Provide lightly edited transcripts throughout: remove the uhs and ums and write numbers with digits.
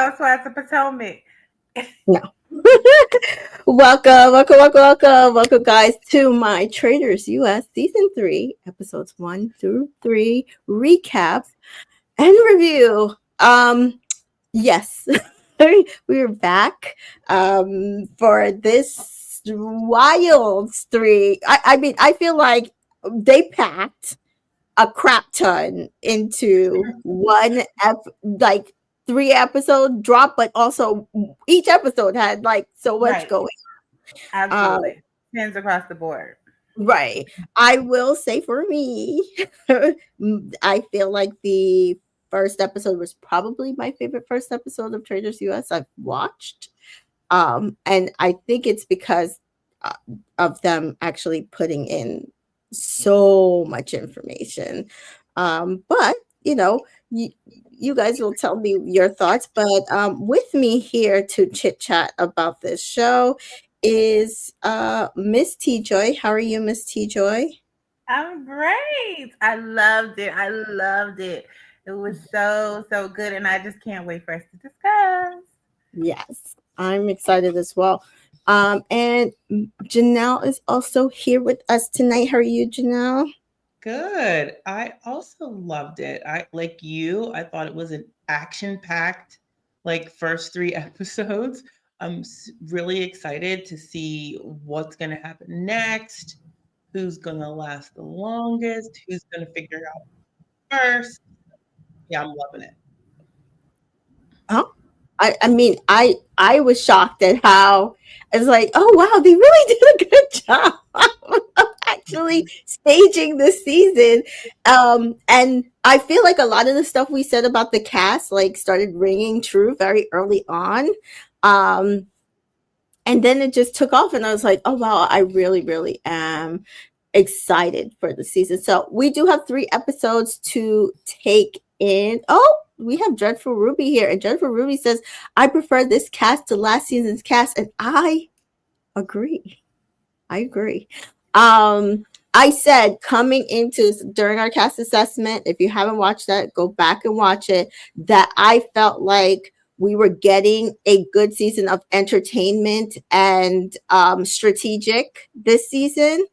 Housewives of Potomac. No. Welcome, guys, to my Traitors US Season 3, Episodes 1 through 3 recap and review. Yes, we're back for this wild 3. I mean, I feel like they packed a crap ton into one like 3 episode drop, but also each episode had like so much Right. going. Absolutely. Hands across the board. Right. I will say for me, I feel like the first episode was probably my favorite first episode of Traitors US I've watched. And I think it's because of them actually putting in so much information. But you guys will tell me your thoughts. But with me here to chit chat about this show is Miss T Joy. How are you, Miss T Joy? I'm great. I loved it. I loved it. It was so good, and I just can't wait for us to discuss. Yes, I'm excited as well. And Janelle is also here with us tonight. How are you, Janelle? Good. I also loved it. I like you. I thought it was an action-packed like first 3 episodes. I'm really excited to see what's going to happen next, who's going to last the longest, who's going to figure out first. Yeah, I'm loving it. Oh, I mean, I was shocked at how I was like, oh wow, they really did a good job of actually staging this season. And I feel like a lot of the stuff we said about the cast like started ringing true very early on. And then it just took off, and I was like, oh wow, I really am excited for the season. So we do have 3 episodes to take in. Oh, we have Dreadful Ruby here, and Dreadful Ruby says, I prefer this cast to last season's cast, and I agree. I said coming into during our cast assessment, if you haven't watched that, go back and watch it, that I felt like we were getting a good season of entertainment and strategic this season.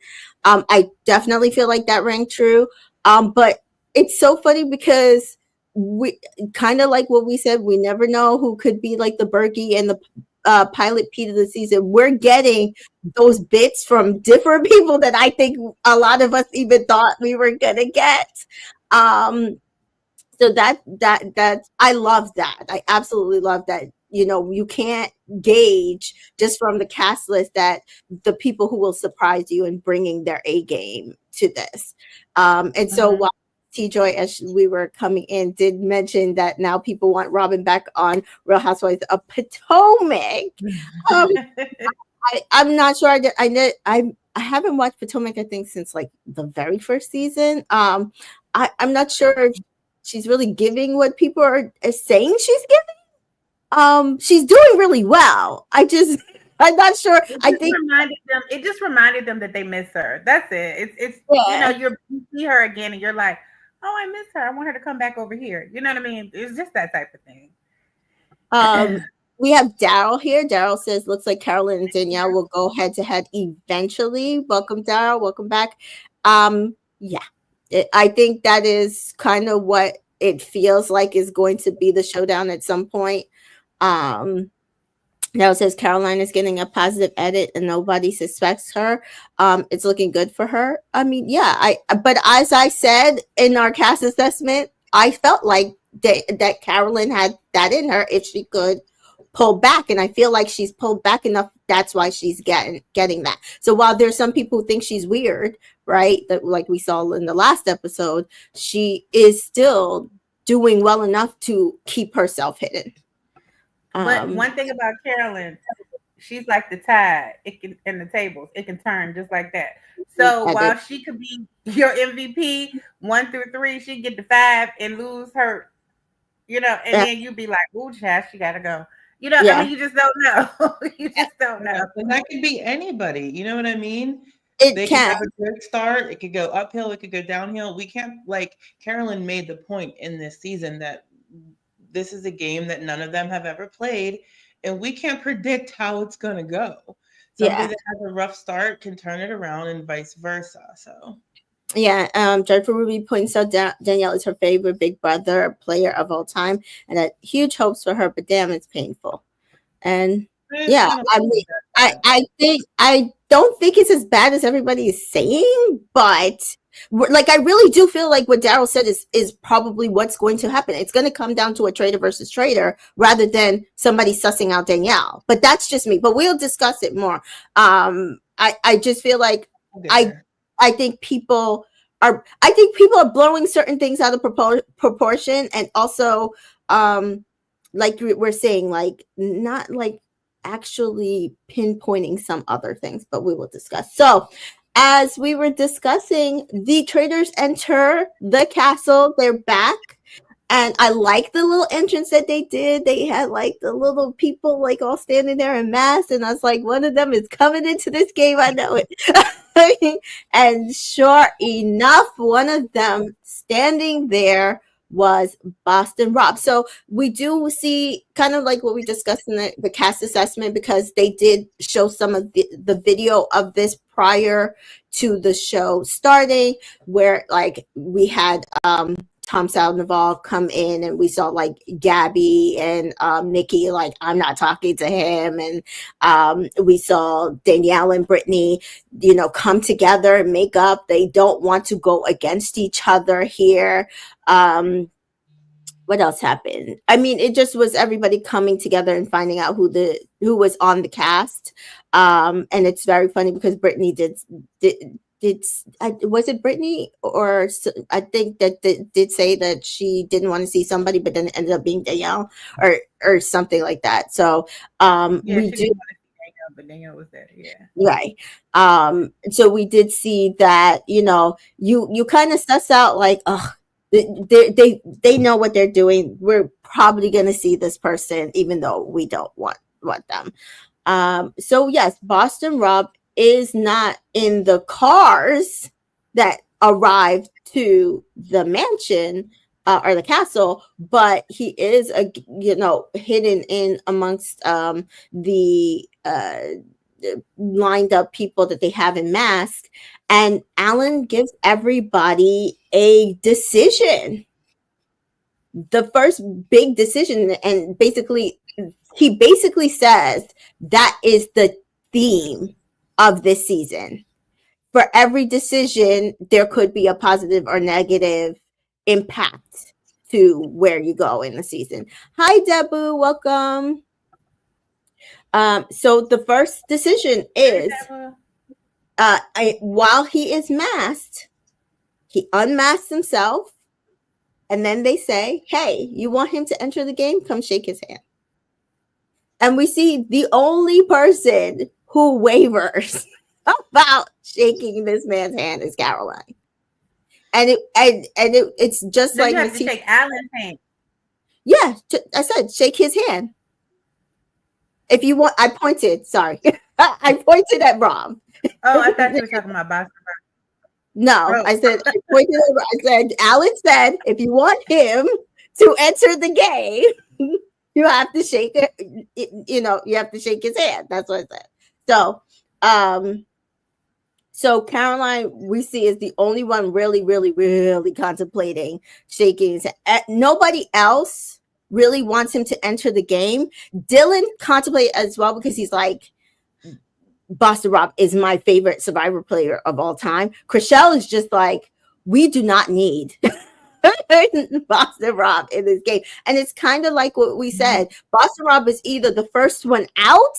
I definitely feel like that rang true. But it's so funny because we kind of like what we said, we never know who could be like the Berkey and the pilot Pete of the season. We're getting those bits from different people that I think a lot of us even thought we were gonna get. So that I love that. I absolutely love that. You can't gauge just from the cast list that the people who will surprise you in bringing their A game to this. And so while T Joy, as we were coming in, did mention that now people want Robin back on Real Housewives of Potomac. I'm not sure. I haven't watched Potomac, I think, since like the very first season. I'm not sure if she's really giving what people are saying she's giving. She's doing really well. I'm not sure. It just reminded them that they miss her. That's it. It's you see her again and you're like, oh, I miss her. I want her to come back over here. You know what I mean? It's just that type of thing. We have Daryl here. Daryl says, looks like Carolyn and Danielle will go head to head eventually. Welcome, Daryl. Welcome back. Yeah. I think that is kind of what it feels like is going to be the showdown at some point. Now it says Caroline is getting a positive edit and nobody suspects her. It's looking good for her. I mean, yeah, but as I said in our cast assessment, I felt like that Carolyn had that in her if she could pull back, and I feel like she's pulled back enough. That's why she's getting that. So while there's some people who think she's weird, right, that like we saw in the last episode, she is still doing well enough to keep herself hidden. But one thing about Carolyn, she's like the tide. It can in the tables. It can turn just like that. So while she could be your MVP 1 through 3, she get the 5 and lose her, and then you'd be like, "Ooh, child, she gotta go." I mean, you just don't know. You just don't know. And that could be anybody. You know what I mean? They can have a good start. It could go uphill. It could go downhill. We can't, like Carolyn made the point in this season that this is a game that none of them have ever played, and we can't predict how it's going to go. Somebody that has a rough start can turn it around and vice versa. So yeah, Jennifer Ruby points out Danielle is her favorite Big Brother player of all time, and that huge hopes for her, but damn, it's painful. And yeah, I mean, I don't think it's as bad as everybody is saying, but like I really do feel like what Daryl said is probably what's going to happen. It's going to come down to a traitor versus traitor rather than somebody sussing out Danielle. But that's just me. But we'll discuss it more. I just feel like I think people are blowing certain things out of proportion, and also like we're saying, like not like actually pinpointing some other things, but we will discuss. So as we were discussing, the Traitors enter the castle. They're back. And I like the little entrance that they did. They had like the little people like all standing there in masks. And I was like, one of them is coming into this game. I know it. And sure enough, one of them standing there was Boston Rob. So we do see kind of like what we discussed in the cast assessment, because they did show some of the video of this prior to the show starting, where like we had Tom Sandoval come in, and we saw like Gabby and Nikki like, I'm not talking to him, and we saw Danielle and Britney, you know, come together and make up. They don't want to go against each other here. What else happened? I mean, it just was everybody coming together and finding out who was on the cast. And it's very funny because Britney did was it Britney, or I think that did say that she didn't want to see somebody, but then it ended up being Danielle or something like that. So we do. But Danielle was there, yeah. Right. So we did see that, you know, you kind of suss out like, oh, they know what they're doing. We're probably gonna see this person, even though we don't want them. So yes, Boston Rob is not in the cars that arrived to the mansion or the castle, but he is hidden in amongst the lined up people that they have in masks. And Alan gives everybody a decision, the first big decision, and he basically says that is the theme of this season. For every decision, there could be a positive or negative impact to where you go in the season. Hi, Debu, welcome. So the first decision is, while he is masked, he unmasks himself, and then they say, hey, you want him to enter the game? Come shake his hand. And we see the only person who wavers about shaking this man's hand is Carolyn. And it's just so like you have to shake Alan's hand. Yeah, I said shake his hand. If you want, I pointed. Sorry, I pointed at Rob. Oh, I thought you were talking about Boston Rob. No, I said I pointed at Rob. I said Alan said if you want him to enter the game, you have to shake it. You know, you have to shake his hand. That's what I said. So Caroline, we see, is the only one really, really, really contemplating shaking his hand. Nobody else really wants him to enter the game. Dylan contemplated as well, because he's like, Boston Rob is my favorite Survivor player of all time. Chrishell is just like, we do not need Boston Rob in this game. And it's kind of like what we said. Boston Rob is either the first one out,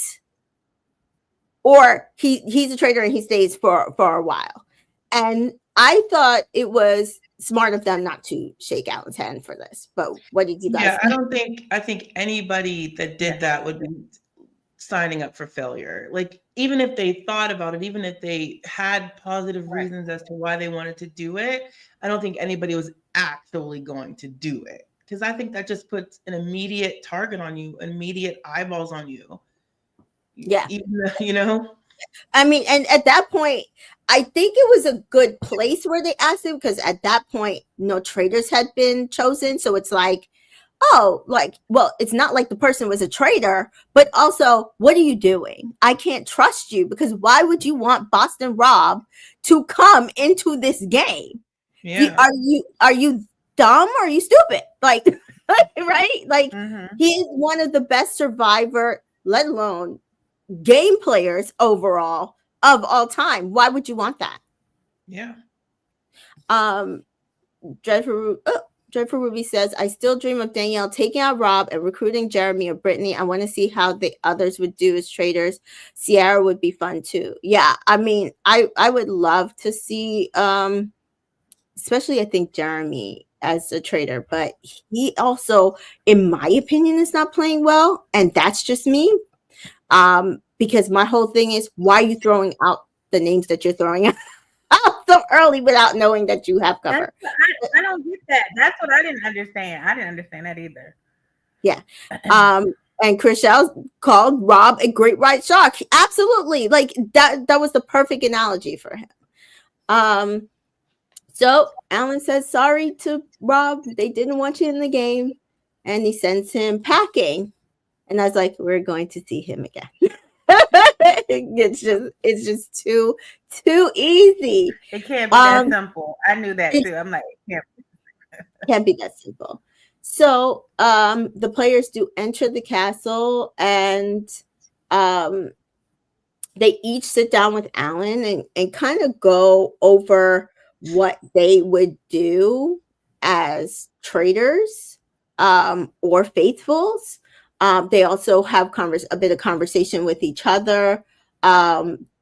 or he's a traitor and he stays for a while. And I thought it was smart of them not to shake Alan's hand for this. But what did you guys think? I think anybody that did that would be signing up for failure. Like, even if they thought about it, even if they had positive reasons as to why they wanted to do it, I don't think anybody was actually going to do it. Because I think that just puts an immediate target on you, immediate eyeballs on you. Yeah. You know? I mean, and at that point, I think it was a good place where they asked him, because at that point, no traitors had been chosen. So it's like, oh, like, well, it's not like the person was a traitor, but also, what are you doing? I can't trust you, because why would you want Boston Rob to come into this game? Yeah. Are you dumb or are you stupid? Like, right? Like, he is one of the best survivor, let alone game players overall of all time. Why would you want that? Yeah. Dreadful Ruby says, I still dream of Danielle taking out Rob and recruiting Jeremy or Britney. I want to see how the others would do as traitors. Ciara would be fun too. Yeah, I mean, I would love to see especially I think Jeremy as a traitor, but he also, in my opinion, is not playing well, and that's just me. Because my whole thing is, why are you throwing out the names that you're throwing out so early without knowing that you have cover? I don't get that. That's what I didn't understand. I didn't understand that either. Yeah. And Chrishell called Rob a great white shark. Absolutely. Like that was the perfect analogy for him. So Alan says sorry to Rob. They didn't want you in the game. And he sends him packing. And I was like, we're going to see him again. It's just too easy. It can't be that simple. I knew that too. I'm like, it can't be that simple. So the players do enter the castle, and they each sit down with Alan and kind of go over what they would do as traitors or faithfuls. They also have a bit of conversation with each other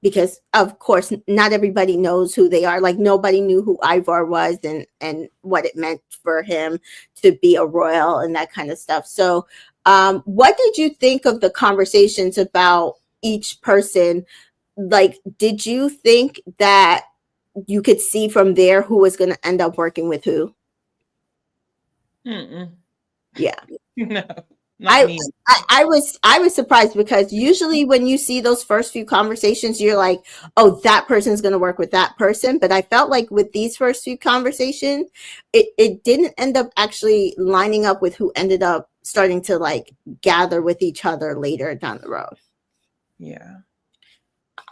because, of course, not everybody knows who they are. Like, nobody knew who Ivar was and what it meant for him to be a royal and that kind of stuff. So what did you think of the conversations about each person? Like, did you think that you could see from there who was going to end up working with who? Yeah. No. I was surprised, because usually when you see those first few conversations, you're like, oh, that person's going to work with that person. But I felt like with these first few conversations, it didn't end up actually lining up with who ended up starting to like gather with each other later down the road. Yeah.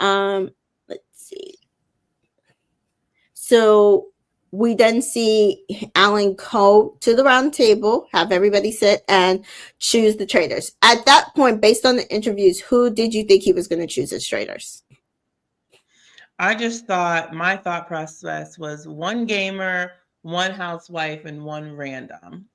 Let's see. So we then see Alan go to the round table, have everybody sit and choose the traitors. At that point, based on the interviews, who did you think he was going to choose as traitors? I just thought, my thought process was one gamer, one housewife, and one random.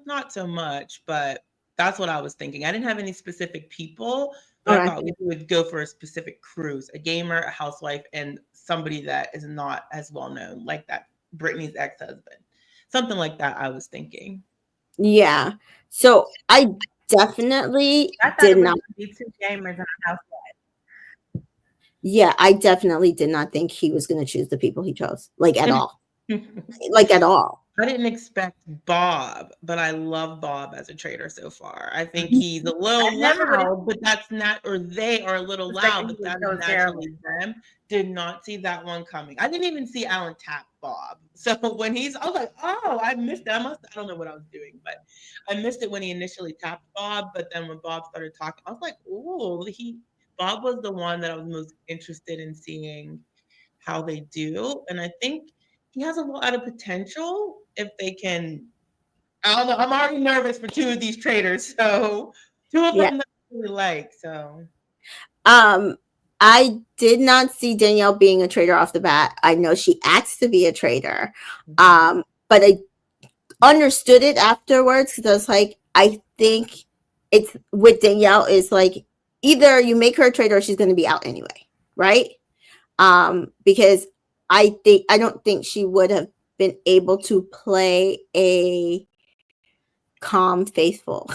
Not so much, but that's what I was thinking. I didn't have any specific people, but I thought we would go for a specific cruise, a gamer, a housewife, and somebody that is not as well known, like that Britney's ex-husband. Something like that I was thinking. Yeah. So I definitely did not be two gamers and a housewife. Yeah, I definitely did not think he was going to choose the people he chose, like at all. Like at all. I didn't expect Bob, but I love Bob as a traitor so far. I think he's a little loud, but that's not, or they are a little loud, but that's naturally them. Did not see that one coming. I didn't even see Alan tap Bob. So when I was like, oh, I missed it. I don't know what I was doing, but I missed it when he initially tapped Bob. But then when Bob started talking, I was like, oh, Bob was the one that I was most interested in seeing how they do. And I think he has a lot of potential if they can. I don't know. I'm already nervous for two of these traitors. So two of them that I really like. So I did not see Danielle being a traitor off the bat. I know she acts to be a traitor. But I understood it afterwards, because I was like, I think it's with Danielle is like, either you make her a traitor or she's going to be out anyway, right? Because I don't think she would have been able to play a calm faithful.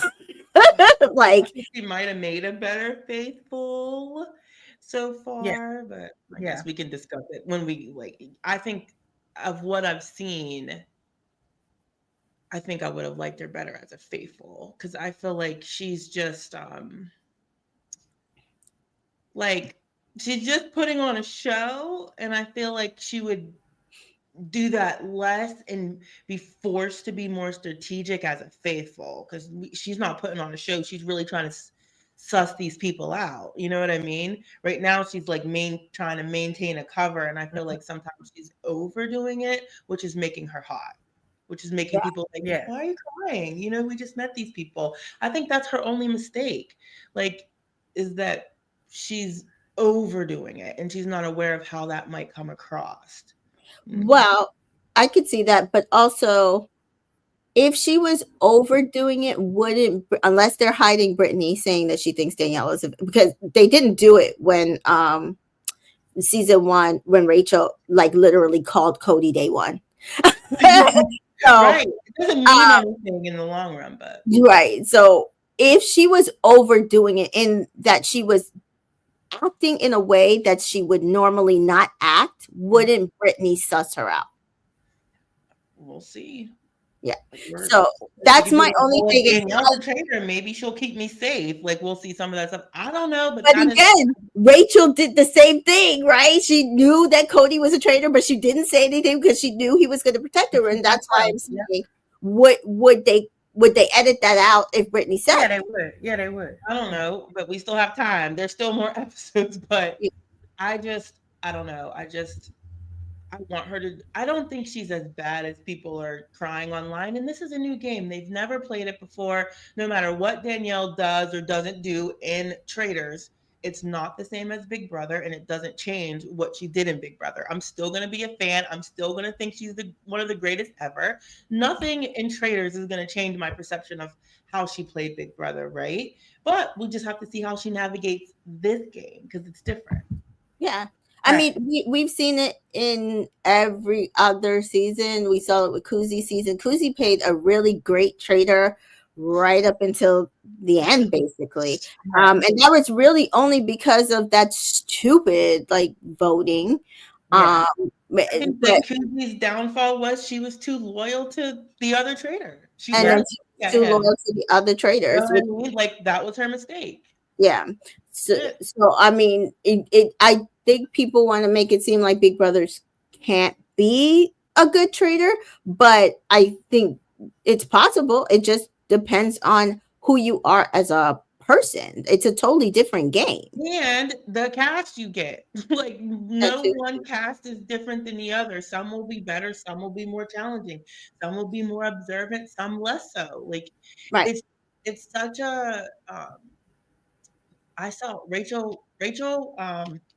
Like, she might have made a better faithful so far, but I guess we can discuss it when we I think of what I've seen, I think I would have liked her better as a faithful, because I feel like she's just like she's just putting on a show, and I feel like she would do that less and be forced to be more strategic as a faithful, because she's not putting on a show. She's really trying to suss these people out. You know what I mean? Right now, she's like trying to maintain a cover, and I feel like sometimes she's overdoing it, which is making her hot, which is making people like, why are you crying? You know, we just met these people. I think that's her only mistake, like, is that she's overdoing it and she's not aware of how that might come across. Well, I could see that, but also if she was overdoing it, wouldn't, unless they're hiding Britney saying that she thinks Danielle is, because they didn't do it when season 1, when Rachel like literally called Cody day 1. So, right. It doesn't mean anything in the long run, but right. So if she was overdoing it in that she was acting in a way that she would normally not act, wouldn't Britney suss her out? We'll see. Yeah. So that's my only thing. Danielle's a traitor. Maybe she'll keep me safe. Like, we'll see some of that stuff. I don't know. But again, Rachel did the same thing, right? She knew that Cody was a traitor, but she didn't say anything because she knew he was going to protect her. And that's why I'm saying, would they edit that out if Britney said? Yeah, they would. Yeah, they would. I don't know, but we still have time. There's still more episodes, but I don't know. I want her to, I don't think she's as bad as people are crying online. And this is a new game. They've never played it before. No matter what Danielle does or doesn't do in Traitors, it's not the same as Big Brother, and it doesn't change what she did in Big Brother. I'm still going to be a fan. I'm still going to think she's one of the greatest ever. Nothing in Traitors is going to change my perception of how she played Big Brother, right? But we just have to see how she navigates this game because it's different. Yeah. I mean, we've seen it in every other season. We saw it with Kuzi's season. Kuzi played a really great traitor right up until the end, basically. And that was really only because of that stupid, like, voting. I think that Kuzi's downfall was she was too loyal to the other traitor. She was too loyal to the other traitors. You know what I mean? Like, that was her mistake. Yeah. So I mean, I think people want to make it seem like Big Brothers can't be a good traitor, but I think it's possible. It just depends on who you are as a person. It's a totally different game. And the cast you get. Like, no one cast is different than the other. Some will be better, some will be more challenging, some will be more observant, some less so. Like, it's such a I saw Rachel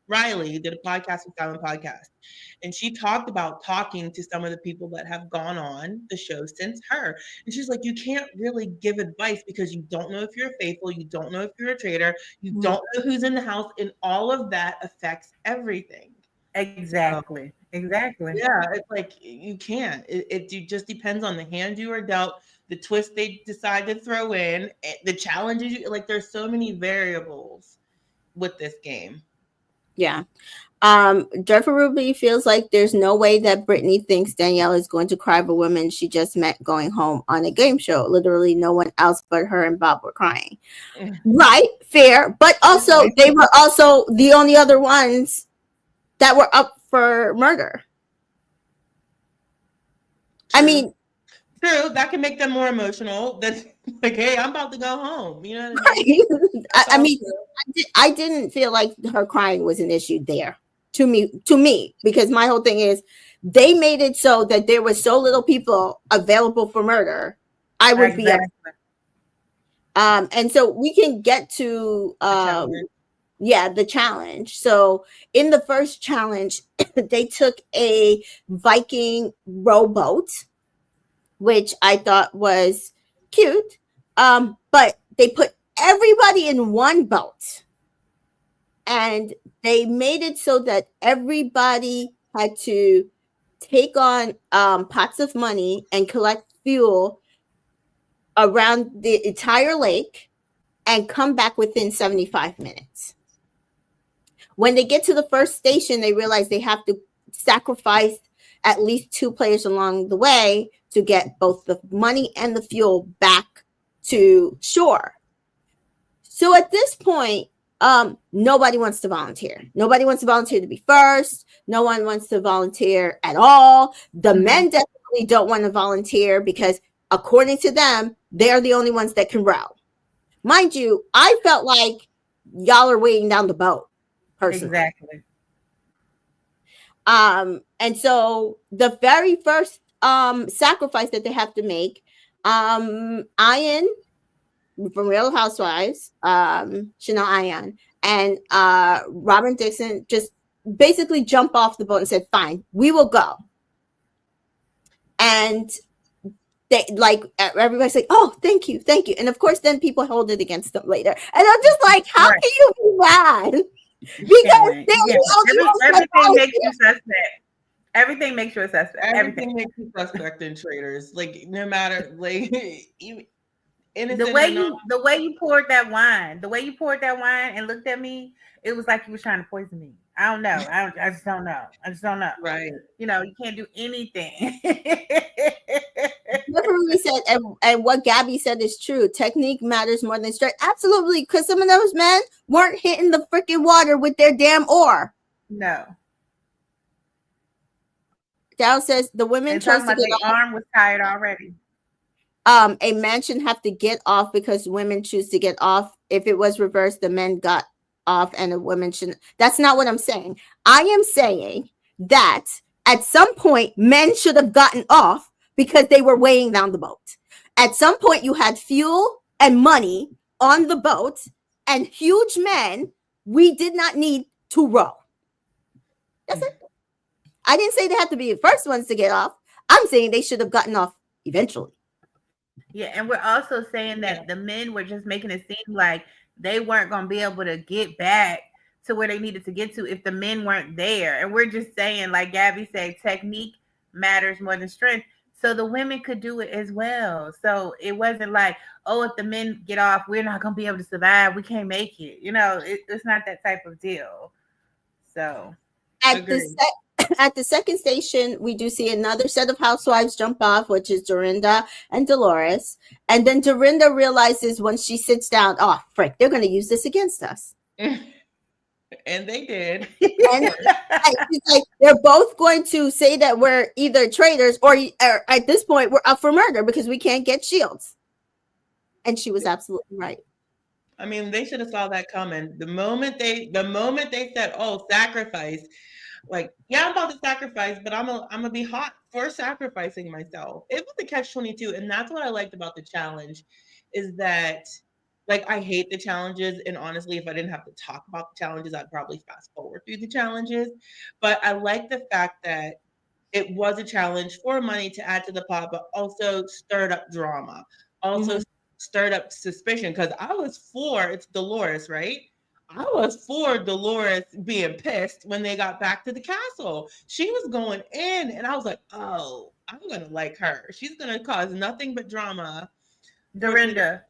Riley did a podcast with Silent Podcast, and she talked about talking to some of the people that have gone on the show since her. And she's like, you can't really give advice because you don't know if you're faithful, you don't know if you're a traitor, you don't know who's in the house, and all of that affects everything. Exactly. Yeah, it's like you can't. It just depends on the hand you are dealt, the twist they decide to throw in, the challenges. Like, there's so many variables with this game. Yeah. Jennifer Ruby feels like there's no way that Britney thinks Danielle is going to cry for women she just met going home on a game show. Literally no one else but her and Bob were crying. Right, fair. But also they were also the only other ones that were up for murder. True. I mean, true, that can make them more emotional. That's like, hey, I'm about to go home. You know what I mean? I mean, I didn't feel like her crying was an issue there to me, because my whole thing is they made it so that there was so little people available for murder. I would be upset. And so we can get to the challenge. So in the first challenge, they took a Viking rowboat, which I thought was cute. But they put everybody in one boat, and they made it so that everybody had to take on pots of money and collect fuel around the entire lake and come back within 75 minutes. When they get to the first station, they realize they have to sacrifice at least 2 players along the way to get both the money and the fuel back to shore. So at this point, Nobody wants to volunteer. Nobody wants to volunteer to be first. No one wants to volunteer at all. The men definitely don't want to volunteer because, according to them, they're the only ones that can row. Mind you, I felt like y'all are weighing down the boat, personally. Exactly. And so the very first sacrifice that they have to make, Ayan from Real Housewives, Chanel Ayan, and Robin Dixon just basically jump off the boat and said, "Fine, we will go." And they like everybody's like, "Oh, thank you," and of course, then people hold it against them later, and I'm just like, "How can you be mad?" Because everything makes you suspect. Everything makes you a suspect. Everything makes you suspect in Traitors. Like no matter like even the way you poured that wine, and looked at me, it was like you was trying to poison me. I don't know. I just don't know. Right. You can't do anything. Definitely said, and what Gabby said is true. Technique matters more than strength. Absolutely, because some of those men weren't hitting the freaking water with their damn oar. No. Dal says the women chose to get off. Arm was tired already. A man shouldn't have to get off because women choose to get off. If it was reversed, the men got off and the women shouldn't. That's not what I'm saying. I am saying that at some point, men should have gotten off because they were weighing down the boat. At some point, you had fuel and money on the boat and huge men. We did not need to row. That's it. I didn't say they had to be the first ones to get off. I'm saying they should have gotten off eventually. Yeah, and we're also saying that the men were just making it seem like they weren't going to be able to get back to where they needed to get to if the men weren't there. And we're just saying, like Gabby said, technique matters more than strength. So the women could do it as well. So it wasn't like, oh, if the men get off, we're not going to be able to survive. We can't make it. It's not that type of deal. So at the second station, we do see another set of housewives jump off, which is Dorinda and Dolores. And then Dorinda realizes when she sits down, oh, frick, they're going to use this against us. And they did. And she's like, they're both going to say that we're either traitors or at this point, we're up for murder because we can't get shields. And she was absolutely right. I mean, they should have saw that coming. The moment they said, "Oh, sacrifice," like, yeah, I'm about to sacrifice, but I'm gonna be hot for sacrificing myself. It was the catch-22, and that's what I liked about the challenge, is that, like, I hate the challenges, and honestly, if I didn't have to talk about the challenges, I'd probably fast forward through the challenges. But I like the fact that it was a challenge for money to add to the pot, but also stirred up drama, also stirred up suspicion, because I was for, it's Dolores, right? I was for Dolores being pissed when they got back to the castle. She was going in, and I was like, oh, I'm going to like her. She's going to cause nothing but drama. Dorinda.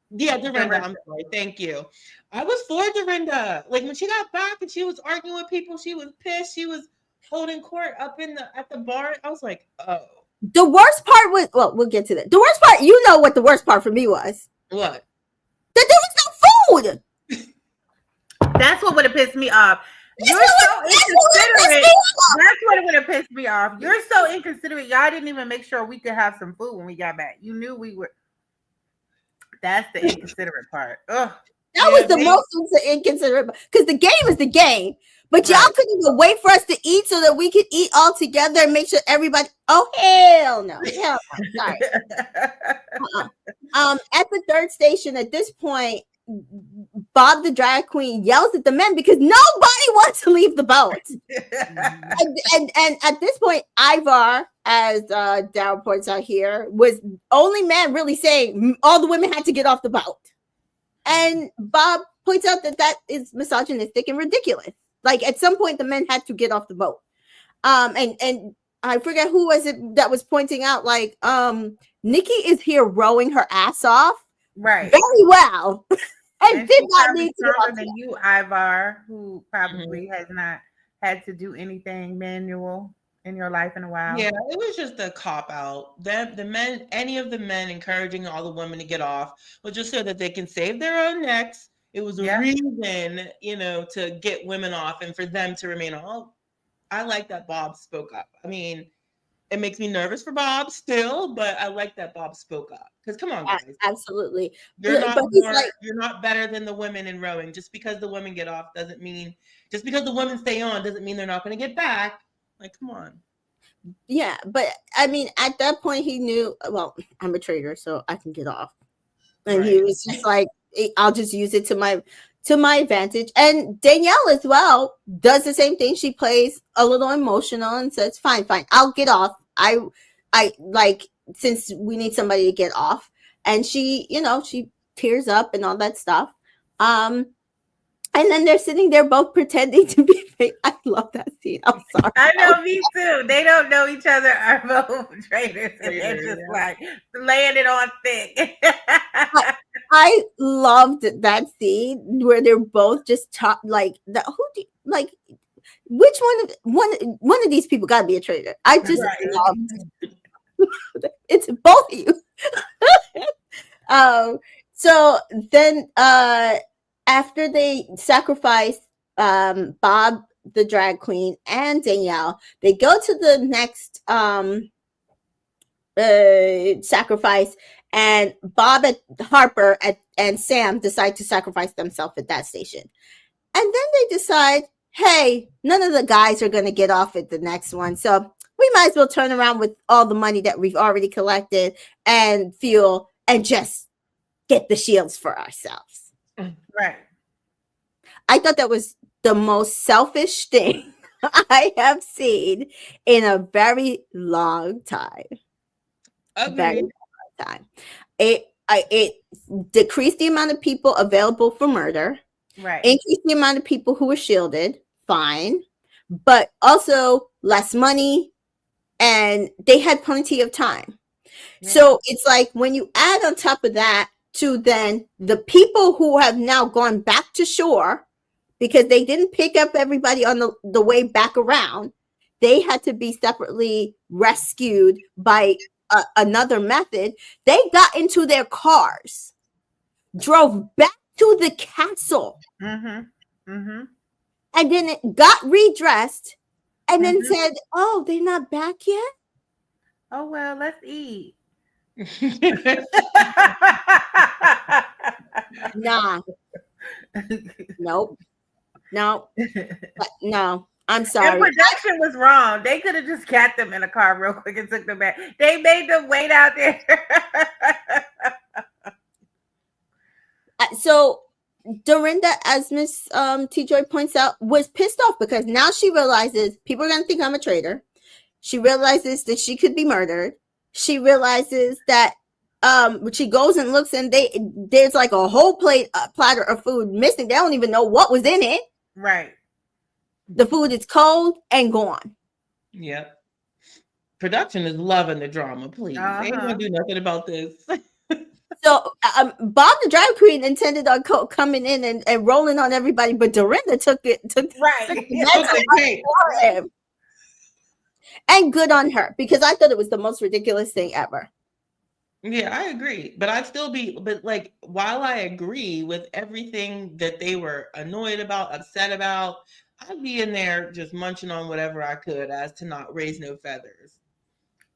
Yeah, Dorinda. I'm sorry. Thank you. I was for Dorinda. Like, when she got back and she was arguing with people, she was pissed. She was holding court up at the bar. I was like, oh. The worst part was, well, we'll get to that. The worst part, you know what the worst part for me was? What? That there was no food. That's what would have pissed me off. You're so inconsiderate. That's what would have pissed me off. You're so inconsiderate. Y'all didn't even make sure we could have some food when we got back. You knew we were. That's the inconsiderate part. Ugh. That was the most inconsiderate, because the game is the game. But y'all couldn't even wait for us to eat so that we could eat all together and make sure everybody. Oh, hell no. Hell no. Sorry. At the third station, at this point, Bob the drag queen yells at the men because nobody wants to leave the boat. and at this point, Ivar, as Daryl points out here, was only man really saying all the women had to get off the boat. And Bob points out that is misogynistic and ridiculous. Like, at some point, the men had to get off the boat. And I forget who was it that was pointing out, like, Nikki is here rowing her ass off. Right. Very well. and did not need to go than you, Ivar, who probably has not had to do anything manual in your life in a while. Yeah, it was just a cop out. The men, any of the men encouraging all the women to get off was just so that they can save their own necks It was a reason, to get women off and for them to remain on. I like that Bob spoke up. I mean, it makes me nervous for Bob still, but I like that Bob spoke up. Because come on, guys. Absolutely. You're not better than the women in rowing. Just because the women get off doesn't mean, just because the women stay on doesn't mean they're not going to get back. Like, come on. Yeah, but I mean, at that point he knew, well, I'm a traitor, so I can get off. And he was just like, I'll just use it to my advantage. And Danielle as well does the same thing. She plays a little emotional and says, fine, I'll get off. I like, since we need somebody to get off. And she, she tears up and all that stuff. And then they're sitting there both pretending to be fake. I love that scene. I'm sorry. I know, me too. They don't know each other, are both traitors. And they're just like laying it on thick. I loved that scene where they're both just like that. Which one of these people got to be a traitor? I just loved it's both of you. So then after they sacrifice Bob the drag queen and Danielle, they go to the next sacrifice, and Bob and Harper and Sam decide to sacrifice themselves at that station. And then they decide, hey, none of the guys are going to get off at the next one, so we might as well turn around with all the money that we've already collected and fuel and just get the shields for ourselves. Right. I thought that was the most selfish thing I have seen in a very long time. Okay. Very long time. It decreased the amount of people available for murder. Right. Increased the amount of people who were shielded. Fine. But also less money, and they had plenty of time. Yeah. So it's like when you add on top of that to then the people who have now gone back to shore because they didn't pick up everybody on the way back around, they had to be separately rescued by another method. They got into their cars, drove back to the castle, and then it got redressed, and then said, oh, they're not back yet? Oh, well, let's eat. Nah. Nope. No. I'm sorry. The production was wrong. They could have just got them in a car real quick and took them back. They made them wait out there. So Dorinda, as Miss T-Joy points out, was pissed off because now she realizes people are going to think I'm a traitor. She realizes that she could be murdered. She realizes that when she goes and looks, and there's like a whole platter of food missing. They don't even know what was in it. Right. The food is cold and gone. Yep. Production is loving the drama, please. They ain't gonna do nothing about this. So Bob the drag queen intended on coming in and rolling on everybody, but Dorinda took him. And good on her, because I thought it was the most ridiculous thing ever. Yeah, I agree. But while I agree with everything that they were annoyed about, upset about, I'd be in there just munching on whatever I could as to not raise no feathers.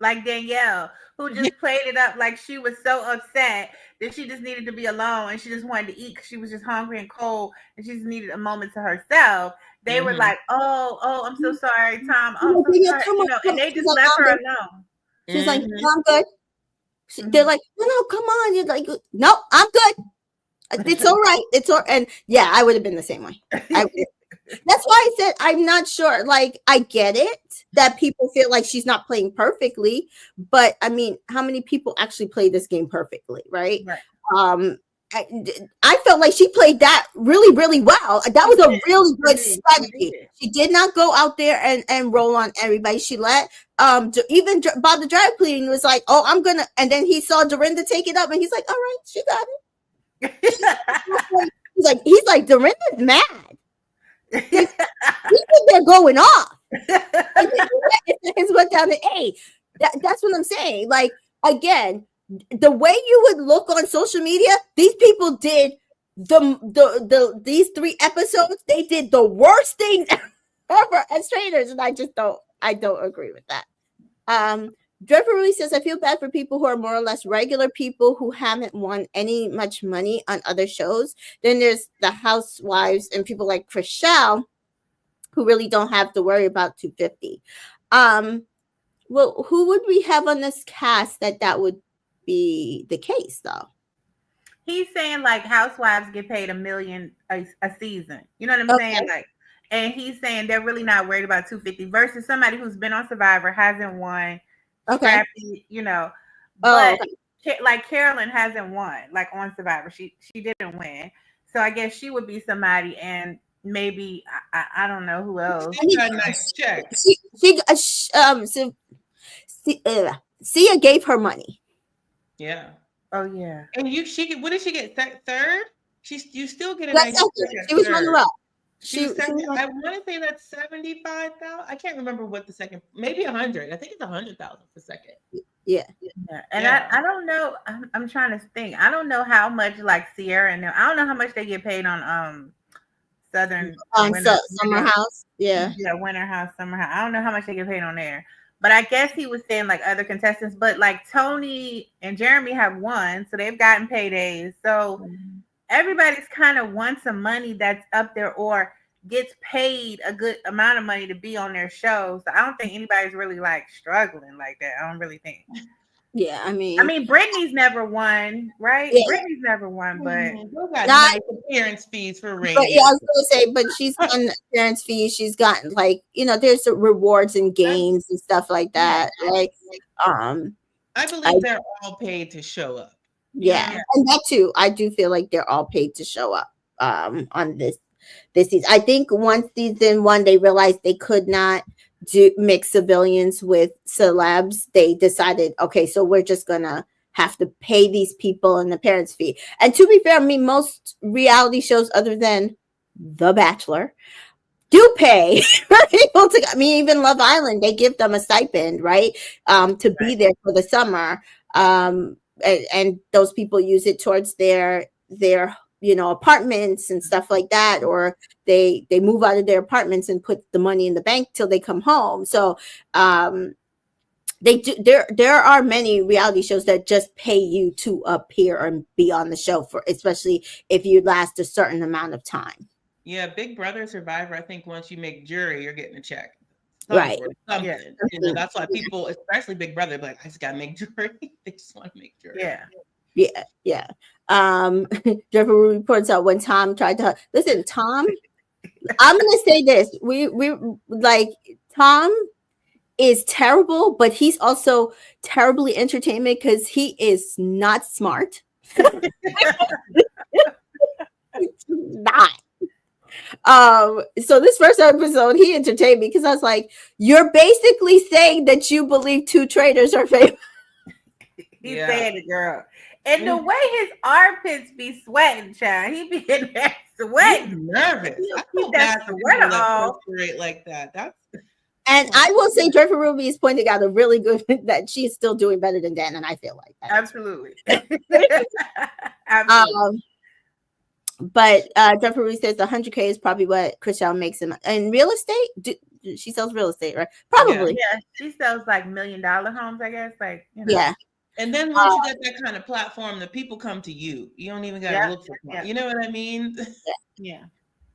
Like Danielle, who just played it up like she was so upset that she just needed to be alone and she just wanted to eat because she was just hungry and cold and she just needed a moment to herself. They were like, oh, I'm so sorry, Tom. Oh, I'm so sorry. And they just left her alone. She's like, no, I'm good. They're like, no, come on. You're like, no, I'm good. It's all right. It's all. And yeah, I would have been the same way. That's why I said I'm not sure. Like, I get it that people feel like she's not playing perfectly, but I mean, how many people actually play this game perfectly, right? I felt like she played that really, really well. That was a really good strategy. She did not go out there and roll on everybody. She let even Bob the drag queen was like, oh, I'm gonna, and then he saw Dorinda take it up, and he's like, all right, she got it. he's like Dorinda's mad. He's they're going off. It's went down to A. That's what I'm saying. Like, again, the way you would look on social media, these people did these 3 episodes, they did the worst things ever as traitors, and I don't agree with that. Dreadful Ruiz says, I feel bad for people who are more or less regular people who haven't won any much money on other shows. Then there's the Housewives and people like Chrishell who really don't have to worry about 250. Well, who would we have on this cast that would be the case, though? He's saying like Housewives get paid $1 million a season. You know what I'm saying? Like, and he's saying they're really not worried about 250 versus somebody who's been on Survivor, hasn't won. Scrappy, you know. But like Carolyn hasn't won, like on Survivor. She didn't win. So I guess she would be somebody, and maybe I don't know who else. She got a nice check. Sia gave her money. Yeah. Oh yeah. And what did she get? Third? You still get a nice check. She was runner up. I want to say that's 75,000. I can't remember what the second. Maybe 100. I think it's 100,000 for second. Yeah. And I don't know. I'm trying to think. I don't know how much like Ciara and them. I don't know how much they get paid on Southern Summer House. Yeah. Yeah, Winter House, Summer House. I don't know how much they get paid on there. But I guess he was saying like other contestants. But like Tony and Jeremy have won, so they've gotten paydays. So. Everybody's kind of won some money that's up there or gets paid a good amount of money to be on their show. So I don't think anybody's really like struggling like that. I don't really think. Yeah, I mean, Britney's never won, right? Yeah. Britney's never won, but nice appearance fees for Reyes. But yeah, I was gonna say, but she's gotten appearance fees. She's gotten like, there's rewards and games and stuff like that. Like, I believe they're all paid to show up. Yeah, and that too. I do feel like they're all paid to show up on this season. I think once season 1 they realized they could not mix civilians with celebs. They decided, okay, so we're just gonna have to pay these people an appearance fee. And to be fair, I mean, most reality shows other than The Bachelor do pay people to. I mean, even Love Island, they give them a stipend, right? To be there for the summer. And those people use it towards their apartments and stuff like that, or they move out of their apartments and put the money in the bank till they come home. So they do. There are many reality shows that just pay you to appear and be on the show, for especially if you last a certain amount of time. Yeah, Big Brother, Survivor. I think once you make jury, you're getting a check. Right. Yeah. That's why people, especially Big Brother, like, I just gotta make jury. They just want to make jury. Yeah. Jeffrey reports out when Tom tried to listen. Tom, I'm gonna say this: we like Tom is terrible, but he's also terribly entertainment because he is not smart. Not. So this first episode, he entertained me because I was like, you're basically saying that you believe 2 traitors are famous. He's saying it, girl. And the way his armpits be sweating, child, he be in there sweating. He's nervous. I feel bad for people that perspirate like that. And I will say, Dreadful Ruby is pointing out a really good that she's still doing better than Dan, and I feel like that. Absolutely. Absolutely. But Dreadful Ruby says 100K is probably what Chrishell makes him in real estate. She sells real estate, right? Probably. Yeah, she sells like $1 million homes, I guess. Like, Yeah. And then once you get that kind of platform, the people come to you. You don't even got to look for them. You know what I mean? Yeah.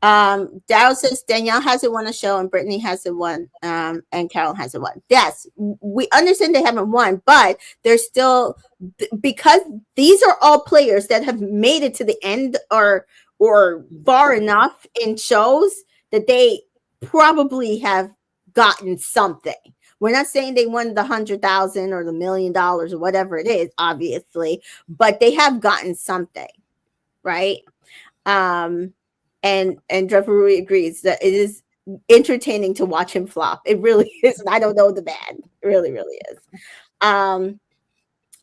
Daryl says Danielle hasn't won a show and Britney hasn't won, and Carolyn hasn't won. Yes, we understand they haven't won, but they're still, because these are all players that have made it to the end or far enough in shows that they probably have gotten something. We're not saying they won the 100,000 or the $1 million or whatever it is, obviously, but they have gotten something, right? And Dreadful Ruby agrees that it is entertaining to watch him flop. It really is. And I don't know the bad. It really, really is.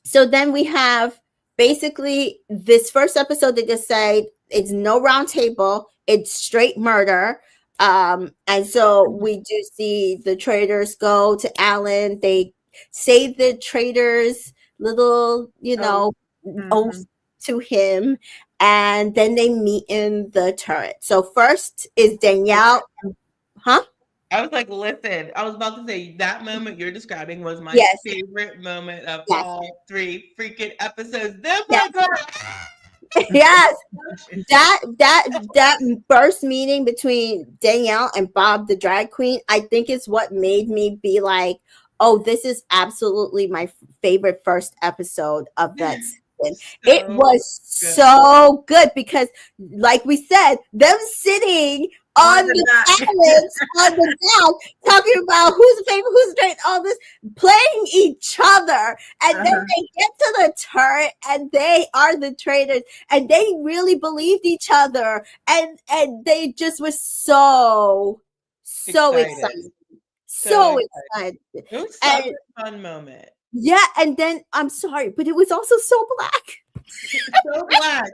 So then we have basically this first episode, they just say it's no round table. It's straight murder. And so we do see the traitors go to Alan. They say the traitors little, oath to him. and then they meet in the turret. So first is Danielle. Huh? I was like, listen, I was about to say that moment you're describing was my Yes. favorite moment of Yes. all 3 freaking episodes. Then Yes. my Yes. That first meeting between Danielle and Bob the drag queen, I think is what made me be like, oh, this is absolutely my favorite first episode of that season. It was so good because, like we said, them sitting on the islands, on the dock, talking about who's favorite, who's great, all this, playing each other, and then they get to the turret, and they are the traitors, and they really believed each other, and they just were so excited. So excited. It was such a fun moment. Yeah, and then I'm sorry, but it was also so black. So black.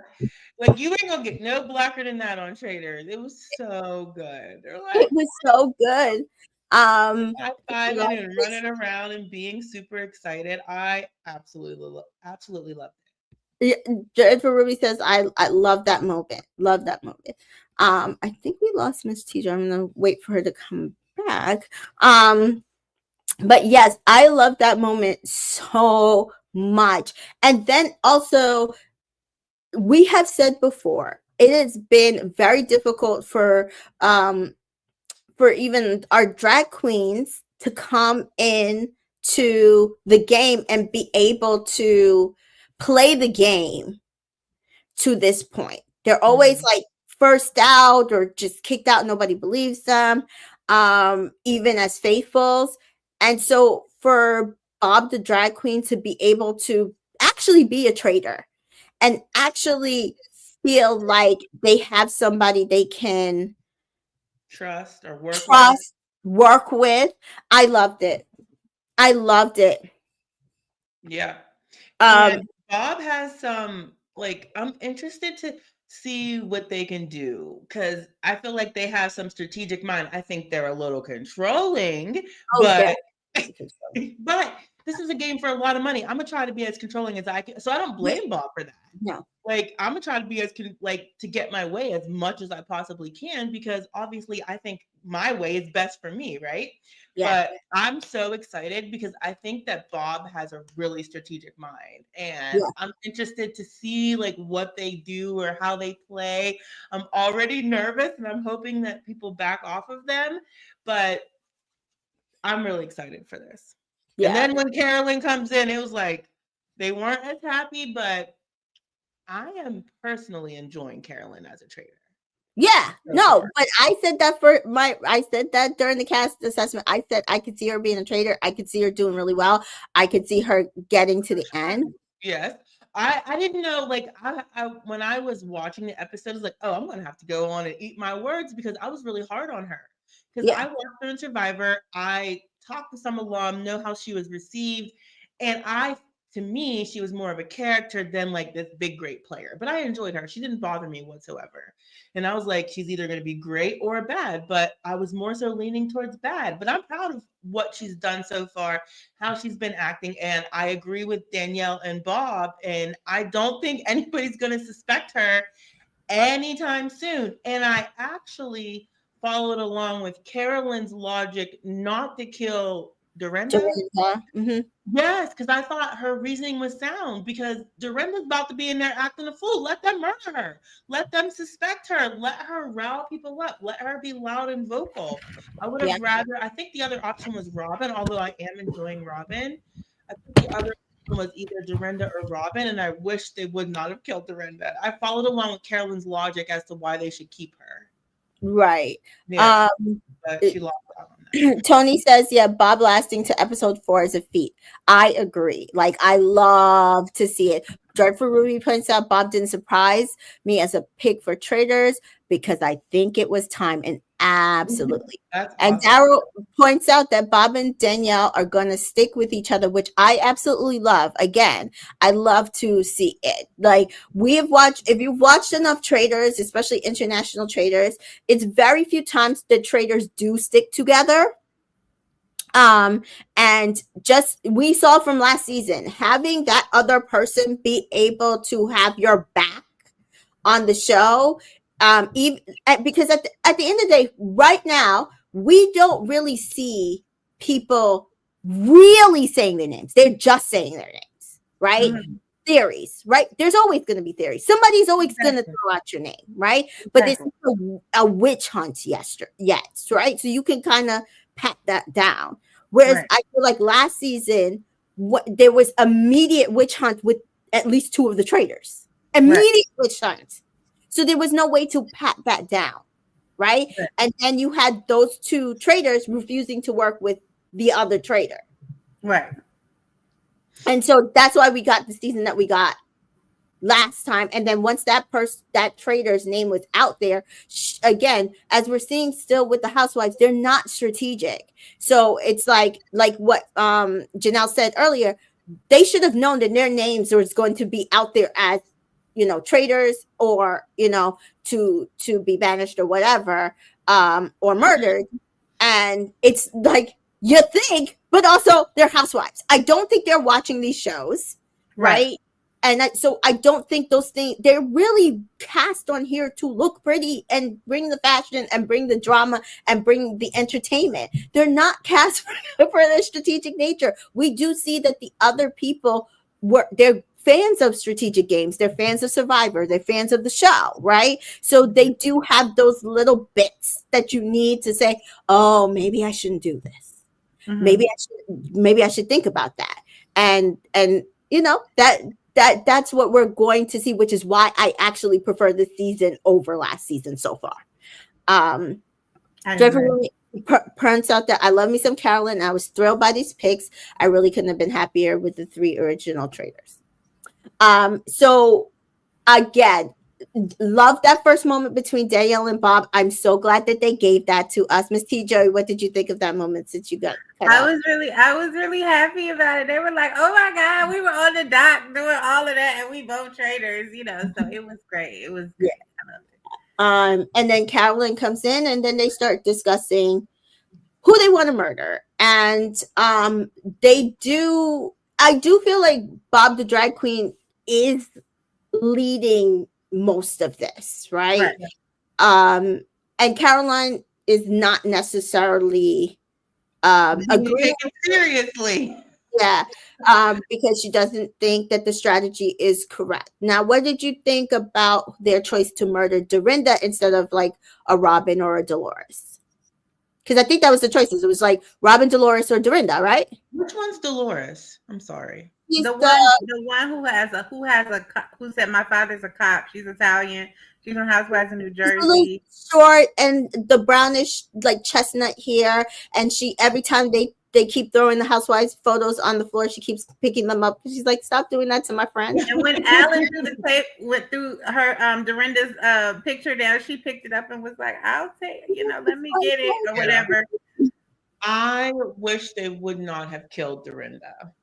Like, you ain't gonna get no blacker than that on Traitors. It was so good. Like, it was so good. High-fiving and running around and being super excited. I absolutely loved it. Jennifer Ruby says, I love that moment. Love that moment. I think we lost Miss Teacher. I'm gonna wait for her to come back. But yes, I love that moment so much. And then also, we have said before, it has been very difficult for even our drag queens to come in to the game and be able to play the game to this point. They're always like first out or just kicked out. Nobody believes them, even as faithfuls. And so for Bob the drag queen to be able to actually be a traitor and actually feel like they have somebody they can trust or work with. I loved it. Yeah. And Bob has some, like, I'm interested to see what they can do because I feel like they have some strategic mind. I think they're a little controlling, but but this is a game for a lot of money. I'm gonna try to be as controlling as I can. So I don't blame Bob for that. No. Like, I'm gonna try to be as to get my way as much as I possibly can because obviously I think my way is best for me, right? Yeah. But I'm so excited because I think that Bob has a really strategic mind, and I'm interested to see like what they do or how they play. I'm already nervous, and I'm hoping that people back off of them, but I'm really excited for this. Yeah. And then when Carolyn comes in, it was like they weren't as happy, but I am personally enjoying Carolyn as a traitor. Yeah, no, but I said that I said that during the cast assessment. I said I could see her being a traitor. I could see her doing really well. I could see her getting to the end. Yes. I didn't know, like, I when I was watching the episode, I was like, oh, I'm gonna have to go on and eat my words because I was really hard on her. Because I watched her in Survivor. I talked to some alum, know how she was received, and to me, she was more of a character than like this big, great player. But I enjoyed her. She didn't bother me whatsoever. And I was like, she's either going to be great or bad. But I was more so leaning towards bad. But I'm proud of what she's done so far, how she's been acting. And I agree with Danielle and Bob. And I don't think anybody's going to suspect her anytime soon. And I actually followed along with Carolyn's logic not to kill Dorinda. Mm-hmm. Yes, because I thought her reasoning was sound because Dorinda's about to be in there acting a fool. Let them murder her. Let them suspect her. Let her rile people up. Let her be loud and vocal. I would have rather, I think the other option was Robin, although I am enjoying Robin. I think the other option was either Dorinda or Robin, and I wish they would not have killed Dorinda. I followed along with Carolyn's logic as to why they should keep her. Right. Yeah, but she lost out on that. Tony says, yeah, Bob lasting to episode 4 is a feat. I agree. Like, I love to see it. Dreadful Ruby points out Bob didn't surprise me as a pick for Traitors because I think it was time, and absolutely. And Daryl points out that Bob and Danielle are going to stick with each other, which I absolutely love. Again, I love to see it. Like, if you've watched enough Traitors, especially international Traitors, it's very few times that Traitors do stick together. And just we saw from last season, having that other person be able to have your back on the show. Even because at the end of the day, right now, we don't really see people really saying their names. They're just saying their names, right? Mm-hmm. Theories, right? There's always going to be theories. Somebody's always going to throw out your name, right? But it's a witch hunt yet, right? So you can kind of pat that down. Whereas I feel like last season, there was immediate witch hunt with at least two of the traitors. Immediate witch hunt. So there was no way to pat that down, right? And then you had those two traitors refusing to work with the other traitor. Right. And so that's why we got the season that we got last time. And then once that traitor's name was out there, again, as we're seeing still with the Housewives, they're not strategic. So it's like what Janelle said earlier, they should have known that their names was going to be out there as, traitors, or, to be banished or whatever, or murdered. And it's like, you think, but also they're housewives. I don't think they're watching these shows, right? And so I don't think those things, they're really cast on here to look pretty and bring the fashion and bring the drama and bring the entertainment. They're not cast for their strategic nature. We do see that the other people they're fans of strategic games. They're fans of Survivor. They're fans of the show, right? So they do have those little bits that you need to say, oh, maybe I shouldn't do this. Mm-hmm. Maybe I should think about that. And that's what we're going to see, which is why I actually prefer this season over last season so far. Definitely points out that I love me some Carolyn. I was thrilled by these picks. I really couldn't have been happier with the 3 original traitors. So again, love that first moment between Danielle and Bob. I'm so glad that they gave that to us. Miss T. Joey, what did you think of that moment since you got I was really happy about it. They were like, oh my God, we were on the dock doing all of that and we both traitors, so it was great. It was great. I loved it. And then Carolyn comes in and then they start discussing who they want to murder. And I do feel like Bob the drag queen is leading most of this, right? And Caroline is not necessarily agreeing seriously. Yeah, because she doesn't think that the strategy is correct. Now, what did you think about their choice to murder Dorinda instead of like a Robin or a Dolores? Because I think that was the choices. It was like Robin, Dolores, or Dorinda, right? Which one's Dolores? I'm sorry. The one who said my father's a cop. She's Italian. She's on Housewives in New Jersey. Short and the brownish like chestnut hair, and she every time they keep throwing the Housewives photos on the floor, she keeps picking them up. She's like, "Stop doing that to my friend." And when Alan went through her Dorinda's picture down, she picked it up and was like, "I'll take, let me get it or whatever." I wish they would not have killed Dorinda.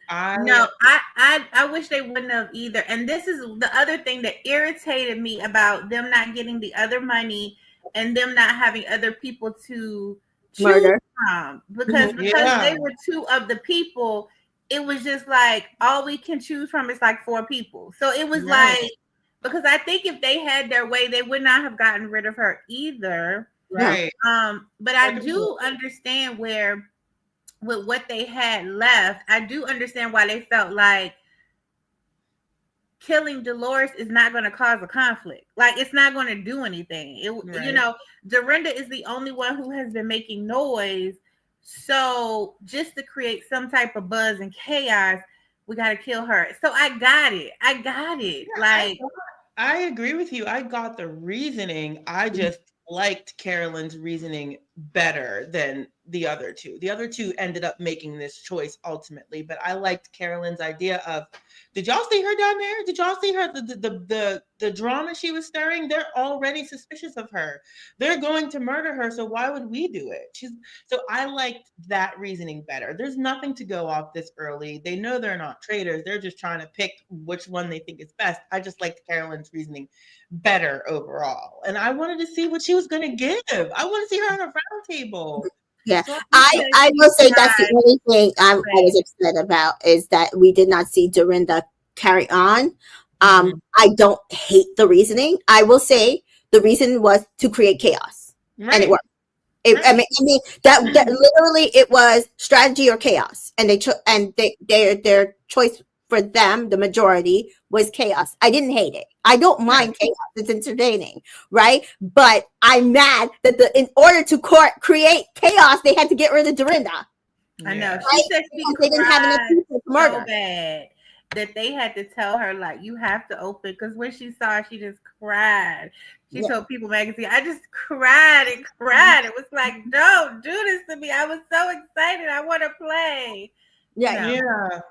I wish they wouldn't have either. And this is the other thing that irritated me about them not getting the other money and them not having other people to murder from. Because they were 2 of the people, it was just like all we can choose from is like 4 people. So it was like, because I think if they had their way, they would not have gotten rid of her either. Right. But I do understand with what they had left, I do understand why they felt like killing Dolores is not going to cause a conflict. Like, it's not going to do anything. Dorinda is the only one who has been making noise. So just to create some type of buzz and chaos, we got to kill her. So I got it. Yeah, I agree with you. I got the reasoning. I just liked Carolyn's reasoning better than the other 2. The other 2 ended up making this choice ultimately, but I liked Carolyn's idea of, did y'all see her down there? Did y'all see her, the drama she was stirring? They're already suspicious of her. They're going to murder her, so why would we do it? So I liked that reasoning better. There's nothing to go off this early. They know they're not traitors. They're just trying to pick which one they think is best. I just liked Carolyn's reasoning better overall. And I wanted to see what she was going to give. I want to see her on a round table. Yeah, so I will say that's the only thing I was upset about, is that we did not see Dorinda carry on. I don't hate the reasoning. I will say the reason was to create chaos, and it worked. I mean that literally it was strategy or chaos, and their choice for them, the majority, was chaos. I didn't hate it. I don't mind chaos; it's entertaining, right? But I'm mad that in order to create chaos, they had to get rid of Dorinda. I know. She said they didn't have enough people to murder. So bad that they had to tell her, like, you have to open, because when she saw it, she just cried. She told People Magazine, I just cried and cried. It was like, don't do this to me. I was so excited. I want to play. Yeah.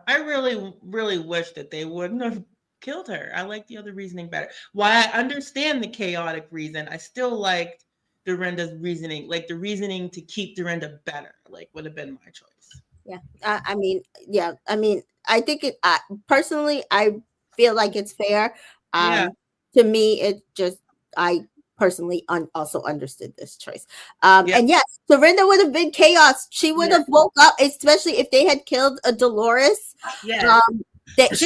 I really, really wish that they wouldn't have killed her. I like the other reasoning better. While I understand the chaotic reason, I still liked Dorinda's reasoning. Like, the reasoning to keep Dorinda better, like, would have been my choice. Yeah. I mean, I think it, personally, I feel like it's fair. To me, it just, I personally also understood this choice. And yes, Dorinda would have been chaos. She would have woke up, especially if they had killed a Dolores. That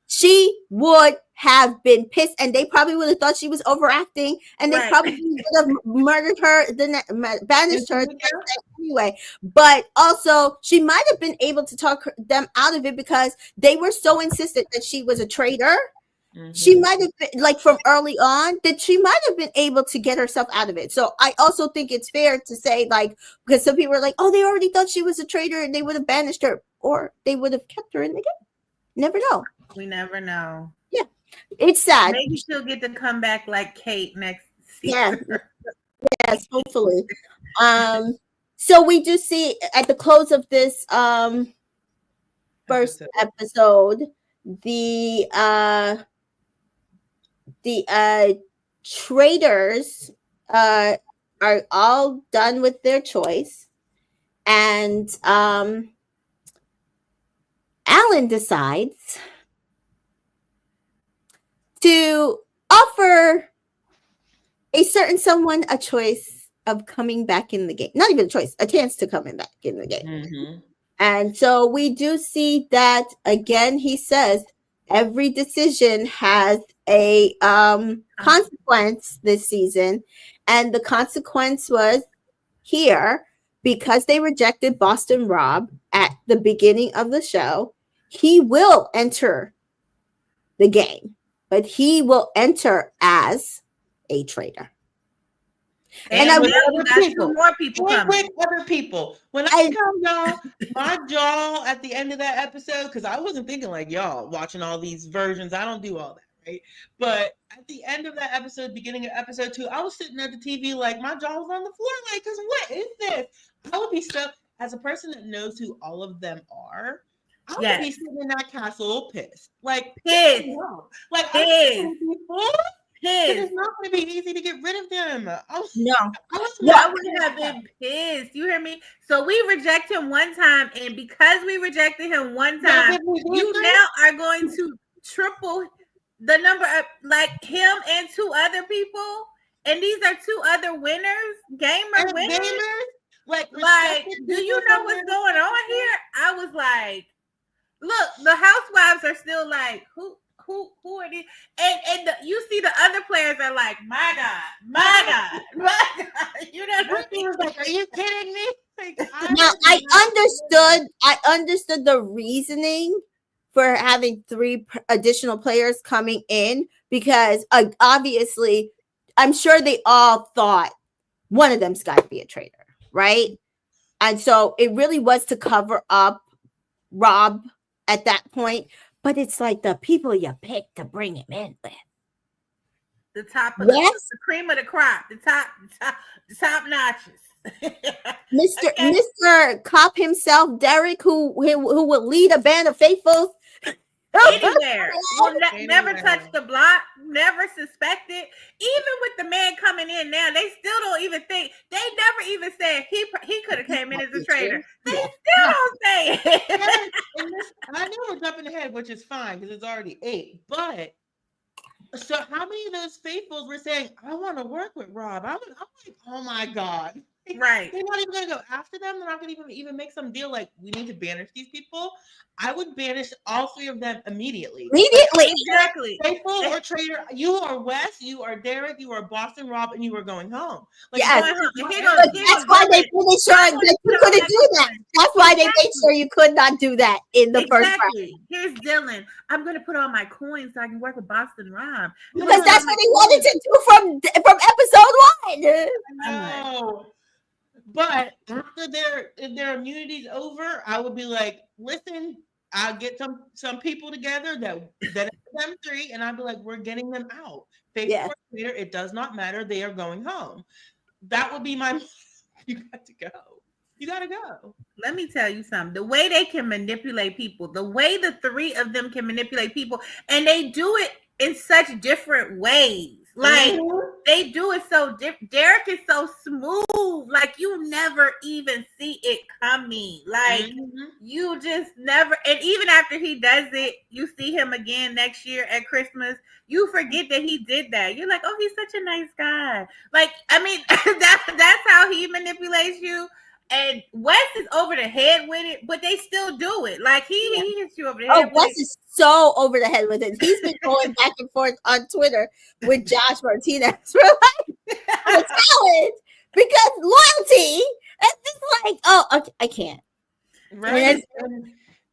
she would have been pissed, and they probably would have thought she was overacting, and they probably would have murdered her, banished her anyway. But also, she might have been able to talk them out of it because they were so insistent that she was a traitor. She might have been, like, from early on, that she might have been able to get herself out of it. So I also think it's fair to say, like, because some people are like, oh, they already thought she was a traitor and they would have banished her, or they would have kept her in the game. Never know. We never know. Yeah, it's sad. Maybe she'll get to come back like Kate next season. Yes, hopefully. So we do see at the close of this first episode, the traitors are all done with their choice, and Alan decides to offer a certain someone a choice of coming back in the game. Not even a choice, a chance to come back in the game. And so we do see that again. He says every decision has a consequence this season, and the consequence was here because they rejected Boston Rob at the beginning of the show. He will enter the game, but he will enter as a traitor. And I will got two more people coming. Other people. When I tell y'all, my jaw at the end of that episode, because I wasn't thinking like y'all watching all these versions. I don't do all that, right? But at the end of that episode, beginning of episode 2, I was sitting at the TV like my jaw was on the floor, like, because what is this? I would be stuck as a person that knows who all of them are. I would be sitting in that castle pissed, like pissed, like pissed. It's not going to be easy to get rid of them. I would have been pissed. You hear me? So we reject him one time, and because we rejected him one time, you now are going to triple the number of, like, him and 2 other people, and these are 2 other winners, gamer winners. Like, do you know what's going on here? I was like, look, the Housewives are still like, who are these? And you see the other players are like, my God. You know what I mean? Like, are you kidding me? Like, now I understood the reasoning for having 3 additional players coming in, because obviously I'm sure they all thought one of them's got to be a traitor, right? And so it really was to cover up Rob at that point. But it's like the people you pick to bring him in with. The top of the cream of the crop. The top notches. Mr. Cop himself, Derek, who will lead a band of faithfuls. Anywhere. Will never touch the block, never suspect it. Even with the man coming in now, they still don't even think. They never even said he could have came in as a traitor. They still don't say it. I know we're jumping ahead, which is fine because it's already 8. But so how many of those faithfuls were saying, I want to work with Rob? I'm like, oh my God. Right. They're not even going to go after them. They're not going to even make some deal like we need to banish these people. I would banish all three of them immediately. Exactly. Faithful or traitor, you are Wes, you are Derek, you are Boston Rob, and you are going home. Like, yes. That's why they made sure that you couldn't do that. That's why they made sure you could not do that in the first round. Here's Dylan. I'm going to put all my coins so I can work with Boston Rob. Because that's what he wanted to do from episode 1. No. But after their immunity's over, I would be like, listen, I'll get some people together that them three, and I'd be like, we're getting them out. Faithful or traitor, it does not matter. They are going home. That would be my. You got to go. You got to go. Let me tell you something. The way they can manipulate people, the way the three of them can manipulate people, and they do it in such different ways. Like they do it so different. Derek is so smooth. Like you never even see it coming. Like you just never. And even after he does it, you see him again next year at Christmas. You forget that he did that. You're like, oh, he's such a nice guy. Like, I mean, that's how he manipulates you. And Wes is over the head with it, but they still do it. Like he hits you over the head. Oh, Wes is so over the head with it. He's been going back and forth on Twitter with Josh Martinez for like a talent because loyalty. And it's like, oh, okay, I can't. Right.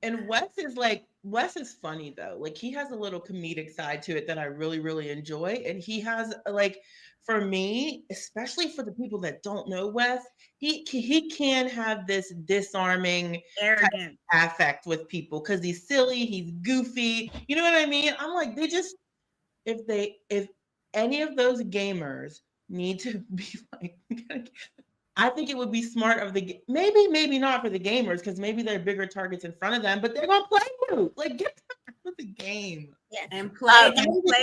And Wes is funny though. Like he has a little comedic side to it that I really, really enjoy. And he has like, for me, especially for the people that don't know Wes, he can have this disarming arrogant affect with people because he's silly, he's goofy. You know what I mean? I'm like, they just if any of those gamers need to be like, I think it would be smart of the maybe not for the gamers because maybe there are bigger targets in front of them, but they're gonna play you. Like get out of the game. Yeah, and play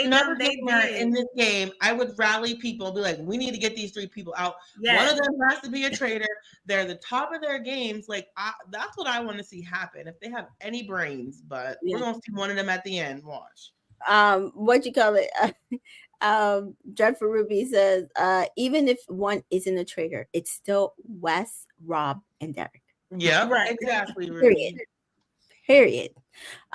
another gamer in this game. I would rally people and be like, we need to get these three people out. Yes. One of them has to be a traitor. They're the top of their games. Like that's what I want to see happen if they have any brains. But we're gonna see one of them at the end. Watch. What you call it? Dreadful Ruby says, even if one isn't a traitor, it's still Wes, Rob, and Derek. Yeah, right. Exactly. Period.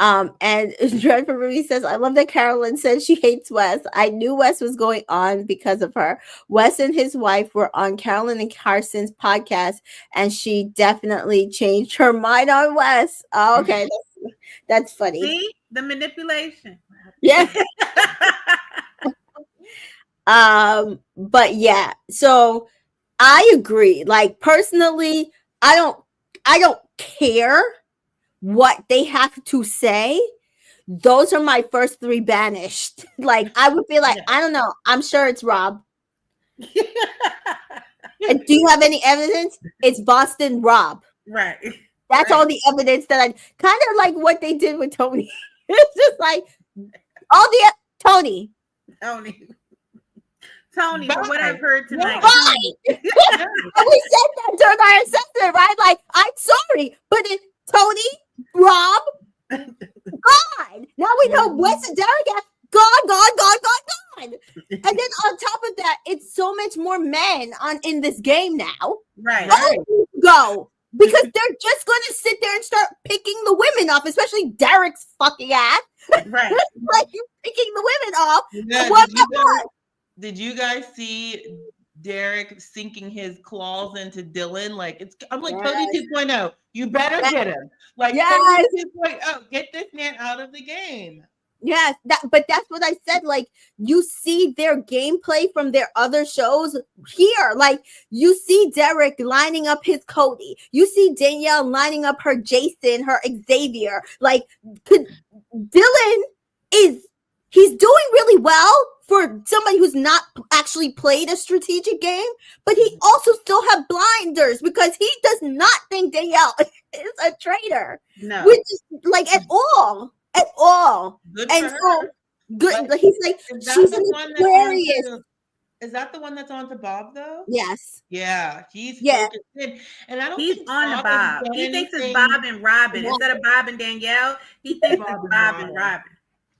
And Dreadful Ruby says, I love that Carolyn said she hates Wes. I knew Wes was going on because of her. Wes and his wife were on Carolyn and Carson's podcast, and she definitely changed her mind on Wes. Oh, okay. That's funny. See the manipulation. Yeah. But yeah, so I agree. Like personally, I don't care what they have to say. Those are my first three banished. Like I would be like, I don't know. I'm sure it's Rob. And do you have any evidence? It's Boston Rob. Right. That's all the evidence that I kind of like what they did with Tony. It's just like all the Tony. Tony, from what I've heard tonight. Right. And we said that during our assessment, right? Like, I'm sorry, but it's Tony, Rob, gone. Now we know Wes and Derek are gone. And then on top of that, it's so much more men in this game now. Right. Go. Because they're just going to sit there and start picking the women off, especially Derek's fucking ass. Right. Like, you picking the women off. Yeah, did you guys see Derek sinking his claws into Dylan? Like I'm like Cody 2.0. You better get him. Like Cody 2.0. Get this man out of the game. Yes, but that's what I said. Like you see their gameplay from their other shows here. Like you see Derek lining up his Cody. You see Danielle lining up her Jason, her Xavier. Like Dylan he's doing really well for somebody who's not actually played a strategic game, but he also still have blinders because he does not think Danielle is a traitor. No. Which is like at all. Good and so good. But he's like, she's an Aquarius. Is that the one that's on to Bob though? Yes. Yeah, he's focused in. And I don't he's think on to Bob. He thinks it's Bob and Robin. Instead of Bob and Danielle, he thinks it's Bob and Robin.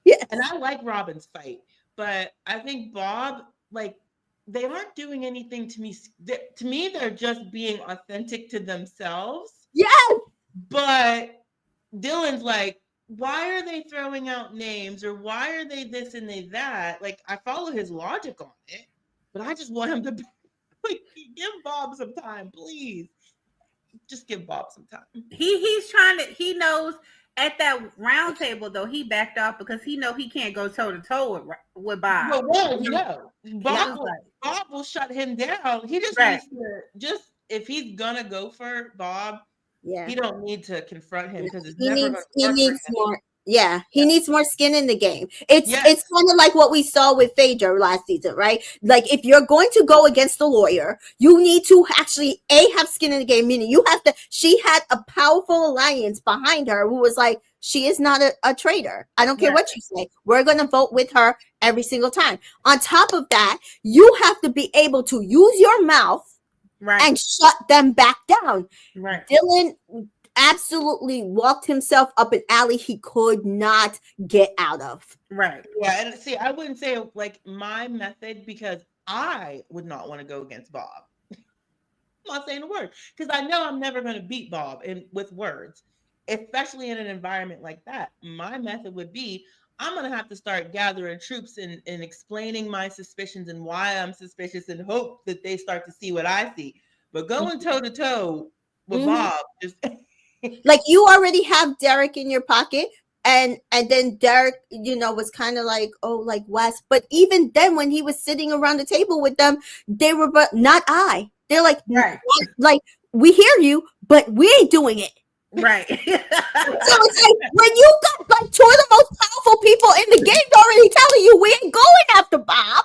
Yeah. And I like Robin's fight, but I think Bob, like they aren't doing anything to me. To me, they're just being authentic to themselves. Yes. But Dylan's like, why are they throwing out names, or why are they this and they that? Like, I follow his logic on it, but I just want him to like, give Bob some time, please. Just give Bob some time. He's trying to. He knows at that round table though. He backed off because he know he can't go toe to toe with Bob. Well, no, Bob will shut him down. He just needs to if he's gonna go for Bob. Yeah, he don't need to confront him because he needs more. Yeah, he needs more skin in the game. It's kind of like what we saw with Phaedra last season, right? Like, if you're going to go against the lawyer, you need to actually have skin in the game. Meaning, you have to. She had a powerful alliance behind her who was like, she is not a traitor. I don't care what you say. We're going to vote with her every single time. On top of that, you have to be able to use your mouth and shut them back down. Right. Dylan absolutely walked himself up an alley he could not get out of. Right. Yeah, and see, I wouldn't say like my method because I would not want to go against Bob. I'm not saying a word because I know I'm never going to beat Bob with words, especially in an environment like that. My method would be I'm going to have to start gathering troops and explaining my suspicions and why I'm suspicious and hope that they start to see what I see. But going toe to toe with Bob just. Like, you already have Derek in your pocket, and then Derek, was kind of like, oh, like Wes. But even then, when he was sitting around the table with them, they were, but not I. They're like, like, we hear you, but we ain't doing it. Right. So it's like, when you got like two of the most powerful people in the game already telling you we ain't going after Bob,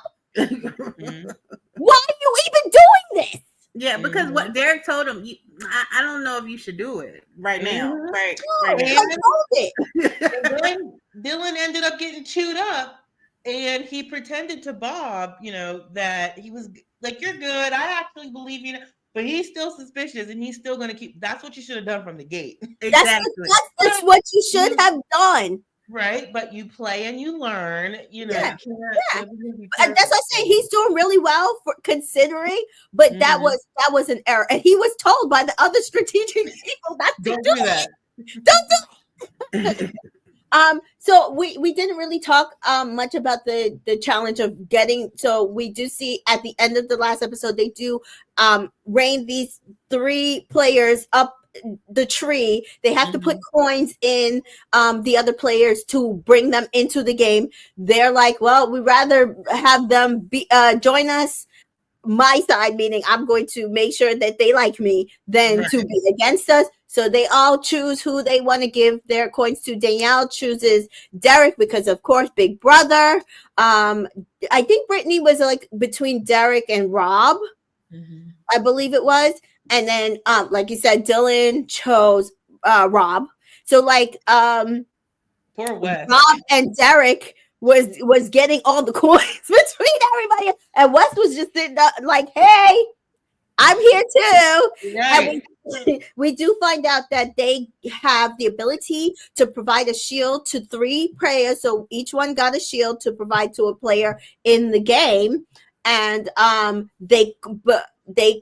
why are you even doing this? Yeah, because what Derek told him, I don't know if you should do it right now. Right. Dylan ended up getting chewed up, and he pretended to Bob, that he was like, "You're good. I actually believe you." But he's still suspicious, and he's still going to keep. That's what you should have done from the gate. Exactly. That's what you should have done. Right, but you play and you learn, That's what I say. He's doing really well for considering, but that was an error, and he was told by the other strategic people not to do that. Don't do it. So we didn't really talk much about the challenge of getting. So we do see at the end of the last episode they do rein these 3 players up the tree. They have to put coins in the other players to bring them into the game. They're like, well, we'd rather have them be join us, my side, meaning I'm going to make sure that they like me, than to be against us. So they all choose who they want to give their coins to. Danielle chooses Derek because, of course, big brother. I think Britney was like between Derek and Rob. I believe it was. And then, like you said, Dylan chose Rob. So, like, poor Wes. Rob and Derek was getting all the coins between everybody, and Wes was just sitting up like, "Hey, I'm here too." Right. And we do find out that they have the ability to provide a shield to 3 players, so each one got a shield to provide to a player in the game, and they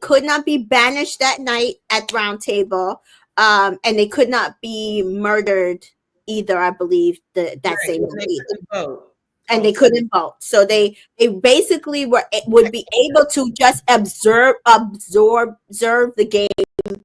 could not be banished that night at the round table, and they could not be murdered either, I believe, that same night. And they couldn't vote. So they basically would be able to just absorb the game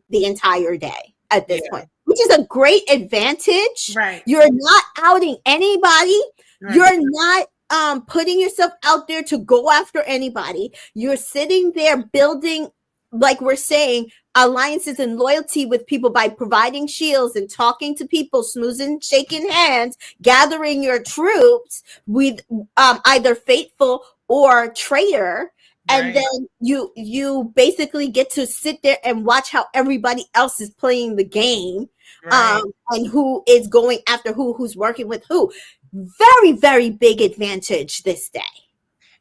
the entire day at this point, which is a great advantage. Right. You're not outing anybody. Right. You're not putting yourself out there to go after anybody. You're sitting there building, like we're saying, alliances and loyalty with people by providing shields and talking to people, smoozing, shaking hands, gathering your troops with either faithful or traitor. And then you basically get to sit there and watch how everybody else is playing the game, and who is going after who's working with who. Very, very big advantage this day.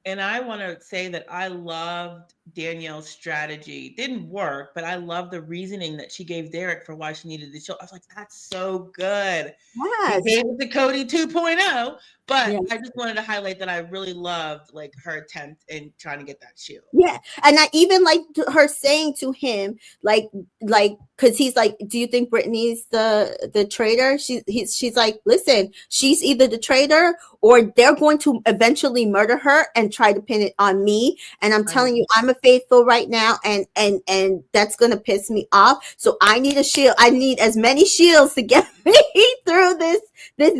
And I want to say that I loved Danielle's strategy. It didn't work, but I love the reasoning that she gave Derek for why she needed the show. I was like, that's so good. Yes. He gave it to Cody 2.0, but Yeah. I just wanted to highlight that I really loved like her attempt in trying to get that shield. Yeah, and I even like her saying to him, like, because he's like, "Do you think Brittany's the traitor?" She's like, "Listen, she's either the traitor or they're going to eventually murder her and try to pin it on me. And I'm telling you, I'm a faithful right now, and that's gonna piss me off. So I need a shield. I need as many shields to get me through this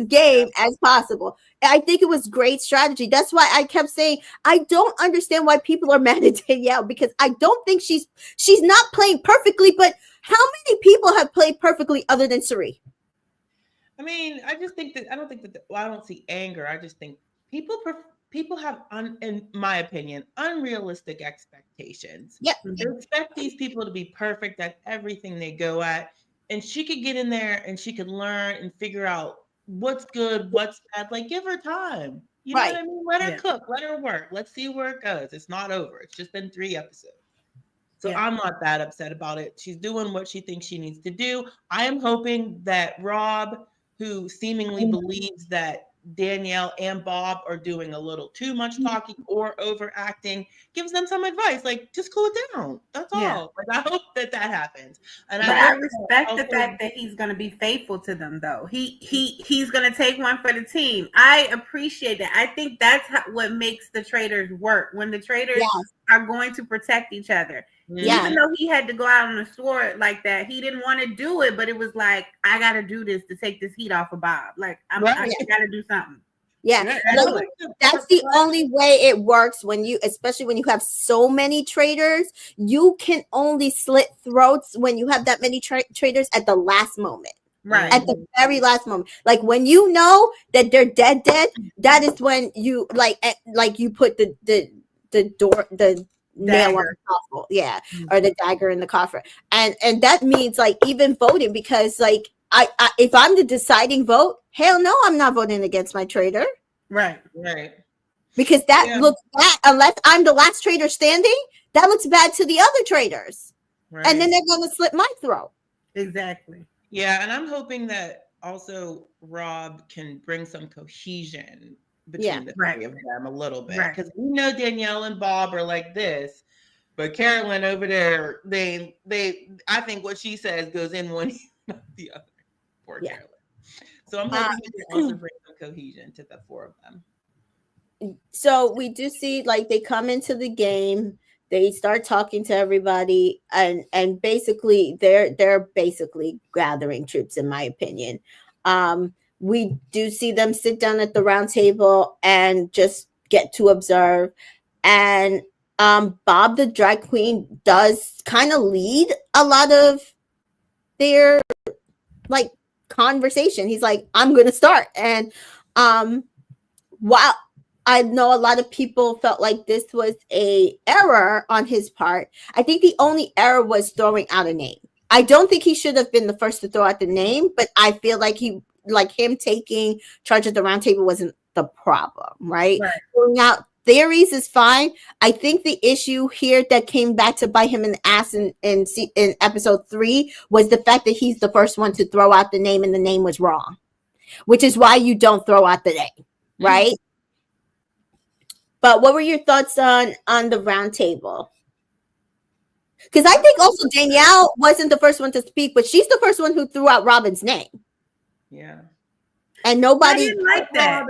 game as possible." I think it was great strategy. That's why I kept saying I don't understand why people are mad at Danielle, because I don't think she's not playing perfectly. But how many people have played perfectly other than Ciara? I mean, I just think that I don't think that well, I don't see anger. I just think people have, in my opinion, unrealistic expectations. Yeah, they expect these people to be perfect at everything they go at, and she could get in there and she could learn and figure out what's good, what's bad. Like, give her time. You know what I mean? Let her cook, let her work. Let's see where it goes. It's not over. It's just been 3 episodes. So I'm not that upset about it. She's doing what she thinks she needs to do. I am hoping that Rob, who seemingly believes that Danielle and Bob are doing a little too much talking or overacting, gives them some advice, like just cool it down. That's all. Like, I hope that happens. And I respect the fact that he's going to be faithful to them, though. He's going to take one for the team. I appreciate that. I think that's what makes the Traitors work, when the Traitors are going to protect each other. Even though he had to go out on a sword like that, he didn't want to do it, but it was like, I got to do this to take this heat off of Bob. Like, I got to do something. Yeah, that's the only way it works, especially when you have so many traitors. You can only slit throats when you have that many traitors at the last moment. Right. At the very last moment. Like, when you know that they're dead, that is when you like you put the nail on the coffin, or the dagger in the coffin, and that means like even voting, because like I if I'm the deciding vote, hell no, I'm not voting against my traitor, right, because that looks bad. Unless I'm the last traitor standing, that looks bad to the other traitors, and then they're gonna slit my throat. Exactly. Yeah, and I'm hoping that also Rob can bring some cohesion between the 3 of them a little bit, because we know Danielle and Bob are like this, but Carolyn over there, they I think what she says goes in one ear, not the other. Poor Carolyn. So I'm hoping he can also bring some cohesion to the 4 of them. So we do see, like, they come into the game, they start talking to everybody, and basically they're basically gathering troops, in my opinion. We do see them sit down at the round table and just get to observe. And Bob the drag queen does kind of lead a lot of their like conversation. He's like, I'm gonna start. And while I know a lot of people felt like this was a error on his part, I think the only error was throwing out a name. I don't think he should have been the first to throw out the name, but I feel like him taking charge of the round table wasn't the problem, right? Throwing out theories is fine. I think the issue here that came back to bite him in the ass in episode 3 was the fact that he's the first one to throw out the name, and the name was wrong, which is why you don't throw out the name, right? But what were your thoughts on the round table? Because I think also Danielle wasn't the first one to speak, but she's the first one who threw out Robin's name. Yeah. And nobody didn't like that.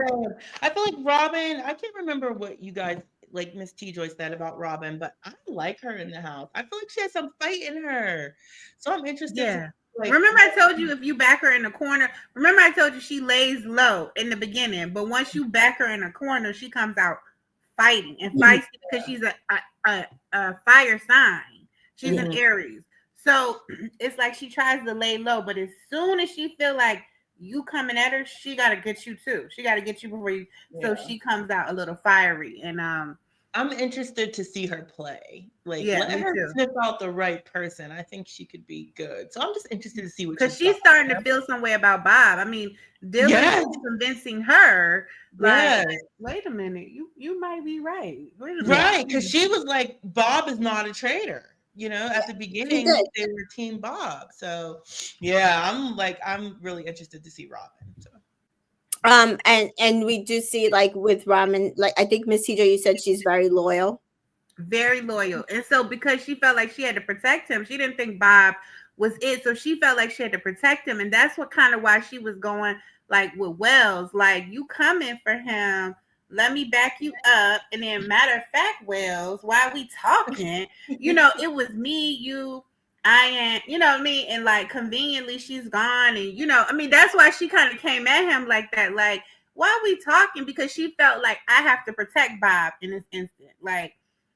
I feel like Robin, I can't remember what you guys, like Miss T Joy, said about Robin, but I like her in the house. I feel like she has some fight in her. So I'm interested. Yeah. Remember I told you, if you back her in the corner, remember I told you she lays low in the beginning, but once you back her in a corner, she comes out fighting and fights because she's a fire sign. She's an Aries. So it's like she tries to lay low, but as soon as she feel like you coming at her, she got to get you too. She got to get you before you. So she comes out a little fiery. And I'm interested to see her play. Like, Yeah, let me her too. sniff out the right person. I think she could be good. So I'm just interested to see what Because she's she's got. starting to feel some way about Bob. I mean, Dylan Yes, is convincing her, like, yes, wait a minute, you might be right. Wait a minute. right. Because she was like, Bob is not a traitor. You know, at the She beginning did. they were Team Bob. So yeah, I'm really interested to see Robin. So. And we do see like with Ramen, like I think Miss TJ, you said she's very loyal. Very loyal. And so because she felt like she had to protect him, she didn't think Bob was it. So she felt like she had to protect him. And that's what kind of why she was going like with Wells, like, you coming for him. Let me back you up. And then matter of fact, Wells, while we talking, it was me, you, Ayan, you know what I mean? And like conveniently she's gone. And I mean, that's why she kind of came at him like that. Like, why are we talking? Because she felt like I have to protect Bob in this instant. Like,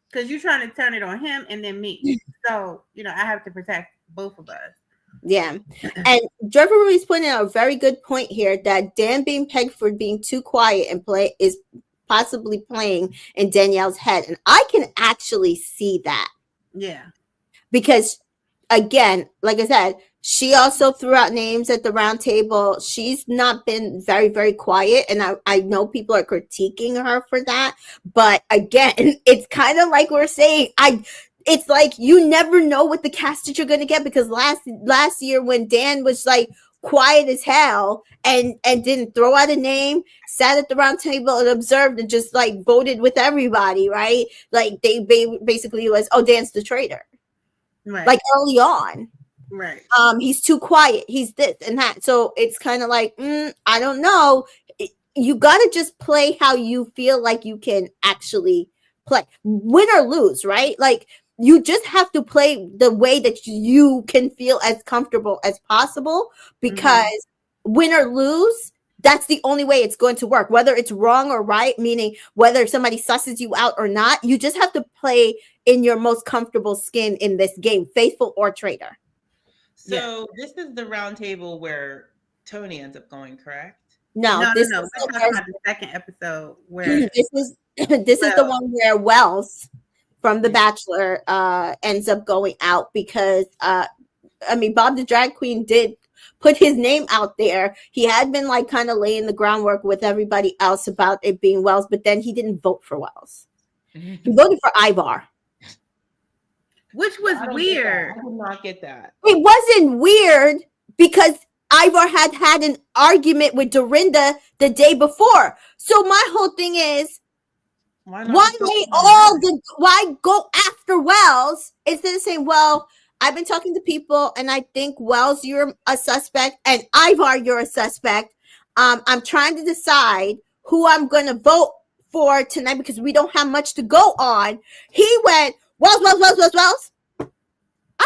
because you're trying to turn it on him and then me. So, I have to protect both of us. Yeah. And Trevor Ruiz pointed out a very good point here that Dan being pegged for being too quiet and play is possibly playing in Danielle's head. And I can actually see that. Yeah. Because again, like I said, she also threw out names at the round table. She's not been very, very quiet. And I know people are critiquing her for that. But again, it's kind of like we're saying, it's like you never know what the cast that you're going to get, because last year when Dan was like quiet as hell and didn't throw out a name, sat at the round table and observed and just like voted with everybody, right? Like they basically was, oh, Dan's the traitor. Right. Like early on. Right. He's too quiet. He's this and that. So it's kind of like, I don't know. You got to just play how you feel like you can actually play, win or lose, right? Like you just have to play the way that you can feel as comfortable as possible, because win or lose, that's the only way it's going to work, whether it's wrong or right, meaning whether somebody susses you out or not. You just have to play in your most comfortable skin in this game, faithful or traitor. So this is the round table where Tony ends up going, correct? No. This We're is talking about the second episode where this is the one where Wells from The Bachelor ends up going out because I mean, Bob the drag queen did put his name out there. He had been like kind of laying the groundwork with everybody else about it being Wells, but then he didn't vote for Wells. He voted for Ivar. Which was weird. I did not get that. It wasn't weird because Ivar had an argument with Dorinda the day before. So my whole thing is, why go after Wells instead of saying, well, I've been talking to people and I think Wells, you're a suspect, and Ivar, you're a suspect. I'm trying to decide who I'm going to vote for tonight because we don't have much to go on. He went, Wells.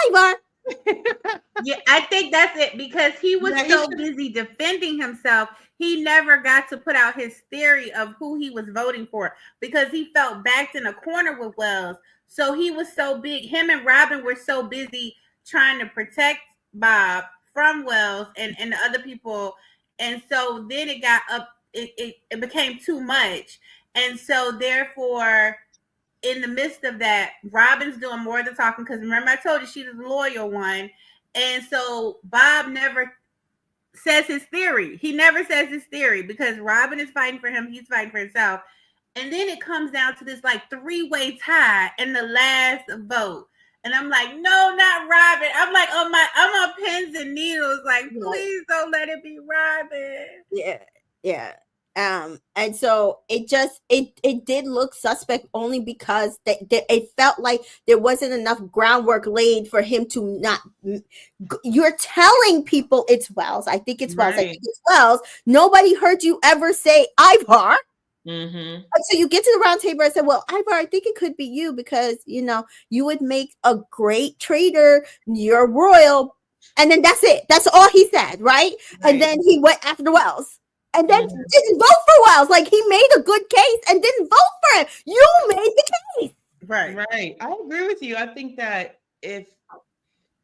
Ivar. Yeah, I think that's it, because he was so busy defending himself. He never got to put out his theory of who he was voting for because he felt backed in a corner with Wells. So he was so big. Him and Robin were so busy trying to protect Bob from Wells and the other people. And so then it got up, it became too much. And so therefore, in the midst of that, Robin's doing more of the talking because remember I told you she's the loyal one. And so Bob never says his theory. He never says his theory because Robin is fighting for him. He's fighting for himself. And then it comes down to this like 3-way tie in the last vote. And I'm like, no, not Robin. I'm like, I'm on pins and needles. Like, please don't let it be Robin. Yeah. And so it did look suspect only because it felt like there wasn't enough groundwork laid for him to not. You're telling people it's Wells. I think it's Wells. I think it's Wells. Nobody heard you ever say Ivar. Mm-hmm. So you get to the round table and say, well, Ivar, I think it could be you because, you would make a great traitor. You're royal. And then that's it. That's all he said, right? And then he went after Wells. And then didn't vote for Wells. Like, he made a good case and didn't vote for him. You made the case. Right. I agree with you. I think that if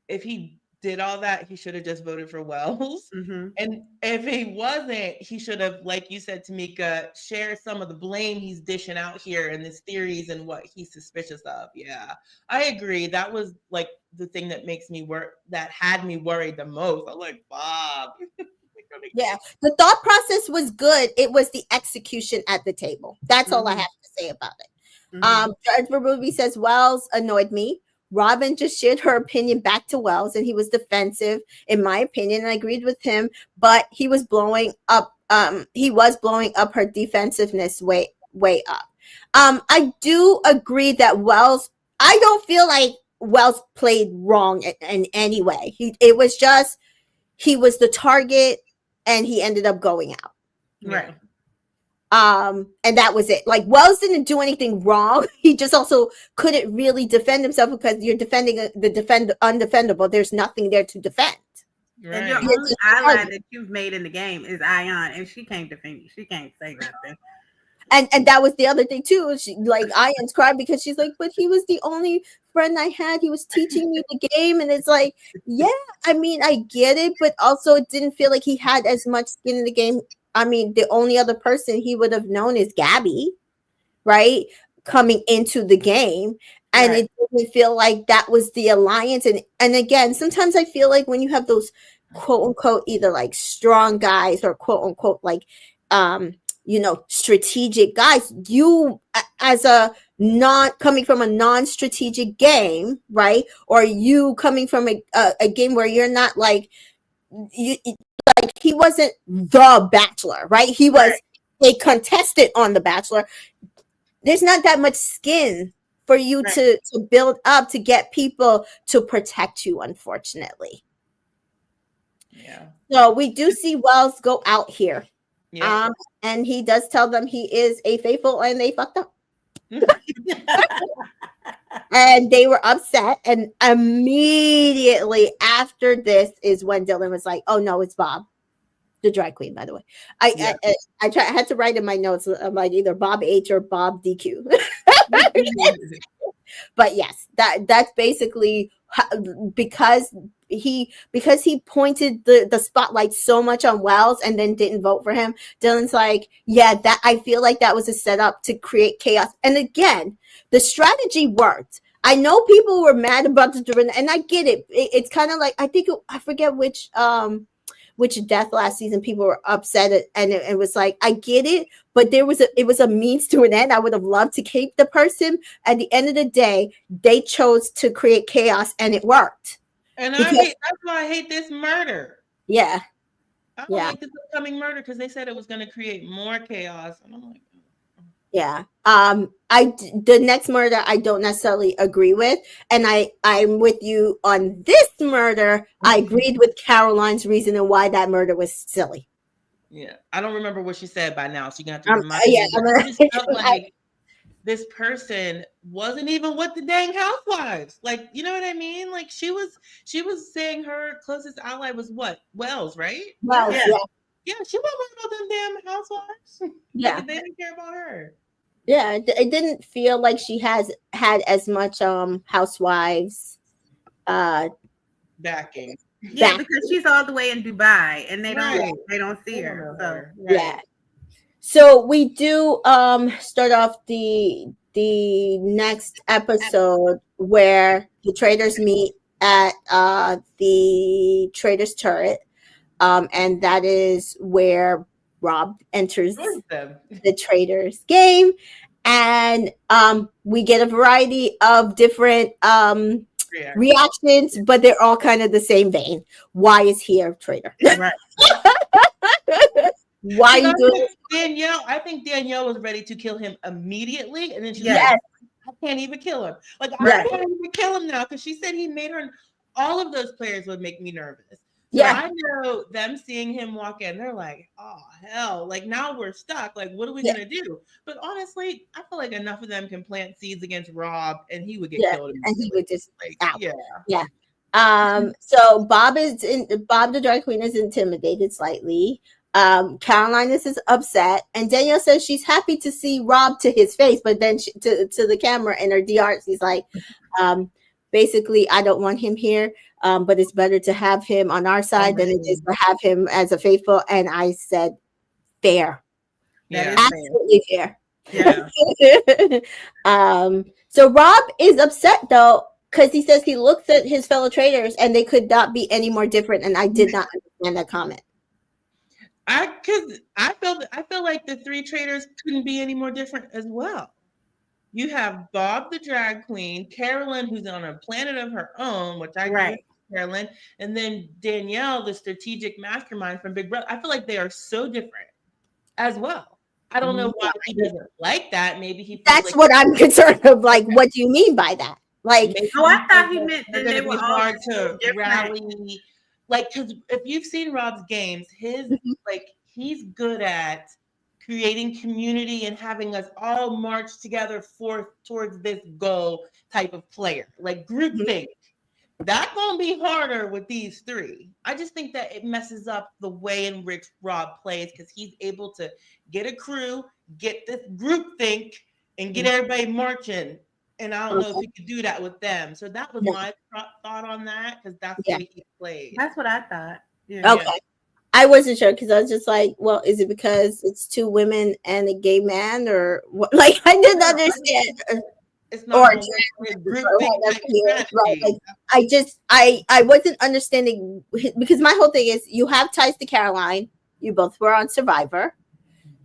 he did all that, he should have just voted for Wells. Mm-hmm. And if he wasn't, he should have, like you said, Tamika, share some of the blame he's dishing out here and his theories and what he's suspicious of. Yeah, I agree. That was like the thing that makes me that had me worried the most. I'm like, Bob. Yeah, the thought process was good. It was the execution at the table. That's all I have to say about it. Judge Ruby says Wells annoyed me. Robin just shared her opinion back to Wells, and he was defensive, in my opinion, and I agreed with him. But he was blowing up. He was blowing up her defensiveness way up. I do agree that Wells. I don't feel like Wells played wrong in any way. It was just he was the target, and he ended up going out. Right. And that was it. Like, Wells didn't do anything wrong. He just also couldn't really defend himself because you're defending the undefendable. There's nothing there to defend. Right. And your only ally that you've made in the game is Ayan, and she can't defend you. She can't say nothing. And that was the other thing too. She, like, Ayan's cried because she's like, but he was the only friend I had. He was teaching me the game. And it's like, yeah, I mean, I get it, but also it didn't feel like he had as much skin in the game. I mean, the only other person he would have known is Gabby, right? Coming into the game. And It didn't feel like that was the alliance. And again, sometimes I feel like when you have those quote unquote, either like strong guys or quote unquote, like, strategic guys, you as a coming from a non-strategic game, right? Or you coming from a game where you're not like, like he wasn't the Bachelor, right? He was a contestant on The Bachelor. There's not that much skin for you to build up to get people to protect you, unfortunately. Yeah. So we do see Wells go out here. Yeah. And he does tell them he is a faithful and they fucked up. And they were upset. And immediately after this is when Dylan was like, oh no, it's Bob, the drag queen, by the way. I had to write in my notes. I'm like either Bob H or Bob DQ. But yes, that's basically because he pointed the spotlight so much on Wells and then didn't vote for him. Dylan's like, yeah, that I feel like that was a setup to create chaos. And again, the strategy worked. I know people were mad about the Dorinda, and I get it. It's kind of like I forget which death last season people were upset at, and it was like, I get it, but it was a means to an end. I would have loved to keep the person. At the end of the day, they chose to create chaos, and it worked. And that's why I hate this murder. Yeah. I don't like this upcoming murder because they said it was going to create more chaos. And I'm like, yeah. The next murder I don't necessarily agree with, and I'm with you on this murder. I agreed with Caroline's reason and why that murder was silly. Yeah, I don't remember what she said by now, so you're gonna have to remind me. I just felt like this person wasn't even with the dang Housewives. Like, you know what I mean? Like she was saying her closest ally was what? Wells, right? Wells, yeah. She wasn't worried about them damn Housewives. Yeah, they didn't care about her. Yeah, it didn't feel like she has had as much Housewives backing. Yeah, because she's all the way in Dubai and they don't see her. So. Yeah. So we do start off the next episode where the Traitors meet at the Traitors turret. And that is where Rob enters the Traitors game, and we get a variety of different reactions, but they're all kind of the same vein. Why is he a traitor? Right. Why you doing Danielle? I think Danielle was ready to kill him immediately, and then she's like, I can't even kill him. Like, I can't even kill him now because she said he made her. All of those players would make me nervous. So I know them seeing him walk in, they're like, oh, hell. Like, now we're stuck. Like, what are we going to do? But honestly, I feel like enough of them can plant seeds against Rob and he would get killed. And he would just out. Yeah. So Bob the drag queen is intimidated slightly. Caroline is upset, and Danielle says she's happy to see Rob to his face, but then to the camera in her DR, she's like, basically, I don't want him here, but it's better to have him on our side than it is to have him as a faithful. And I said, fair. That is Absolutely fair. Yeah. So Rob is upset though, because he says he looks at his fellow traitors and they could not be any more different. And I did not understand that comment. I feel like the 3 traitors couldn't be any more different as well. You have Bob the drag queen, Carolyn, who's on a planet of her own, which I agree with Carolyn, and then Danielle, the strategic mastermind from Big Brother. I feel like they are so different as well. I don't know why he doesn't like that. Maybe he feels that's what I'm concerned of. Like, what do you mean by that? Like, I thought he meant that they're they going to were be all hard to different. rally. Like, because if you've seen Rob's games, his like he's good at creating community and having us all march together towards this goal type of player, like groupthink. That's gonna be harder with these 3. I just think that it messes up the way in which Rob plays because he's able to get a crew, get this groupthink, and get everybody marching. And I don't know if he could do that with them. So that was my thought on that because that's the way he played. That's what I thought. Yeah. Okay. I wasn't sure because I was just like, well, is it because it's 2 women and a gay man, or what? Like, I didn't understand. It's not right? Like, I wasn't understanding because my whole thing is you have ties to Caroline. You both were on Survivor.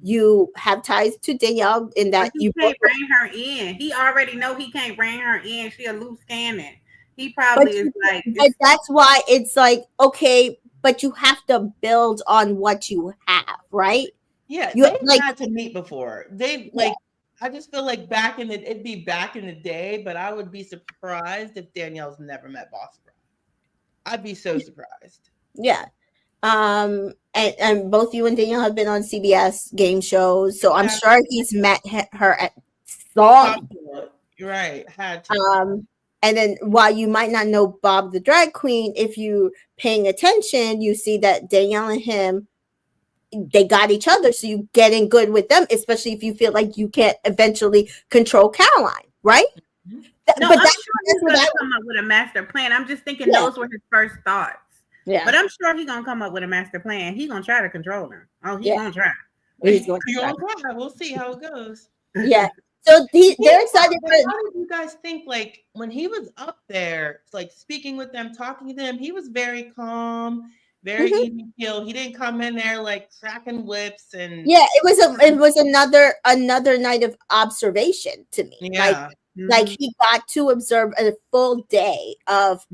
You have ties to Danielle in that you can't bring her in. He already know he can't bring her in. She a loose cannon. He probably is like. But that's why it's like, okay, but you have to build on what you have, right? Yeah, they've had to meet before. I just feel like it'd be back in the day, but I would be surprised if Danielle's never met Boss Bride. I'd be so surprised. Yeah. And both you and Danielle have been on CBS game shows, so I'm sure he's met her at some. You're right. Had to. And then while you might not know Bob the drag queen, if you paying attention, you see that Danielle and him, they got each other, so you get in good with them, especially if you feel like you can't eventually control Caroline, right? No, but I'm sure he's going to come up with a master plan. I'm just thinking those were his first thoughts. Yeah, but I'm sure he's gonna come up with a master plan. He's gonna try to control her. Oh, he's gonna try. He's gonna try. We'll see how it goes. Yeah. So they're excited. How did you guys think? Like when he was up there, like speaking with them, talking to them, he was very calm, very even keel. He didn't come in there like cracking whips and. Yeah, it was another night of observation to me. Yeah. Like he got to observe a full day of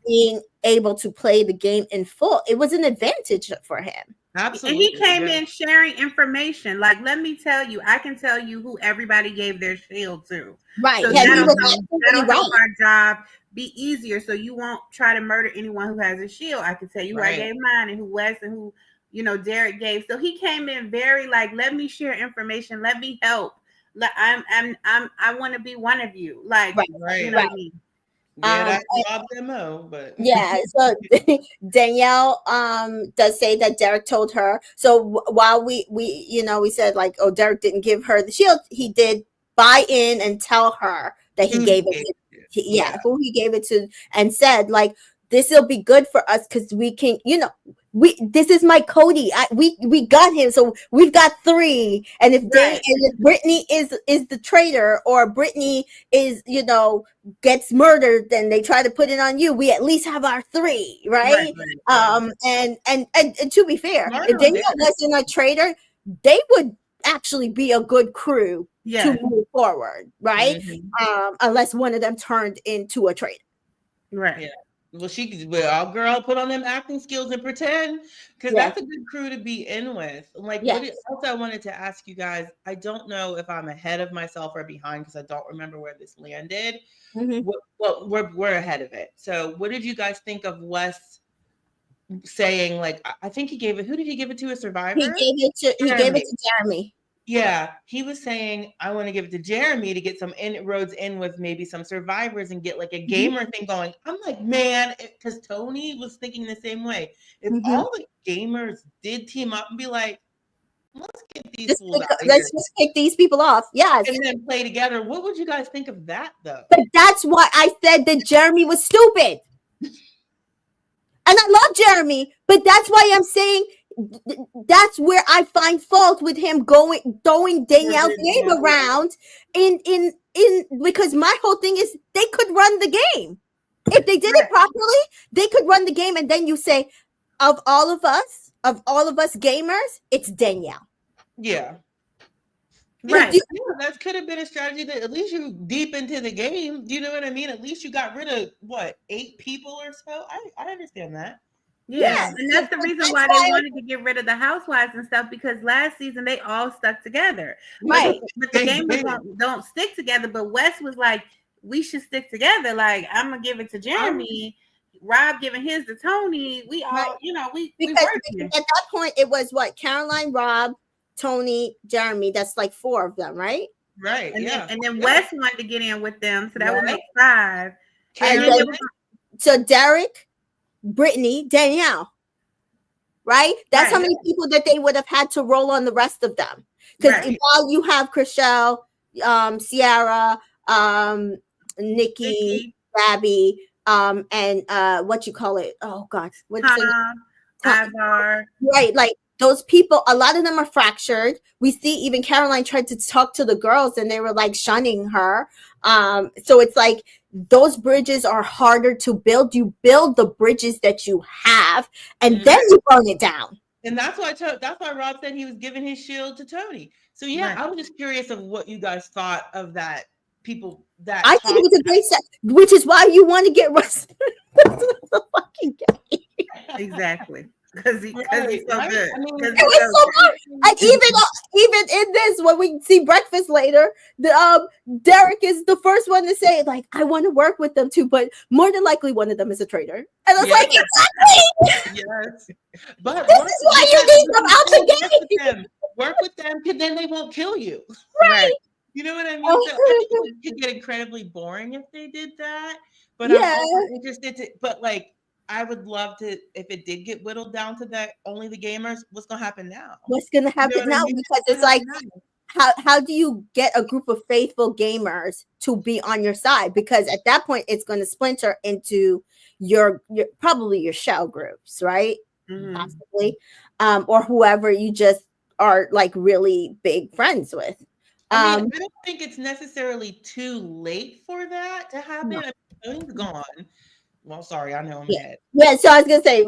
being able to play the game in full. It was an advantage for him. Absolutely. And he came in sharing information. Like, let me tell you, I can tell you who everybody gave their shield to. Right. So that'll help our job be easier. So you won't try to murder anyone who has a shield. I can tell you who I gave mine and who Wes and who, Derek gave. So he came in very like, let me share information. Let me help. Like I want to be one of you. Like, you know what I mean? Yeah, that's Rob's MO, but so Danielle does say that Derek told her. So while we said like, oh, Derek didn't give her the shield, he did buy in and tell her that he gave it to, who he gave it to, and said like, this will be good for us because we can, this is my Cody. We got him, so we've got 3. And if if Britney is the traitor, or Britney is gets murdered, then they try to put it on you. We at least have our 3, right? And to be fair, if Danielle wasn't a traitor, they would actually be a good crew to move forward, right? Unless one of them turned into a traitor, right? Yeah. Well, our girl put on them acting skills and pretend, because that's a good crew to be in with. Like, also I wanted to ask you guys, I don't know if I'm ahead of myself or behind because I don't remember where this landed. Well, we're ahead of it. So what did you guys think of Wes saying, like, I think he gave it, who did he give it to, a Survivor? He gave it to Jeremy. Yeah, he was saying, I want to give it to Jeremy to get some inroads in with maybe some survivors and get like a gamer thing going. I'm like, man, because Tony was thinking the same way. If all the gamers did team up and be like, let's get these fools out of Let's here. just kick these people off. Yes. And then play together. What would you guys think of that, though? But that's why I said that Jeremy was stupid. And I love Jeremy, but that's why I'm saying that's where I find fault with him throwing Danielle's name around in because my whole thing is they could run the game. If they did it properly, they could run the game. And then you say, of all of us gamers, it's Danielle. Yeah. Right. Yeah, that could have been a strategy that at least you deep into the game. Do you know what I mean? At least you got rid of 8 people or so. I understand that. Yeah, and that's the reason why they wanted to get rid of the Housewives and stuff, because last season they all stuck together. Right. But the gamers don't stick together. But Wes was like, we should stick together. Like, I'm gonna give it to Jeremy. Rob giving his to Tony. We all, we working. At that point it was what? Caroline, Rob, Tony, Jeremy. That's like 4 of them, right? Right. And then Wes wanted to get in with them, so that would make 5. So Derek, Britney, Danielle, right? That's how many people that they would have had to roll on the rest of them. Because while you have Chrishell, Ciara, Nikki, Gabby, and what you call it? Oh God, what's Ivar. Right, like those people, a lot of them are fractured. We see even Caroline tried to talk to the girls and they were like shunning her. So it's like those bridges are harder to build. You build the bridges that you have and then you burn it down. And that's why Rob said he was giving his shield to Tony. So I was just curious of what you guys thought of that. People that I think it was a great set, which is why you want to get Russ the fucking game. Exactly. Because he's so good. I mean, it was so good. And even in this, when we see breakfast later, Derek is the first one to say, like, I want to work with them too, but more than likely one of them is a traitor. And I was like, exactly. Yes. But this is why you need them out the game. Work with them, because then they won't kill you. Right. You know what I mean? So I think it could get incredibly boring if they did that. But I'm also interested to, but like, I would love to, if it did get whittled down to that, only the gamers, what's going to happen now? What's going to happen now? Because it's like, how do you get a group of faithful gamers to be on your side? Because at that point, it's going to splinter into your probably your shell groups, right? Possibly. Or whoever you just are like really big friends with. I don't think it's necessarily too late for that to happen. No. Tony's gone. Well, sorry, I know I'm mad. Yeah, so I was gonna say,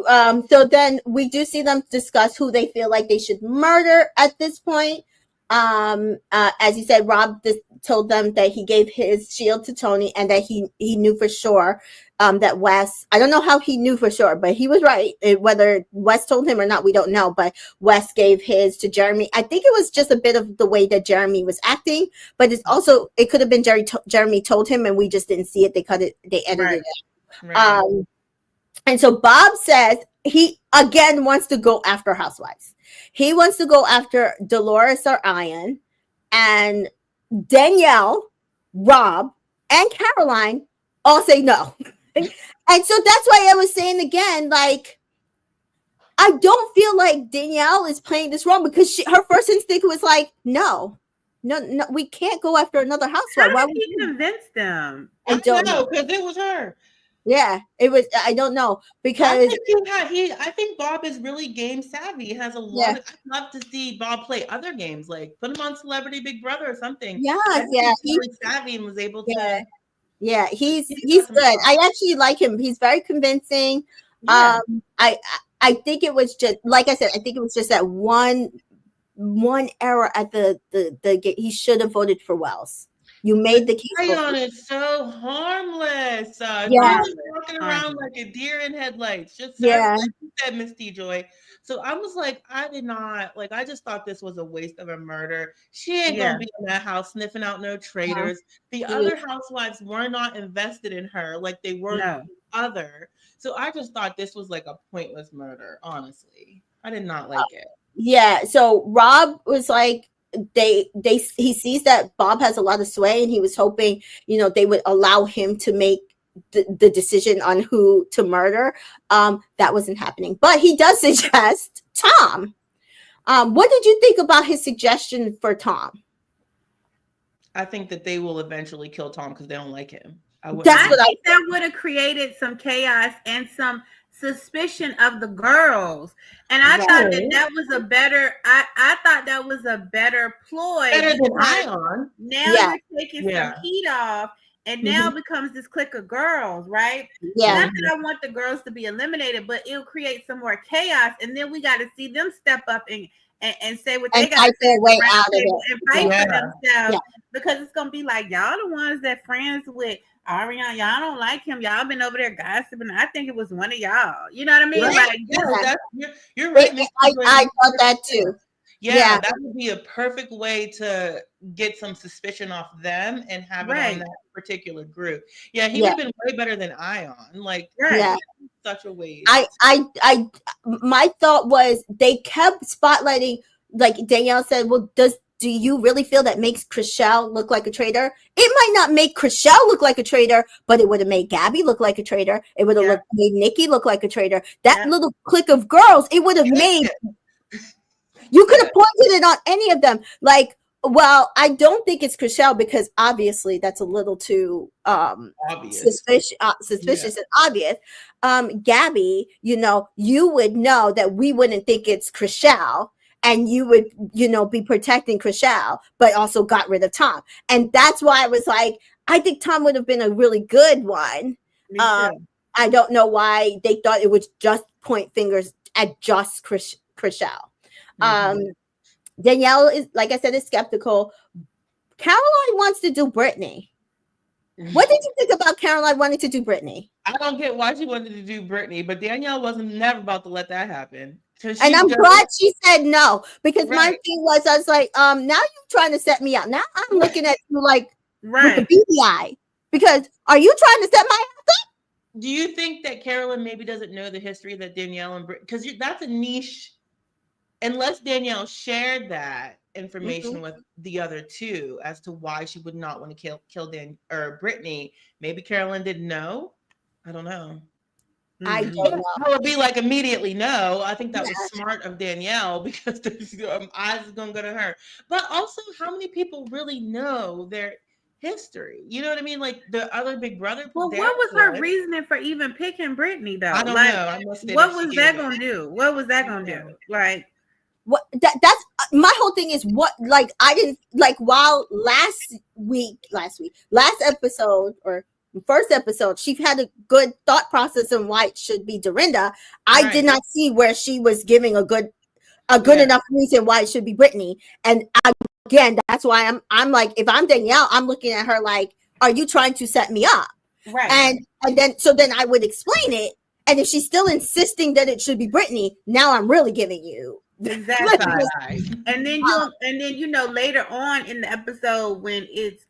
so then we do see them discuss who they feel like they should murder at this point. As you said, Rob told them that he gave his shield to Tony and that he knew for sure that Wes, I don't know how he knew for sure, but he was right. Whether Wes told him or not, we don't know, but Wes gave his to Jeremy. I think it was just a bit of the way that Jeremy was acting, but it's also, it could have been Jeremy told him and we just didn't see it. They edited it. Right. And so Bob says he again wants to go after Housewives. He wants to go after Dolores or Ayan, and Danielle, Rob, and Caroline all say no. And so that's why I was saying again, like, I don't feel like Danielle is playing this wrong, because her first instinct was like, no, we can't go after another housewife. How did he convince them? I don't know, because it was her. Yeah, it was. I don't know, because I think Bob is really game savvy. He has a lot. I'd love to see Bob play other games, like put him on Celebrity Big Brother or something. Yeah, he's really savvy and was able to. Yeah, he's good. I actually like him. He's very convincing. Yeah. I think it was just, like I said, I think it was just that one error at the he should have voted for Wells. You made the case. Ayan is so harmless. Walking around like a deer in headlights. Just like you said, Miss T Joy. So I was like, I just thought this was a waste of a murder. She ain't gonna be in that house sniffing out no traitors. The other housewives were not invested in her like they were the other. So I just thought this was like a pointless murder. Honestly, I did not like it. Yeah. So Rob was like, he sees that Bob has a lot of sway, and he was hoping, they would allow him to make the decision on who to murder. That wasn't happening, but he does suggest Tom. What did you think about his suggestion for Tom? I think that they will eventually kill Tom because they don't like him. I think that would have created some chaos and some suspicion of the girls, and I thought that was a better. I thought that was a better ploy. Better than Ayan. Now you're taking some heat off, and now becomes this clique of girls, right? Yeah. Not that I want the girls to be eliminated, but it'll create some more chaos, and then we got to see them step up and say what they got to say way out of it and fight for themselves, because it's gonna be like, y'all the ones that friends with Ariana, y'all don't like him. Y'all been over there gossiping. I think it was one of y'all. You know what I mean? Right. Like, you're right. I thought that too. Yeah, that would be a perfect way to get some suspicion off them and have it on that particular group. Yeah, he would have been way better than Ayan. Like, such a waste. My thought was they kept spotlighting, like Danielle said, well, do you really feel that makes Chrishell look like a traitor? It might not make Chrishell look like a traitor, but it would have made Gabby look like a traitor. It would have made Nikki look like a traitor. That little clique of girls, it would have made. You could have pointed it on any of them. Like, well, I don't think it's Chrishell because obviously that's a little too suspicious and obvious. Gabby, you would know that we wouldn't think it's Chrishell. And you would, be protecting Chrishell, but also got rid of Tom. And that's why I was like, I think Tom would have been a really good one. I don't know why they thought it would just point fingers at just Chrishell. Danielle is, like I said, is skeptical. Caroline wants to do Britney. What did you think about Caroline wanting to do Britney? I don't get why she wanted to do Britney, but Danielle wasn't never about to let that happen. And I'm glad she said no, because my thing was, I was like, now you're trying to set me up. Now I'm looking at you like with the beady eye, because are you trying to set my ass up? Do you think that Carolyn maybe doesn't know the history that Danielle and because that's a niche, unless Danielle shared that information with the other two as to why she would not want to kill Britney. Maybe Carolyn didn't know. I don't know. I don't know. I would be like immediately no. I think that was smart of Danielle because there's eyes is gonna go to her. But also, how many people really know their history? You know what I mean? Like the other big brother. Well, what was her reasoning for even picking Britney though? I don't know. What was that gonna do? What was that gonna do? Like, what? That's my whole thing is what? Like, I didn't like while last episode or first episode, she had a good thought process on why it should be Dorinda. I did not see where she was giving a good enough reason why it should be Britney. And again, that's why I'm like, if I'm Danielle, I'm looking at her like, are you trying to set me up? Right. And then I would explain it. And if she's still insisting that it should be Britney, now I'm really giving you exactly. And then later on in the episode when it's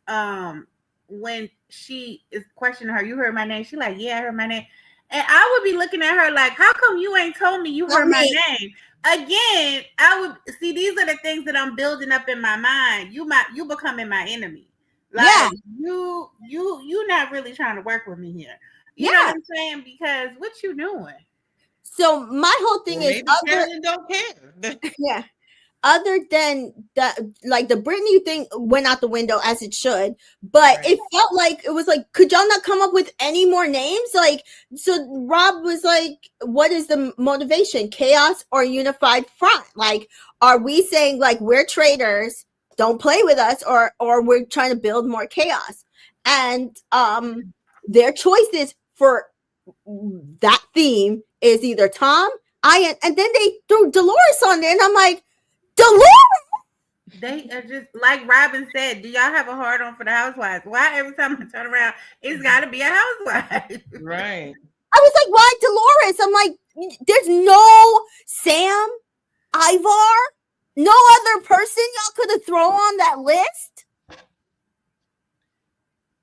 when she is questioning her, you heard my name? She like, yeah, I heard my name. And I would be looking at her like, how come you ain't told me you heard my name? Again, I would see, these are the things that I'm building up in my mind. You becoming my enemy. Like you not really trying to work with me here. You know what I'm saying? Because what you doing? So my whole thing is Carolyn don't care. Other than that, like the Britney thing went out the window as it should, but it felt like it was like, could y'all not come up with any more names? Like, so Rob was like, what is the motivation? Chaos or unified front? Like, are we saying like we're traitors, don't play with us, or we're trying to build more chaos? And their choices for that theme is either Tom, Ayan, and then they threw Dolores on there, and I'm like, Dolores! They are just like Robin said. Do y'all have a hard on for the Housewives? Why every time I turn around, it's got to be a housewife? Right. I was like, why Dolores? I'm like, there's no Sam, Ivar, no other person y'all could have thrown on that list.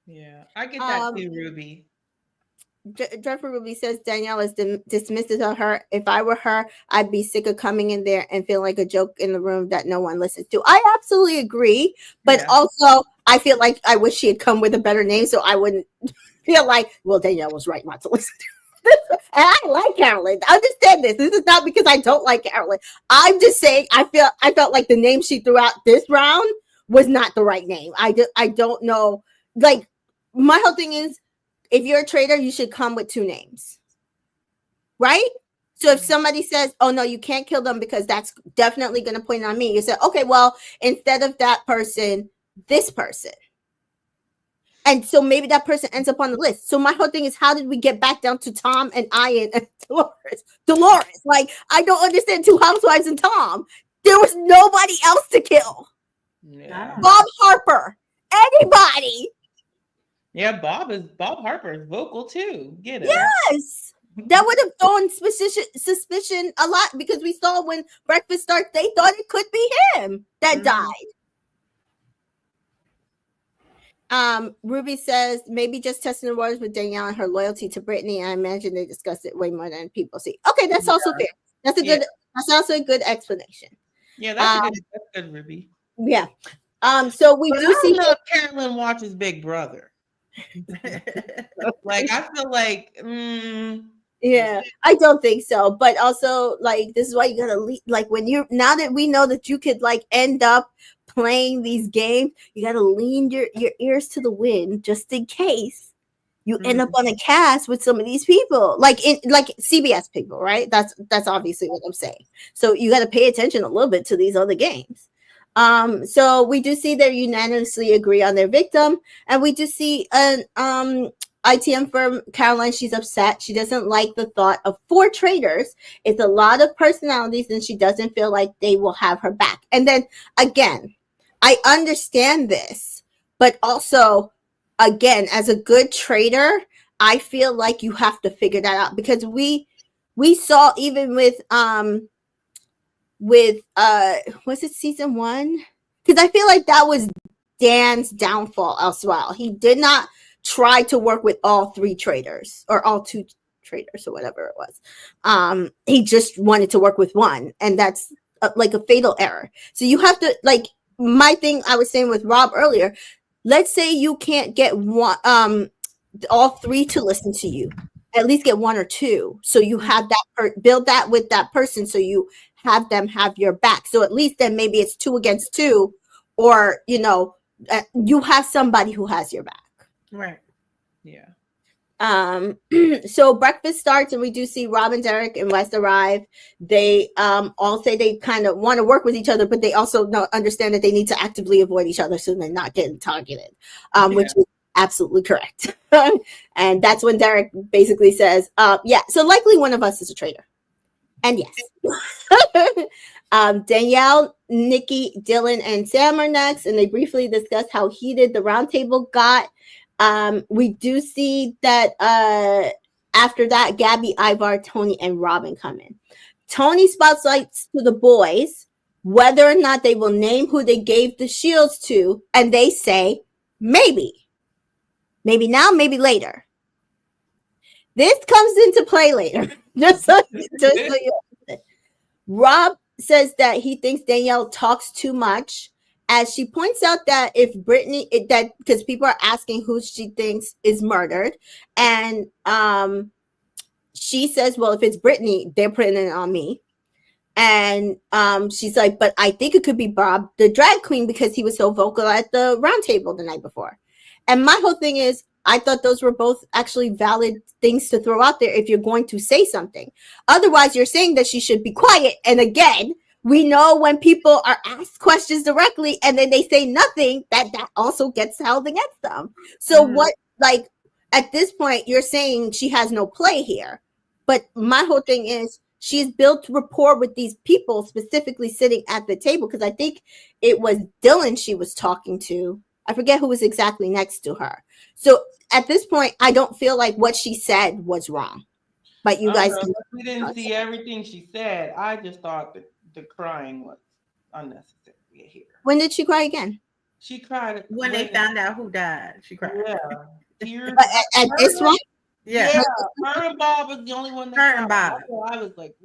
Yeah, I get that too, Ruby. Jeffrey Ruby says Danielle is dismissive of her. If I were her, I'd be sick of coming in there and feeling like a joke in the room that no one listens to. I absolutely agree, but also I feel like I wish she had come with a better name so I wouldn't feel like, well, Danielle was right not to listen And I like Carolyn. Understand this. This is not because I don't like Carolyn. I'm just saying I felt like the name she threw out this round was not the right name. I don't know. Like, my whole thing is, if you're a traitor, you should come with two names. Right? So if somebody says, oh no, you can't kill them because that's definitely going to point on me, you say, okay, well, instead of that person, this person. And so maybe that person ends up on the list. So my whole thing is, how did we get back down to Tom and Ayan and Dolores? Dolores, like, I don't understand two housewives and Tom. There was nobody else to kill. Yeah. Bob Harper, anybody. Yeah, Bob Harper is vocal too. Get it? Yes. That would have thrown suspicion a lot, because we saw when breakfast starts, they thought it could be him that died. Ruby says maybe just testing the waters with Danielle and her loyalty to Britney. I imagine they discussed it way more than people see. Okay, that's also fair. That's a good. That's also a good explanation. Yeah, that's good, Ruby. Yeah. So we do see. Know if Carolyn watches Big Brother. Like, I feel like. Yeah, I don't think so. But also, like, this is why you gotta like, when you, now that we know that you could like end up playing these games, you gotta lean your ears to the wind just in case you end up on a cast with some of these people, like CBS people, right? That's obviously what I'm saying. So you gotta pay attention a little bit to these other games. So we do see they unanimously agree on their victim, and we do see an ITM firm Caroline. She's upset. She doesn't like the thought of 4 traitors. It's a lot of personalities, and she doesn't feel like they will have her back. And then again, I understand this, but also, again, as a good traitor, I feel like you have to figure that out, because we saw even with was it season 1? Because I feel like that was Dan's downfall as well. He did not try to work with all 3 traitors, or all 2 traitors, or whatever it was. He just wanted to work with one, and that's like a fatal error. So you have to, like, my thing I was saying with Rob earlier, let's say you can't get one all 3 to listen to you, at least get 1 or 2, so you have that build that with that person, so you have them have your back. So at least then maybe it's 2 against 2, or you have somebody who has your back. Right. Yeah. So breakfast starts, and we do see Rob and Derek and West arrive. They all say they kind of want to work with each other, but they also understand that they need to actively avoid each other so they're not getting targeted, which is absolutely correct. And that's when Derek basically says, so likely one of us is a traitor. And yes. Danielle, Nikki, Dylan, and Sam are next, and they briefly discuss how heated the roundtable got. We do see that after that, Gabby, Ivar, Tony, and Robin come in. Tony spotlights to the boys whether or not they will name who they gave the shields to, and they say maybe. Maybe now, maybe later. This comes into play later. just so you know. Rob says that he thinks Danielle talks too much, as she points out that if Britney, because people are asking who she thinks is murdered, and she says, well, if it's Britney, they're putting it on me. And she's like, but I think it could be Bob, the drag queen, because he was so vocal at the round table the night before. And my whole thing is, I thought those were both actually valid things to throw out there if you're going to say something. Otherwise, you're saying that she should be quiet. And again, we know when people are asked questions directly and then they say nothing, that also gets held against them. So what, like, at this point, you're saying she has no play here. But my whole thing is, she's built rapport with these people, specifically sitting at the table, because I think it was Dylan she was talking to. I forget who was exactly next to her. So at this point, I don't feel like what she said was wrong. But you guys, we didn't see everything she said. I just thought that the crying was unnecessary here. When did she cry again? She cried when they found out who died. She cried. Yeah. Tears. At this one? Yeah. Her and Bob was the only one that Her and Bob. I was like,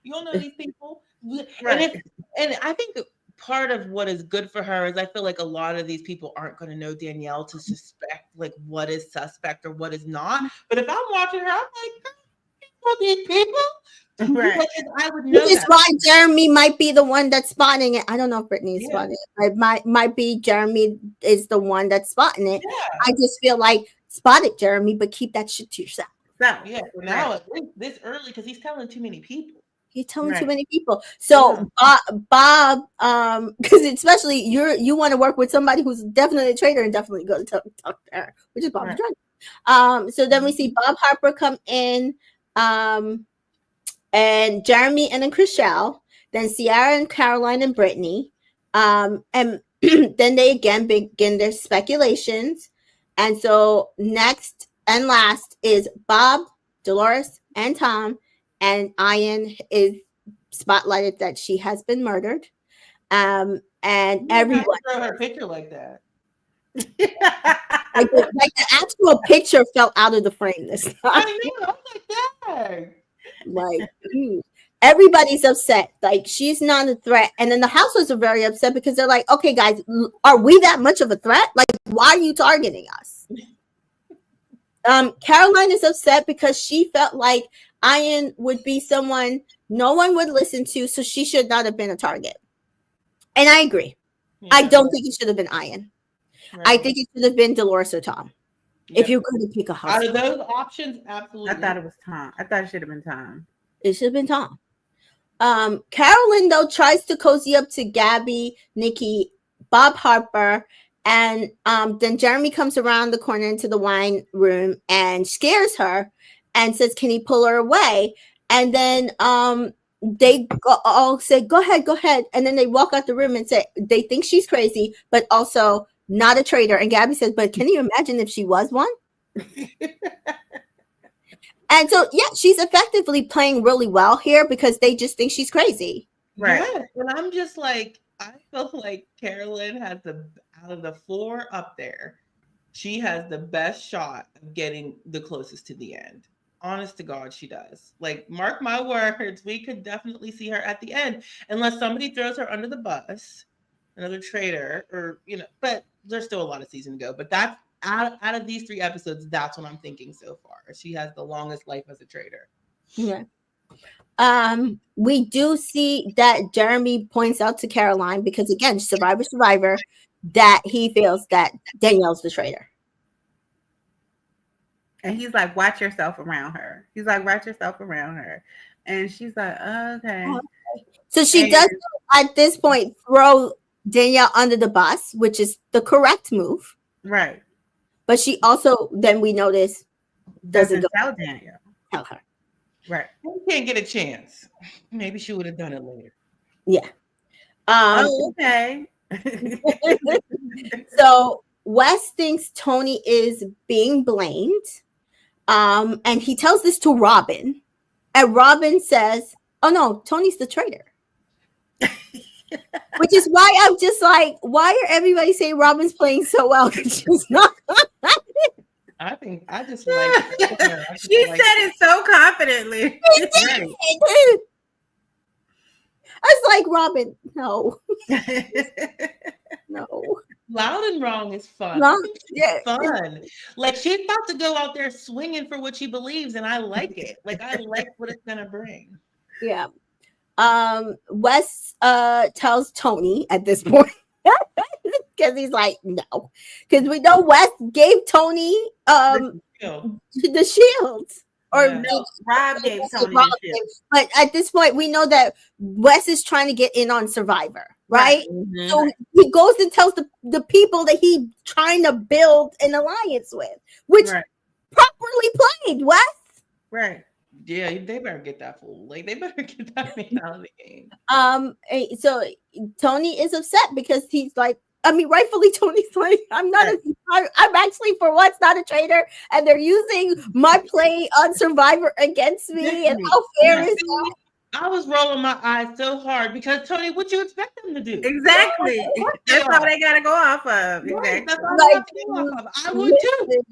you don't know these people. Right. And I think part of what is good for her is I feel like a lot of these people aren't going to know Danielle to suspect like what is suspect or what is not. But if I'm watching her, I'm like, girl, these people. Right. Like, I would know Which is that. why Jeremy might be the one that's spotting it. I don't know if Britney is Yeah. spotting it. It might be Jeremy is the one that's spotting it. Yeah. I just feel like spot it, Jeremy, but keep that shit to yourself. So Yeah, for now at least this early because he's telling too many people. He's telling too Right. many people. So Bob, because especially you want to work with somebody who's definitely a traitor and definitely go to talk to her, which is Bob the Traitor. So then we see Bob Harper come in, and Jeremy and then Chrishell, then Ciara and Carolyn and Britney, and then they again begin their speculations. And so next and last is Bob, Dolores, and Tom, and Ayan is spotlighted that she has been murdered. And everyone throw her picture like that. like the actual picture fell out of the frame this time. I know, I'm like that. Like, everybody's upset. Like, she's not a threat. And then the households are very upset because they're like, okay, guys, are we that much of a threat? Like, why are you targeting us? Caroline is upset because she felt like Ayan would be someone no one would listen to, so she should not have been a target. And I agree. Yeah. I don't think it should have been Ayan. Right. I think it should have been Dolores or Tom. Yep. If you're going to pick a husband. Out of those options, absolutely. I thought it was Tom. I thought it should have been Tom. It should have been Tom. Carolyn, though, tries to cozy up to Gabby, Nikki, Bob Harper, and then Jeremy comes around the corner into the wine room and scares her and says, can he pull her away? And then they all say, go ahead. And then they walk out the room and say they think she's crazy, but also not a traitor. And Gabby says, but can you imagine if she was one? And so, yeah, she's effectively playing really well here because they just think she's crazy. Right. Yes. And I'm just like, I feel like Carolyn has out of the 4 up there, she has the best shot of getting the closest to the end. Honest to God, she does. Like, mark my words, we could definitely see her at the end, unless somebody throws her under the bus, another traitor, or, but there's still a lot of season to go. But that's out of these 3 episodes, that's what I'm thinking so far. She has the longest life as a traitor. Yeah. We do see that Jeremy points out to Caroline, because again, survivor, that he feels that Danielle's the traitor. And he's like, watch yourself around her. And she's like, okay. So she does, at this point, throw Danielle under the bus, which is the correct move. Right. But she also, then we notice, doesn't tell Danielle. Tell her. Right. You can't get a chance. Maybe she would have done it later. Yeah. Okay. So Wes thinks Tony is being blamed. And he tells this to Robin. And Robin says, oh no, Tony's the traitor. Which is why I'm just like, why are everybody saying Robin's playing so well? Because she's not. I think I just like her. She said it so confidently. I was like, Robin, no. No. Loud and wrong is fun. Yeah. Fun. Like, she's about to go out there swinging for what she believes, and I like it. Like, I like what it's gonna bring. Yeah. Wes tells Tony at this point, because he's like, no, because we know Wes gave Tony the shields. Or no, Rob gave Tony the shield. But at this point, we know that Wes is trying to get in on Survivor, right? Mm-hmm. So he goes and tells the people that he's trying to build an alliance with, which properly played, Wes. Right. Yeah, they better get that fool. Like, they better get that man out of the game. So Tony is upset because he's like, I mean, rightfully, Tony's like, I'm actually for once not a traitor, and they're using my play on Survivor against me. And how fair is that? I was rolling my eyes so hard because Tony, what you expect them to do? Exactly. That's all they gotta go off of. Right. That's all they gotta go off of. I would too.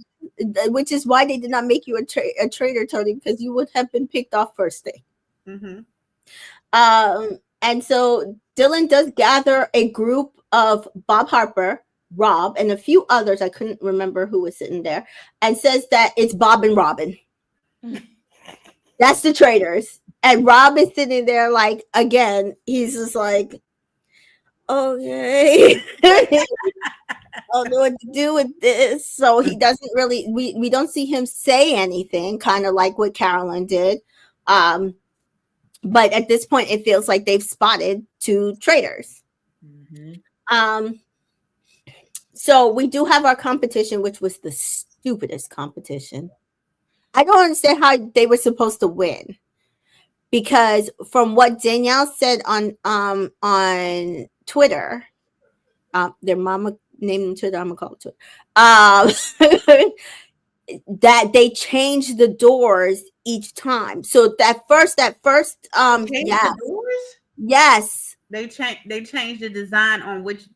Which is why they did not make you a traitor, Tony, because you would have been picked off first day. Mm-hmm. And so Dylan does gather a group of Bob Harper, Rob, and a few others. I couldn't remember who was sitting there, and says that it's Bob and Robin. That's the traitors. And Rob is sitting there like, again, he's just like, okay. I don't know what to do with this. So he doesn't really, we don't see him say anything, kind of like what Carolyn did. But at this point, it feels like they've spotted two traitors. So we do have our competition, which was the stupidest competition. I don't understand how they were supposed to win, because from what Danielle said on Twitter, their mama named them Twitter. I'm gonna call it Twitter. That they changed the doors each time. So that first, yes, they changed the design on which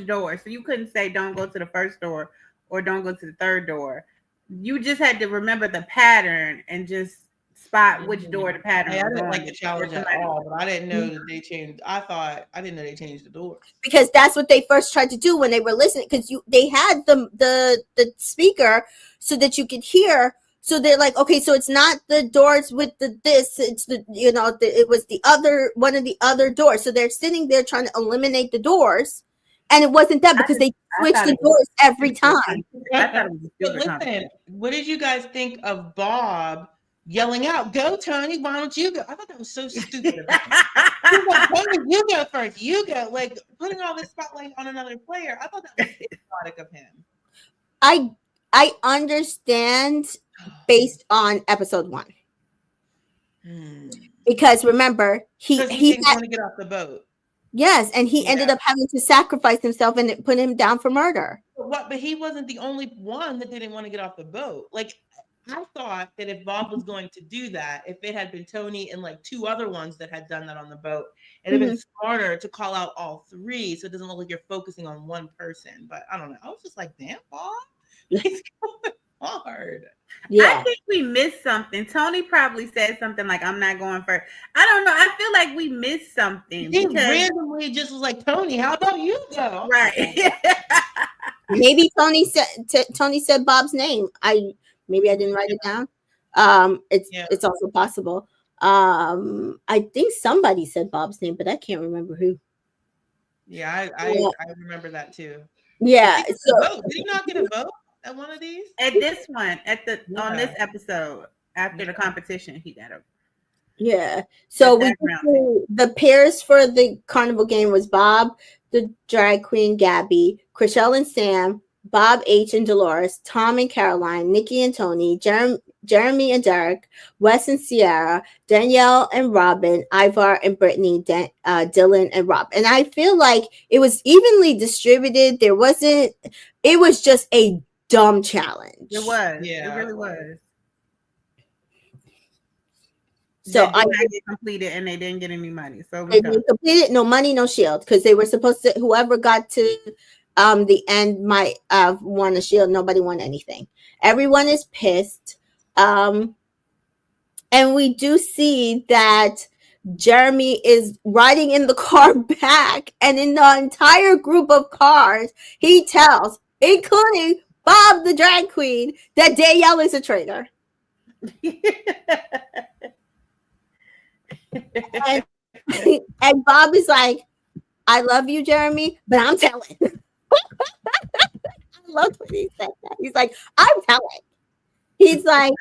door. So you couldn't say don't go to the first door or don't go to the third door. You just had to remember the pattern and just spot which door the pattern. I didn't like the challenge at all, but I didn't know that they changed. I didn't know they changed the doors, because that's what they first tried to do when they were listening. Because they had the speaker so that you could hear. So they're like, okay, so it's not the doors with this. It's it was the other one of the other doors. So they're sitting there trying to eliminate the doors. And it wasn't that, because they switched the doors every time. But listen, what did you guys think of Bob yelling out, "Go, Tony, why don't you go?" I thought that was so stupid. Like, Tony, you go first. You go. Like, putting all this spotlight on another player. I thought that was idiotic of him. I understand based on episode 1. Because remember, he didn't want to get off the boat. Yes, and he ended up having to sacrifice himself, and it put him down for murder. But he wasn't the only one that didn't want to get off the boat. Like, I thought that if Bob was going to do that, if it had been Tony and like 2 other ones that had done that on the boat, it'd have been smarter to call out all 3, so it doesn't look like you're focusing on one person. But I don't know. I was just like, damn, Bob, he's going hard. Yeah. I think we missed something. Tony probably said something like, "I'm not going first." I don't know. I feel like we missed something. He randomly just was like, "Tony, how about you go?" Right. Maybe Tony said Bob's name. Maybe I didn't write it down. It's also possible. I think somebody said Bob's name, but I can't remember who. Yeah, I remember that too. Yeah. Did he not get a vote at one of these? At this one, on this episode, after the competition, he got a. Yeah. So the pairs for the carnival game was Bob, the drag queen, Gabby, Chrishell and Sam, Bob H and Dolores, Tom and Caroline, Nikki and Tony, Jeremy and Derek, Wes and Ciara, Danielle and Robin, Ivar and Britney, Dylan and Rob. And I feel like it was evenly distributed. It was just a dumb challenge. It was. Yeah. It really was. So I get completed, and they didn't get any money. So they didn't complete it, no money, no shield, because they were supposed to. Whoever got to the end might have won a shield. Nobody won anything. Everyone is pissed, and we do see that Jeremy is riding in the car back, and in the entire group of cars, he tells, including Bob the drag queen, that Danielle is a traitor. and Bob is like, "I love you, Jeremy, but I'm telling." I love when he said that. He's like, "I'm telling." He's like,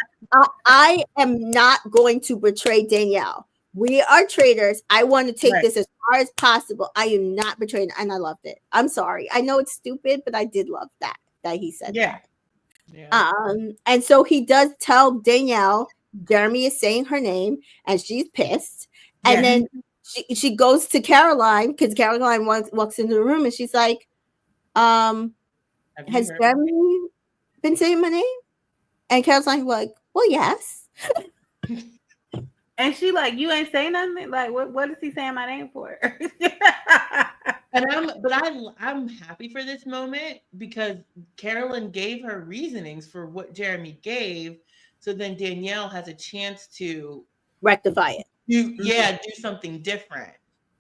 I am not going to betray Danielle. We are traitors. I want to take this as far as possible. I am not betraying. And I loved it. I'm sorry. I know it's stupid, but I did love that he said that. Yeah. And so he does tell Danielle Jeremy is saying her name, and she's pissed. And then she goes to Caroline, because Caroline walks into the room, and she's like, has Jeremy been saying my name? And Caroline's like, "Well, yes." And she like, "You ain't saying nothing? Like, what is he saying my name for?" And I'm happy for this moment, because Carolyn gave her reasonings for what Jeremy gave. So then Danielle has a chance to rectify it. Do something different.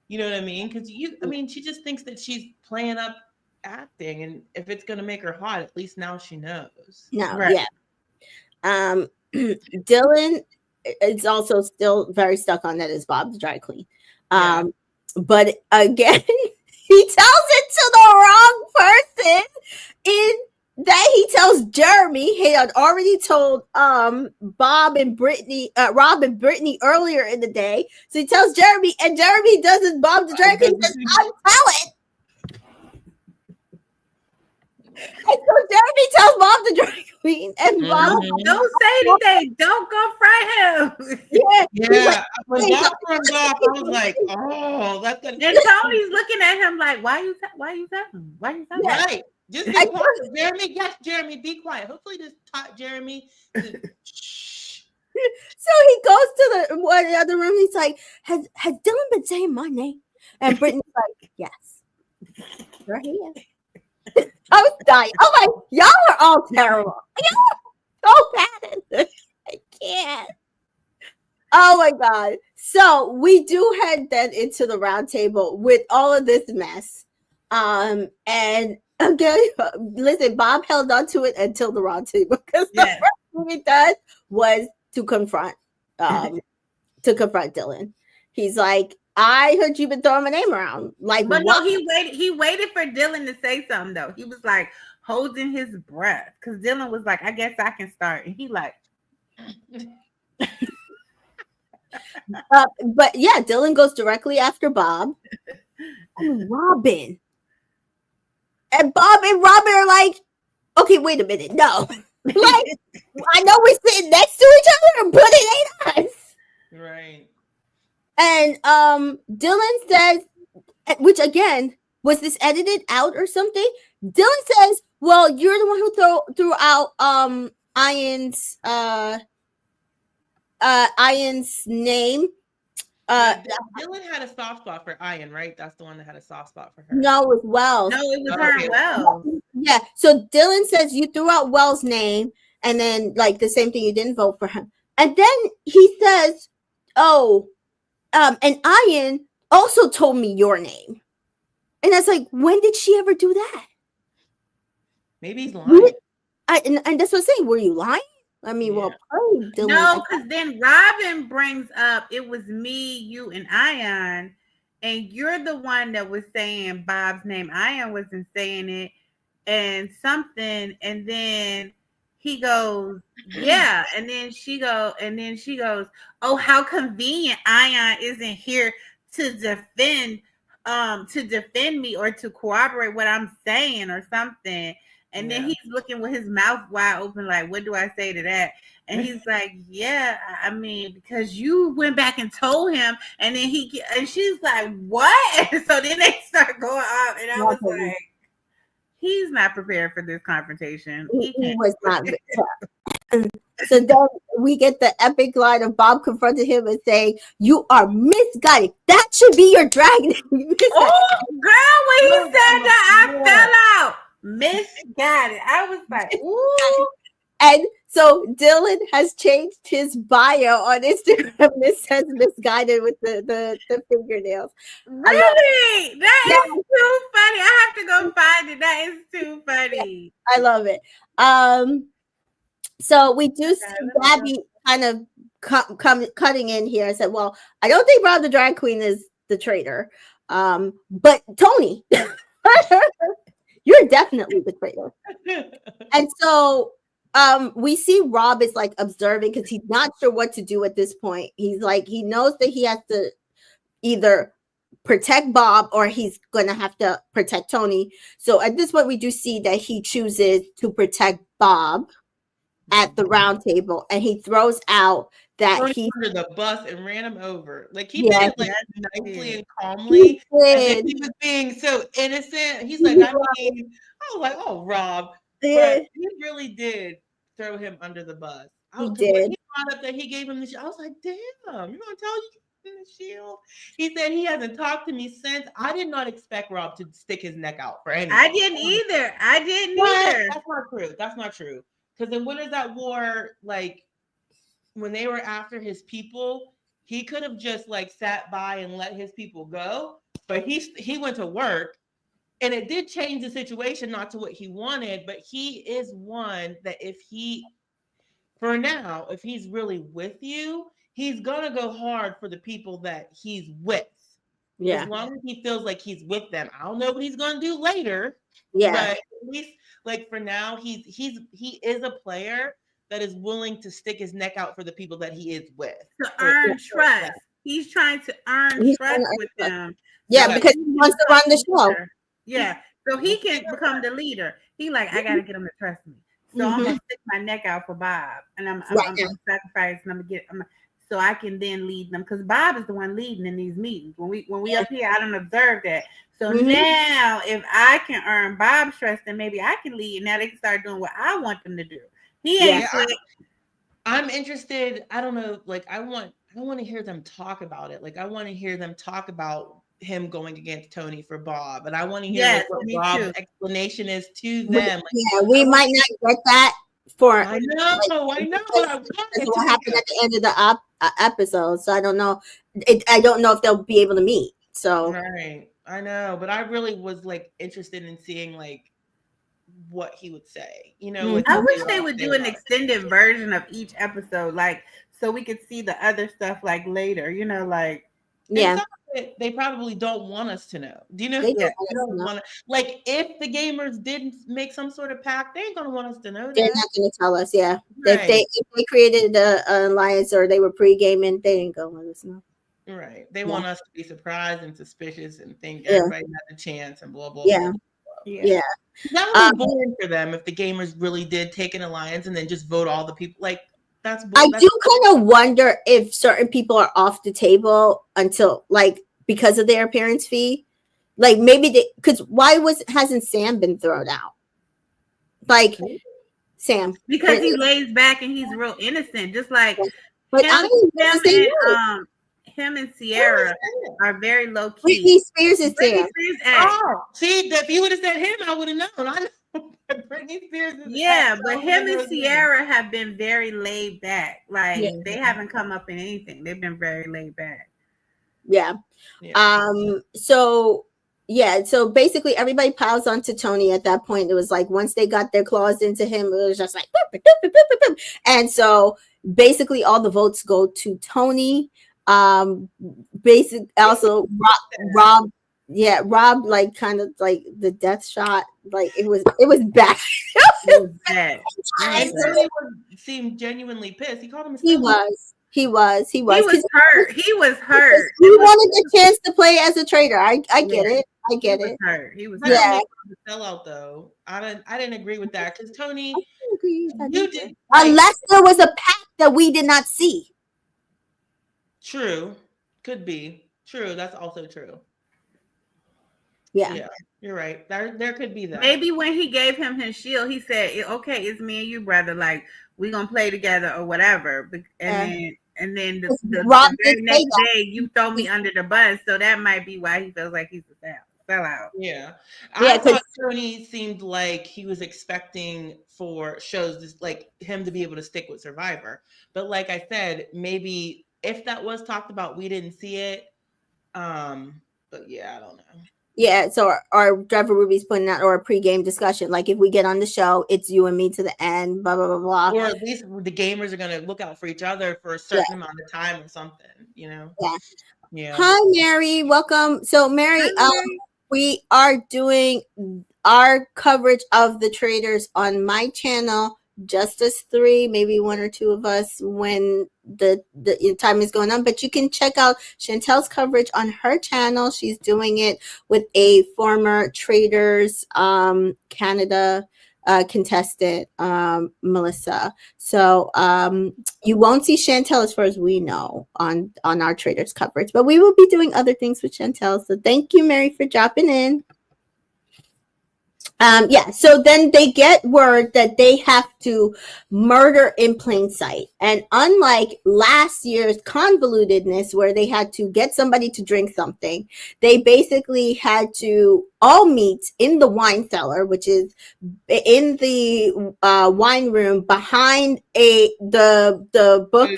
You know what I mean? Because she just thinks that she's playing up acting, and if it's gonna make her hot, at least now she knows. No, right. Yeah. Dylan is also still very stuck on that as Bob's dry clean. But again, he tells it to the wrong person in that he tells Jeremy. He had already told Rob and Britney earlier in the day. So he tells Jeremy, and Jeremy doesn't Bob the drag queen. Says, "I'm telling." And so Jeremy tells Bob the drag queen, and Bob don't say anything. Don't confront him. Yeah. When Bob turned off, I was like, "Oh, that's good." And Tony's looking at him like, "Why you telling? Why you telling?" Right. Just be quiet, Jeremy. Yes, Jeremy, be quiet. Hopefully, this taught Jeremy. Shh. So he goes to the other room. He's like, "Has Dylan been saying my name?" And Brittany's like, "Yes, you're here." I was dying. I'm like, y'all are all terrible. Y'all are so bad. I can't. Oh my God. So we do head then into the round table with all of this mess. And again, listen, Bob held on to it until the round table because the first thing he did was to confront Dylan. He's like, I heard you've been throwing my name around. Like, but no, he waited for Dylan to say something though. He was like holding his breath because Dylan was like, I guess I can start. And he like but yeah, Dylan goes directly after Bob and Robin. And Bob and Robin are like, okay, wait a minute. No. Like, I know we're sitting next to each other, but it ain't us. Right. And Dylan says, which again, was this edited out or something? Dylan says, well, you're the one who threw out Ayan's name. Dylan had a soft spot for Ayan, right? That's the one that had a soft spot for her. No, it was Wells. No, it was her and Wells. Yeah. So Dylan says you threw out Wells' name, and then like the same thing, you didn't vote for him. And then he says, oh, and Ayan also told me your name. And I was like, when did she ever do that? Maybe he's lying. And that's what I'm saying. Were you lying? I mean, well, Dylan. No, because then Robin brings up it was me, you, and Ayan, and you're the one that was saying Bob's name. Ayan wasn't saying it, and something, and then he goes, yeah, and then she goes, oh, how convenient Ayan isn't here to defend me or to corroborate what I'm saying or something. And then he's looking with his mouth wide open, like, what do I say to that? And he's like, yeah, I mean, because you went back and told him. And then she's like, what? And so then they start going off. And I was like, he's not prepared for this confrontation. He was not. So then we get the epic line of Bob confronting him and saying, you are misguided. That should be your drag name. Oh, girl, when he said that, I fell out. Misguided. I was like, ooh. And so Dylan has changed his bio on Instagram and it says misguided with the fingernails. Really? That is too funny. I have to go find it. That is too funny. I love it. So we do see Gabby kind of cutting in here and said, well, I don't think Rob the drag queen is the traitor. But Tony, you're definitely the traitor. And so we see Rob is like observing because he's not sure what to do at this point. He's like, he knows that he has to either protect Bob or he's going to have to protect Tony. So at this point, we do see that he chooses to protect Bob at the round table, and he throws out that he under the bus and ran him over. Like he did it like nicely and calmly. And he was being so innocent. He's like, I was like, oh, Rob. But he really did throw him under the bus. He did. When he brought up that he gave him the shield, I was like, damn, you're gonna tell you the shield? He said he hasn't talked to me since. I did not expect Rob to stick his neck out for anything. I didn't either. That's not true. That's not true. Because in Winners at War, like when they were after his people, He could have just like sat by and let his people go, but he went to work, and it did change the situation, not to what he wanted, but he is one that if he's really with you, he's gonna go hard for the people that he's with. Yeah. As long as he feels like he's with them. I don't know what he's gonna do later. Yeah. But at least like for now, he is a player that is willing to stick his neck out for the people that he is with. To earn trust. He's trying to earn trust with them. Yeah, because he wants to run the show. Yeah. So he can become the leader. He like, I gotta get him to trust me. So I'm gonna stick my neck out for Bob, and I'm gonna sacrifice, and so I can then lead them, because Bob is the one leading in these meetings. When we up here, I don't observe that. So now, if I can earn Bob's trust, then maybe I can lead. Now they can start doing what I want them to do. He ain't. I'm interested. I don't know. Like I want to hear them talk about it. Like I want to hear them talk about him going against Tony for Bob, and I want to hear what Bob's explanation is to them. We might not get that for. I know. What happened at the end of the episode? So I don't know. I don't know if they'll be able to meet. So right, I know, but I really was like interested in seeing like what he would say. You know, I wish they would do an extended version of each episode, like so we could see the other stuff like later. You know, like they probably don't want us to know. Do you know? They don't want to, like if the gamers didn't make some sort of pact, they ain't gonna want us to know. They're not gonna tell us. Yeah, right. If they created an alliance or they were pre-gaming, they didn't go let us know. Right. They want us to be surprised and suspicious and think everybody had a chance and blah blah. Blah. Yeah. That would be boring for them if the gamers really did take an alliance and then just vote all the people. Like I do kind of wonder if certain people are off the table until like because of their appearance fee. Like maybe because why hasn't Sam been thrown out? Like Sam. Because he lays back and he's real innocent, just like but him and Ciara are very low key. Britney Spears is there. See, if you would have said him, I would have known. I know Britney Spears is but him and Ciara have been very laid back. Like they haven't come up in anything. They've been very laid back. Yeah. So basically everybody piles onto Tony at that point. It was like once they got their claws into him, it was just like boop, boop, boop, boop, boop. And so basically all the votes go to Tony. Also Rob like kind of like the death shot, like it was bad. It was bad. He seemed genuinely pissed. He called him he was hurt. He was hurt. He wanted the chance to play as a traitor. I get it. I get it. He was hurt. Sellout though. I didn't agree with that because Tony, you did unless there was a pact that we did not see. True. Could be. True. That's also true. Yeah. You're right. There could be that. Maybe when he gave him his shield, he said, okay, it's me and you, brother. Like, we're going to play together or whatever. And then the very next day, you throw me under the bus. So that might be why he feels like he's a sellout. Yeah. I thought Tony seemed like he was expecting for shows like him to be able to stick with Survivor. But like I said, maybe if that was talked about, we didn't see it. But yeah, I don't know. Yeah, so our Driver Ruby's putting out or a pregame discussion. Like if we get on the show, it's you and me to the end, blah, blah, blah, blah. Or at least the gamers are going to look out for each other for a certain amount of time or something, you know? Yeah. Hi, Mary. Welcome. So, Mary, we are doing our coverage of the Traitors on my channel, just us three, maybe one or two of us when the time is going on, but you can check out Chantel's coverage on her channel. She's doing it with a former Traitors Canada contestant, Melissa. So you won't see Chantel as far as we know on our Traitors coverage, but we will be doing other things with Chantel. So thank you, Mary, for dropping in. So then they get word that they have to murder in plain sight. And unlike last year's convolutedness where they had to get somebody to drink something, they basically had to all meet in the wine cellar, which is in the wine room behind the book.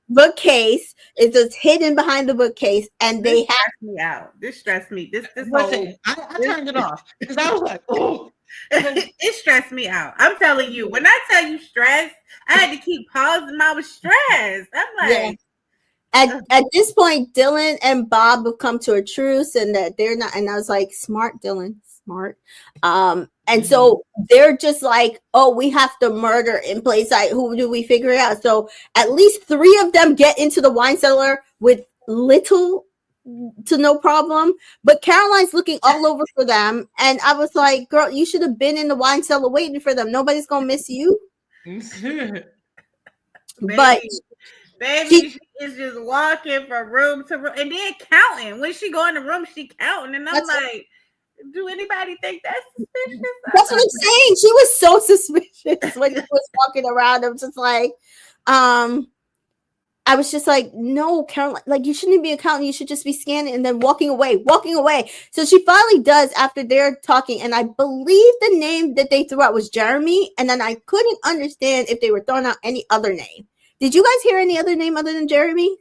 bookcase. It's just hidden behind the bookcase, and This they have stressed me out. This stressed me. This Listen, I turned it off because I was like, oh. It stressed me out. I'm telling you, when I tell you stress, I had to keep pausing. I was stressed. I'm like, at this point, Dylan and Bob have come to a truce, and that they're not. And I was like, smart, Dylan, smart. And so they're just like, oh, we have to murder in plain sight. Who do we figure it out? So at least 3 of them get into the wine cellar with little to no problem. But Caroline's looking all over for them, and I was like, girl, you should have been in the wine cellar waiting for them. Nobody's gonna miss you. But baby, she is just walking from room to room and then counting. When she go in the room, she counting, and I'm like, do anybody think that's suspicious? That's what I'm saying. She was so suspicious when she was walking around. I'm just like, I was just like, no, Caroline, like you shouldn't be accounting. You should just be scanning and then walking away. So she finally does after they're talking. And I believe the name that they threw out was Jeremy. And then I couldn't understand if they were throwing out any other name. Did you guys hear any other name other than Jeremy?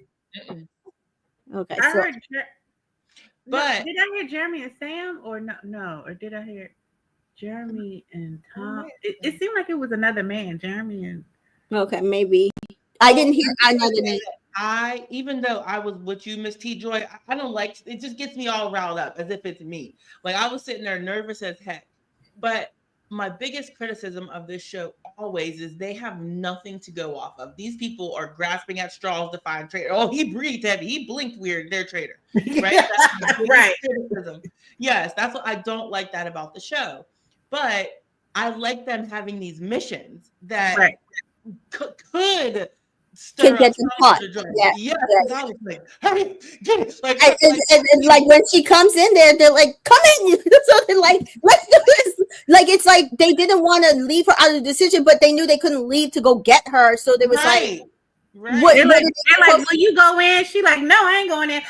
Okay. I heard, but did I hear Jeremy and Sam or no? Or did I hear Jeremy and Tom? It seemed like it was another man, Jeremy and. Okay, maybe. I didn't hear another name. Even though I was with you, Miss T Joy, I don't like it. Just gets me all riled up as if it's me. Like I was sitting there nervous as heck. But my biggest criticism of this show always is they have nothing to go off of. These people are grasping at straws to find traitor. Oh, he breathed heavy. He blinked weird. They're traitor. Right? That's right. Criticism. Yes, that's what I don't like that about the show. But I like them having these missions that could get them caught. Yeah. I was like, hurry, get it. And like when she comes in there, they're like, come in. So they're like, let's do this. Like it's like they didn't want to leave her out of the decision, but they knew they couldn't leave to go get her. So they was like, they're like, will you go in? She like, no, I ain't going in.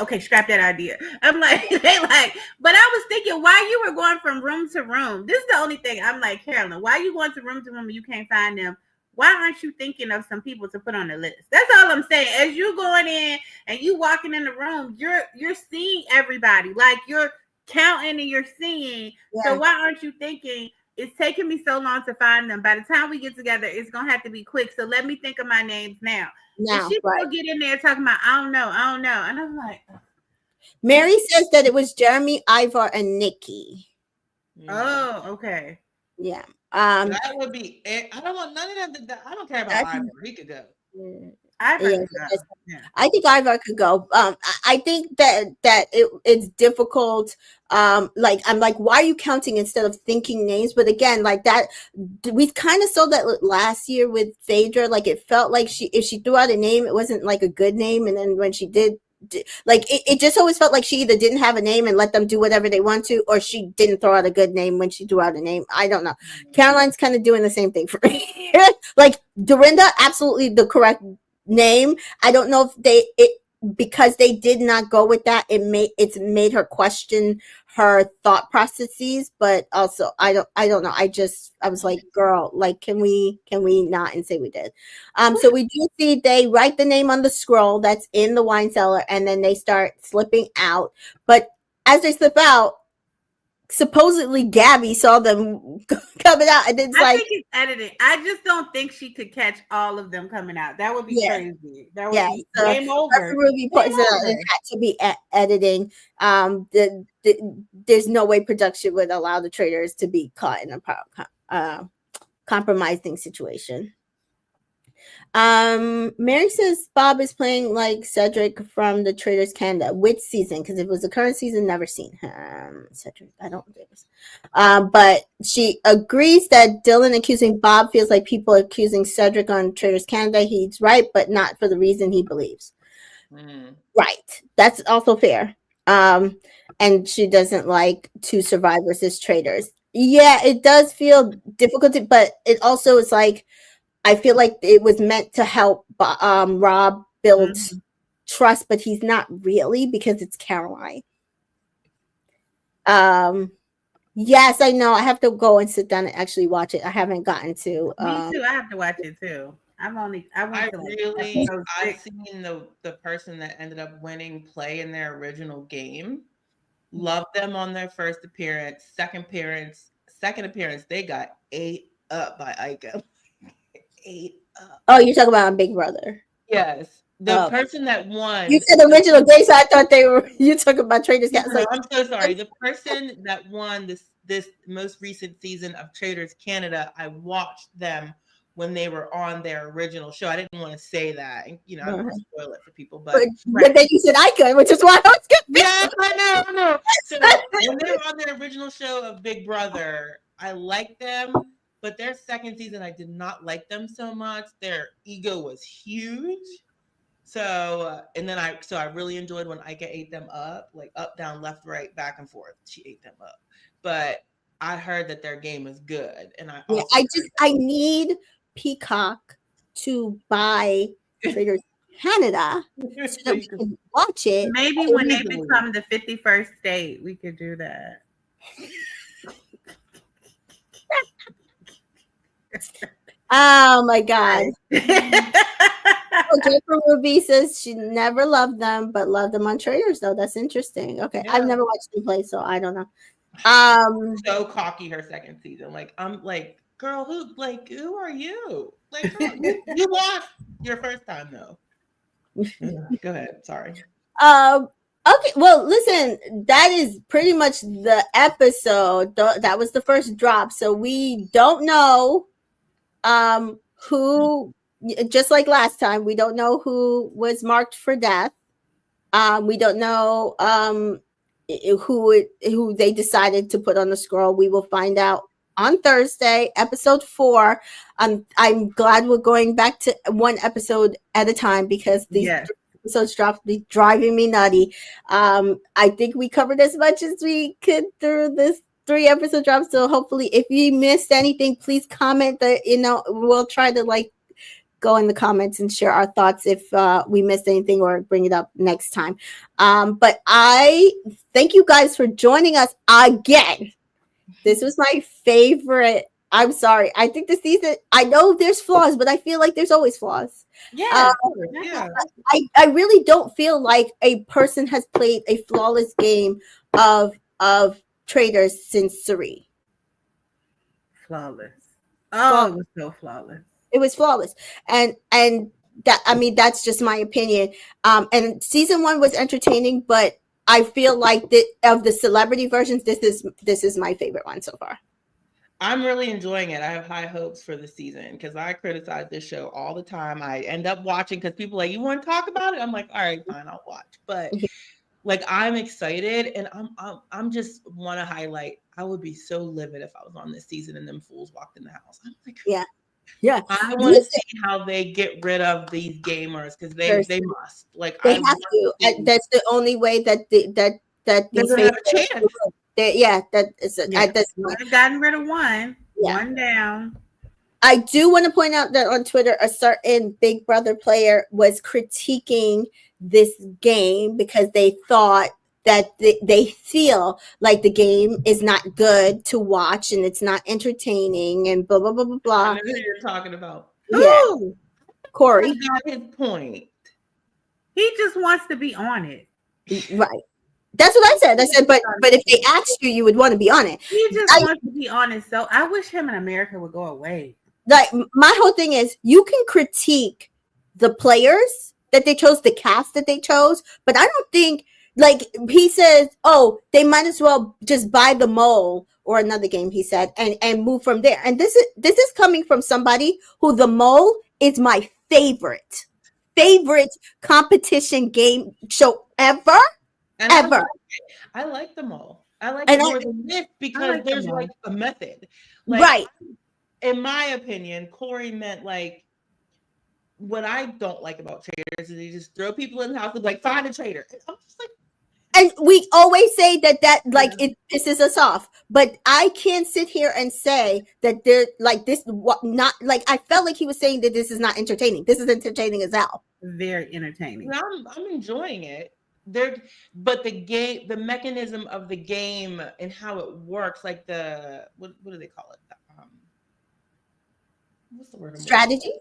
Okay, scrap that idea. I'm like, they like, but I was thinking why you were going from room to room. This is the only thing. I'm like, Carolyn, why are you going to room and you can't find them? Why aren't you thinking of some people to put on the list? That's all I'm saying. As you going in and you walking in the room, you're seeing everybody. Like you're counting and you're seeing. Yeah. So why aren't you thinking it's taking me so long to find them? By the time we get together, it's gonna have to be quick. So let me think of my names now. And she will get in there talking about I don't know. And I'm like, Mary says that it was Jeremy, Ivar, and Nikki. Oh, okay. Yeah. That would be it. I don't want none of that. I don't care about Ivar. He could go. I think Ivar could go. I think that it's difficult. Like I'm like, why are you counting instead of thinking names? But again, like that, we kind of saw that last year with Phaedra. Like it felt like if she threw out a name, it wasn't like a good name, and then when she did. Like it just always felt like she either didn't have a name and let them do whatever they want to, or she didn't throw out a good name when she threw out a name. I don't know. Caroline's kind of doing the same thing for me. Like Dorinda, absolutely the correct name. I don't know if because they did not go with that, it's made her question her thought processes, but also I don't know. I was like, girl, like can we not and say we did. So we do see they write the name on the scroll that's in the wine cellar, and then they start slipping out. But as they slip out, supposedly Gabby saw them coming out, and it's I think it's editing. I just don't think she could catch all of them coming out. That would be crazy. That would be game over. Ruby points out it had to be editing. There's no way production would allow the traitors to be caught in a compromising situation. Mary says Bob is playing like Cedric from the Traitors Canada. Which season? Because if it was the current season, never seen him. Cedric, I don't think it was. But she agrees that Dylan accusing Bob feels like people are accusing Cedric on Traitors Canada. He's right, but not for the reason he believes. Right. That's also fair. And she doesn't like two survivors as traitors. Yeah, it does feel difficult, but it also is like, I feel like it was meant to help Rob build trust, but he's not really because it's Caroline. Yes, I know. I have to go and sit down and actually watch it. I haven't gotten to. Me too. I have to watch it too. I went to like I've six. seen the person that ended up winning play in their original game. Loved them on their first appearance. Second appearance, they got ate up by Ika. Ate up. Oh, you're talking about Big Brother. Yes. The person that won. You said original game, so I thought they were. You talking about Traitors. No, I'm so sorry. The person that won this most recent season of Traitors Canada, I watched them when they were on their original show. I didn't want to say that, I don't want to spoil it for people, but then you said I could, which is why I was good. Yeah, I know. So when they were on their original show of Big Brother, I liked them, but their second season, I did not like them so much. Their ego was huge. So, and then I really enjoyed when Ika ate them up, like up, down, left, right, back and forth. She ate them up. But I heard that their game is good, and I need Peacock to buy Traitors Canada so that we can watch it. Maybe when they become the 51st state, we could do that. Oh my God. Jennifer Ruby says she never loved them, but loved them on Traitors, though. That's interesting. Okay. Yeah. I've never watched them play, so I don't know. So cocky her second season. Like, I'm like, girl, who are you? Like, girl, you lost your first time though. Go ahead. Sorry. Okay, well, listen, that is pretty much the episode. That was the first drop, so we don't know who, just like last time, we don't know who was marked for death. We don't know who they decided to put on the scroll. We will find out on Thursday, episode 4. I'm glad we're going back to one episode at a time because these episodes dropped be driving me nutty. I think we covered as much as we could through this 3 episode drop. So hopefully, if you missed anything, please comment. That we'll try to go in the comments and share our thoughts if we missed anything or bring it up next time. But I thank you guys for joining us again. This was my favorite. I'm sorry. I think the season, I know there's flaws, but I feel like there's always flaws. Yeah. I really don't feel like a person has played a flawless game of Traitors since Ciara. Flawless. Oh, it was so flawless. It was flawless. And that, I mean, that's just my opinion. And season 1 was entertaining, but I feel like of the celebrity versions, this is my favorite one so far. I'm really enjoying it. I have high hopes for the season because I criticize this show all the time. I end up watching because people are like, you want to talk about it? I'm like, all right, fine, I'll watch. But I'm excited, and I'm just want to highlight. I would be so livid if I was on this season and them fools walked in the house. I'm like, yeah. I want to see how they get rid of these gamers because they must. They have to. That's the only way that these doesn't have a chance. I've gotten rid of one. Yeah. One down. I do want to point out that on Twitter, a certain Big Brother player was critiquing this game because they thought that they feel like the game is not good to watch and it's not entertaining and blah blah blah blah blah. I know who you're talking about. Yeah. Corey got his point. He just wants to be on it. Right. That's what I said. I said, but if they asked you, you would want to be on it. He just wants to be on it. So I wish him and America would go away. Like, my whole thing is, you can critique the players that they chose, the cast that they chose, but I don't think, like, he says, oh, they might as well just buy the mole or another game, he said, and move from there. And this is coming from somebody who the mole is my favorite competition game show ever. And ever. I like them all. I like it more than this because there's like a method. Like, right. In my opinion, Corey meant like what I don't like about Traitors is they just throw people in the house and like find a traitor. I'm just like, and we always say that like it pisses us off, but I can't sit here and say that they're like this. Not like I felt like he was saying that this is not entertaining. This is entertaining as hell. Very entertaining. I'm enjoying it. But the mechanism of the game and how it works, like the what do they call it? What's the word? Strategy.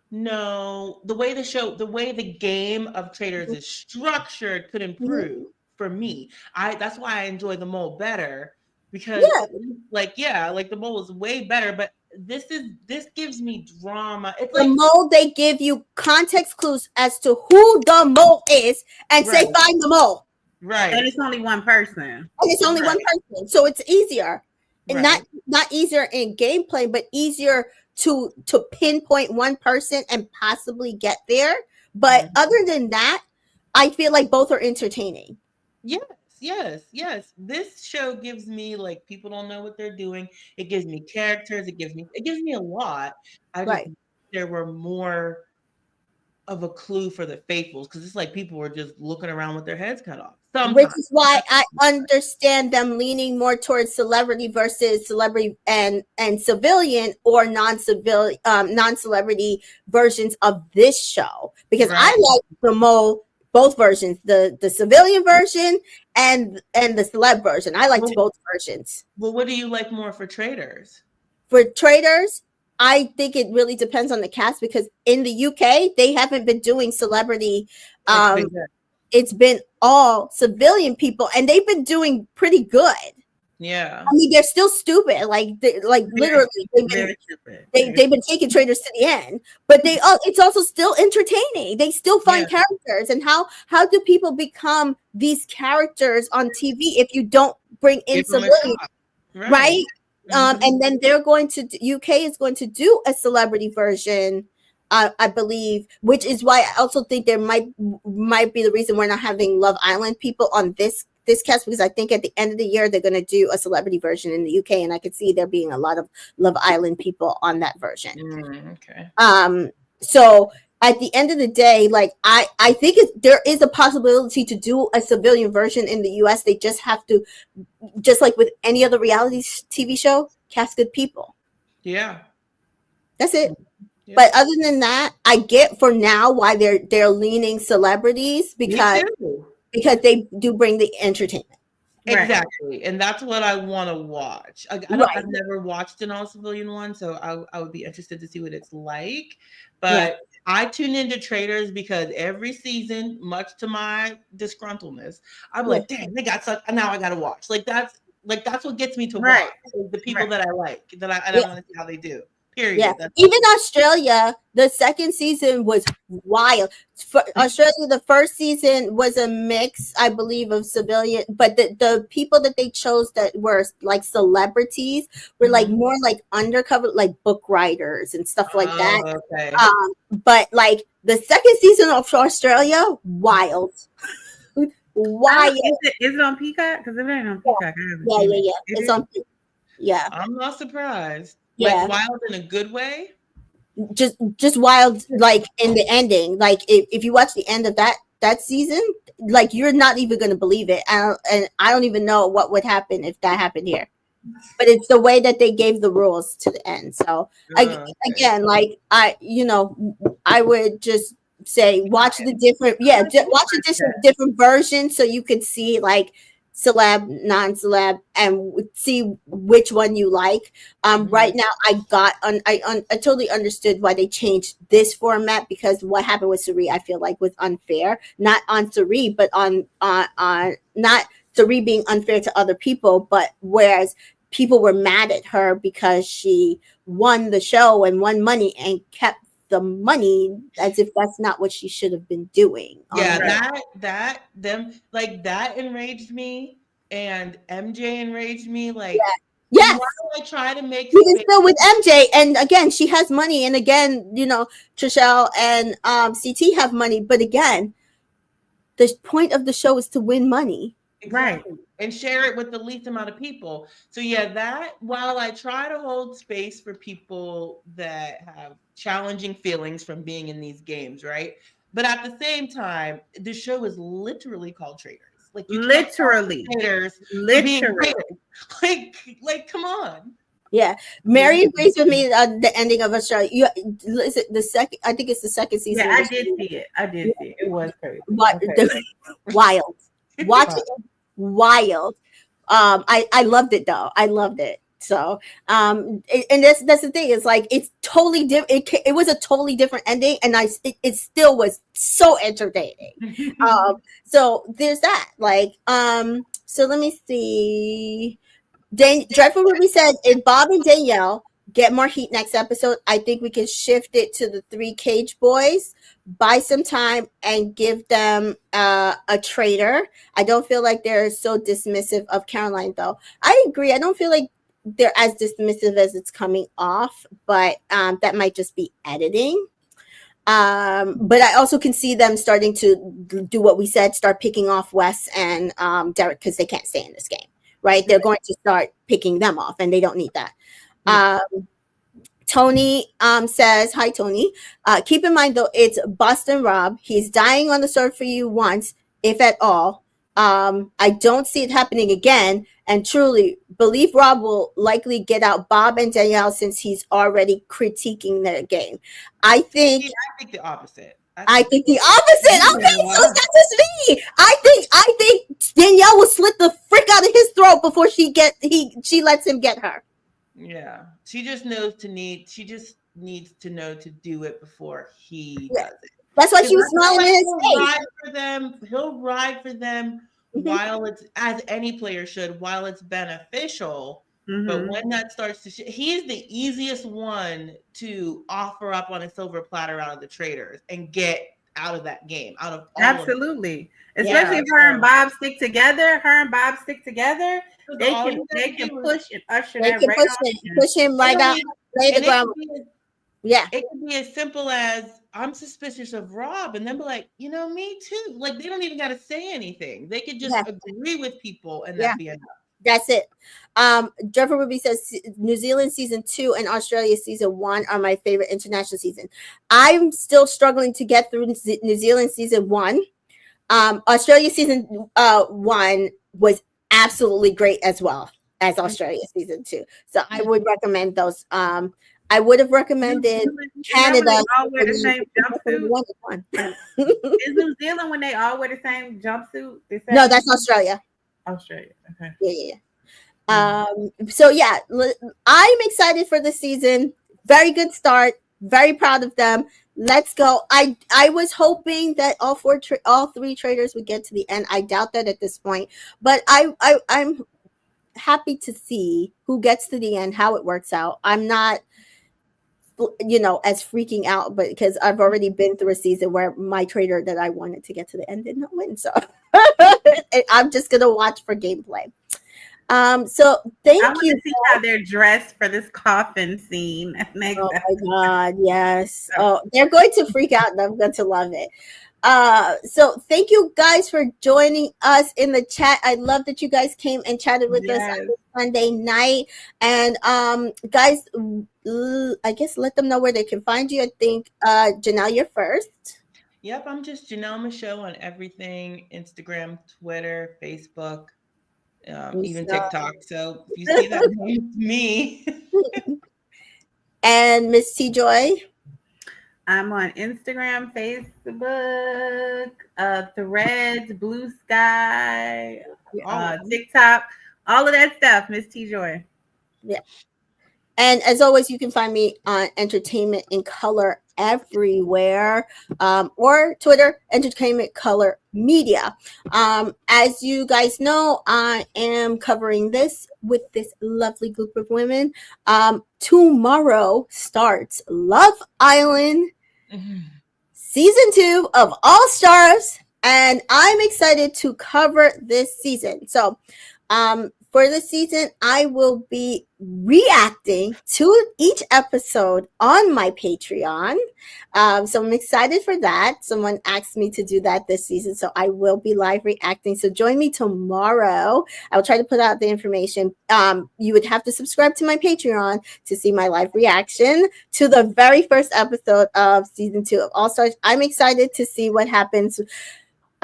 No, the way the game of Traitors is structured could improve for me. That's why I enjoy the mole better because, Yeah, like the mole is way better. But this gives me drama. It's the like mole, they give you context clues as to who the mole is and say right, find the mole. And right, it's only one person. And it's only one right, person. So it's easier. And right. not easier in gameplay, but easier to pinpoint one person and possibly get there. But other than that, I feel like both are entertaining. Yes, yes. This show gives me like people don't know what they're doing. It gives me characters. It gives me a lot. I just Right. there were more of a clue for the faithfuls because it's like people were just looking around with their heads cut off. Which Sometimes. is why I understand them leaning more towards celebrity versus celebrity and civilian or non-civilian non-celebrity versions of this show, because I Right. like the mole both versions, the civilian version and the celeb version. I liked Well, both versions. well, what do you like more for Traitors? For Traitors, I think it really depends on the cast, because in the UK they haven't been doing celebrity. It's been good. It's been all civilian people, and they've been doing pretty good. Yeah. I mean, they're still stupid, literally. Very stupid. They've been taking Traitors to the end, but it's also still entertaining. They still find characters, and how do people become these characters on TV if you don't bring in Give them a civilians, shot. right? And then UK is going to do a celebrity version, I believe, which is why I also think there might be the reason we're not having Love Island people on this cast, because I think at the end of the year they're going to do a celebrity version in the UK, and I could see there being a lot of Love Island people on that version. Okay. So at the end of the day, like I think there is a possibility to do a civilian version in the US. They just have to, just like with any other reality TV show, cast good people. Yeah. That's it. Yeah. But other than that, I get for now why they're leaning celebrities, because they do bring the entertainment. Exactly. And that's what I want to watch. I've never watched an all civilian one, so I would be interested to see what it's like. But I tune into Traitors because every season, much to my disgruntledness, I'm like, dang, they got such, now I gotta watch. That's what gets me to watch. The people that I like, that I want to see how they do. Period. Yeah. Even Australia, the second season was wild. For Australia, the first season was a mix, I believe, of civilian, but the people that they chose that were like celebrities were like more like undercover, like book writers and stuff like that. Okay. But like the second season of Australia, wild. Wild. Is it on Peacock? Because if it ain't on Peacock, I haven't seen it. It's on. Yeah. I'm not surprised. Yeah. Like wild in a good way. Just wild, like in the ending. Like if you watch the end of that season, like you're not even going to believe it. And I don't even know what would happen if that happened here. But it's the way that they gave the rules to the end. So again, like I would just say watch the different versions so you could see like celeb, non-celeb, and see which one you like. Right now, I totally understood why they changed this format, because what happened with Ciara, I feel like, was unfair. Not on Ciara, but on not Ciara being unfair to other people, but whereas people were mad at her because she won the show and won money and kept the money, as if that's not what she should have been doing. Yeah, that enraged me, and MJ enraged me. Like, yes, why do I try to make even still with MJ? And again, she has money, and again, Chrishell and CT have money, but again, the point of the show is to win money. Exactly. Right. And share it with the least amount of people. So that while I try to hold space for people that have challenging feelings from being in these games, right? But at the same time, the show is literally called Traitors. Like literally. Traitors. Literally. Like, come on. Yeah, Mary agrees with me on the ending of Australia. Is it the second? I think it's the second season. Yeah, I did see it. It was crazy. Wild. Watch it. Wild. I loved it though. I loved it. So, and that's the thing. It's like it's totally different. It was a totally different ending, and it still was so entertaining. So there's that. Like, so let me see. Dreadful Ruby said, if Bob and Danielle get more heat next episode, I think we can shift it to the 3 Cage Boys, buy some time, and give them a traitor. I don't feel like they're so dismissive of Caroline, though. I agree. I don't feel like they're as dismissive as it's coming off, but that might just be editing. But I also can see them starting to do what we said, start picking off Wes and Derek because they can't stay in this game. Right, they're going to start picking them off, and they don't need that. Tony says, "Hi, Tony. Keep in mind though, it's Boston Rob. He's dying on the sword for you once, if at all. I don't see it happening again. And truly, believe Rob will likely get out Bob and Danielle since he's already critiquing their game. I think the opposite. I think the opposite. Okay, so it's not just me. I think Danielle will slit the frick out of his throat before she lets him get her. Yeah, she just needs to know to do it before he does it. That's why she was smiling in his face. He'll ride for them while it's, as any player should, while it's beneficial. But when that starts to he is the easiest one to offer up on a silver platter out of the Traitors and get out of that game, out of all absolutely. Especially if her and Bob stick together. They can push and usher that right push him right out, lay the ground. Yeah. It could be as simple as, I'm suspicious of Rob, and then be like, me too. Like, they don't even got to say anything. They could just agree with people and that be enough. That's it. Jeffrey Ruby says New Zealand season 2 and Australia season 1 are my favorite international season. I'm still struggling to get through New Zealand season 1. Australia season 1 was absolutely great as well as Australia season 2. So I would recommend those. I would have recommended Canada. All wear the same jumpsuit. Is New Zealand when they all wear the same jumpsuit? No, that's Australia. Australia. Okay. Yeah. So yeah, I'm excited for the season. Very good start. Very proud of them. Let's go. I was hoping that all 3 Traitors would get to the end. I doubt that at this point, but I'm happy to see who gets to the end, how it works out. I'm not as freaking out, but because I've already been through a season where my traitor that I wanted to get to the end did not win. So I'm just gonna watch for gameplay. So thank you. I want to see how they're dressed for this coffin scene. Oh my God, yes. Oh, they're going to freak out and I'm going to love it. So thank you guys for joining us in the chat. I love that you guys came and chatted with us on Sunday night. And guys, I guess let them know where they can find you. I think Janelle, you're first. Yep, I'm just Janelle Michaud on everything: Instagram, Twitter, Facebook, even TikTok. So if you see that, it's me. And Miss T Joy. I'm on Instagram, Facebook, Threads, Blue Sky, TikTok, all of that stuff. Miss T Joy. Yeah. And as always, you can find me on Entertainment in Color everywhere, or Twitter, Entertainment Color Media. As you guys know, I am covering this with this lovely group of women. Tomorrow starts Love Island season 2 of All Stars, and I'm excited to cover this season. So, for this season, I will be reacting to each episode on my Patreon. So I'm excited for that. Someone asked me to do that this season, so I will be live reacting. So join me tomorrow. I will try to put out the information. You would have to subscribe to my Patreon to see my live reaction to the very first episode of season 2 of All Stars. I'm excited to see what happens.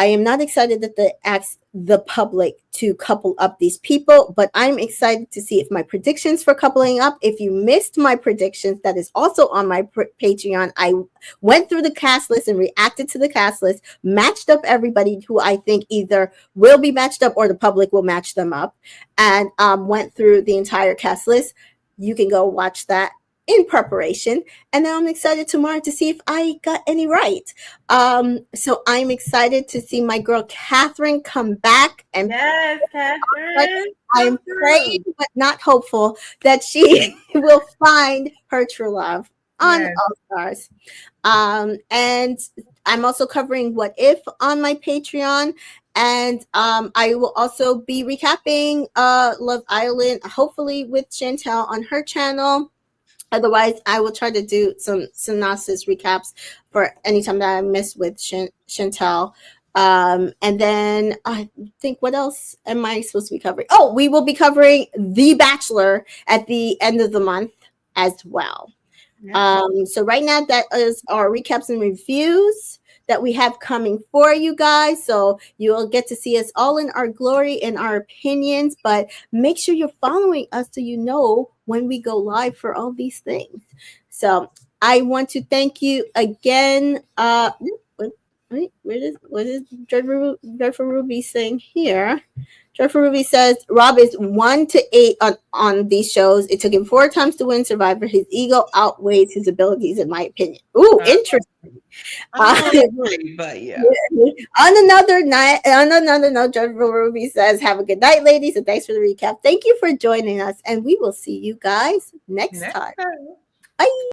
I am not excited that they asked the public to couple up these people, but I'm excited to see if my predictions for coupling up. If you missed my predictions, that is also on my Patreon. I went through the cast list and reacted to the cast list, matched up everybody who I think either will be matched up or the public will match them up, and went through the entire cast list. You can go watch that in preparation, and now I'm excited tomorrow to see if I got any right. So I'm excited to see my girl Catherine come back, and yes, Catherine, I'm praying but not hopeful that she will find her true love on All Stars. And I'm also covering What If on my Patreon. And I will also be recapping Love Island, hopefully with Chantel on her channel. Otherwise, I will try to do some synopsis recaps for any time that I miss with Chantel. And then I think, what else am I supposed to be covering? Oh, we will be covering The Bachelor at the end of the month as well. Yeah. So right now, that is our recaps and reviews that we have coming for you guys. So you will get to see us all in our glory and our opinions, but make sure you're following us so you know when we go live for all these things. So I want to thank you again. What is Dreadful Ruby saying here? Dreadful Ruby says Rob is 1 to 8 on these shows. It took him 4 times to win Survivor. His ego outweighs his abilities, in my opinion. Ooh, interesting. Agree, but yeah. On another note, Dreadful Ruby says, "Have a good night, ladies, and thanks for the recap. Thank you for joining us, and we will see you guys next time. Bye."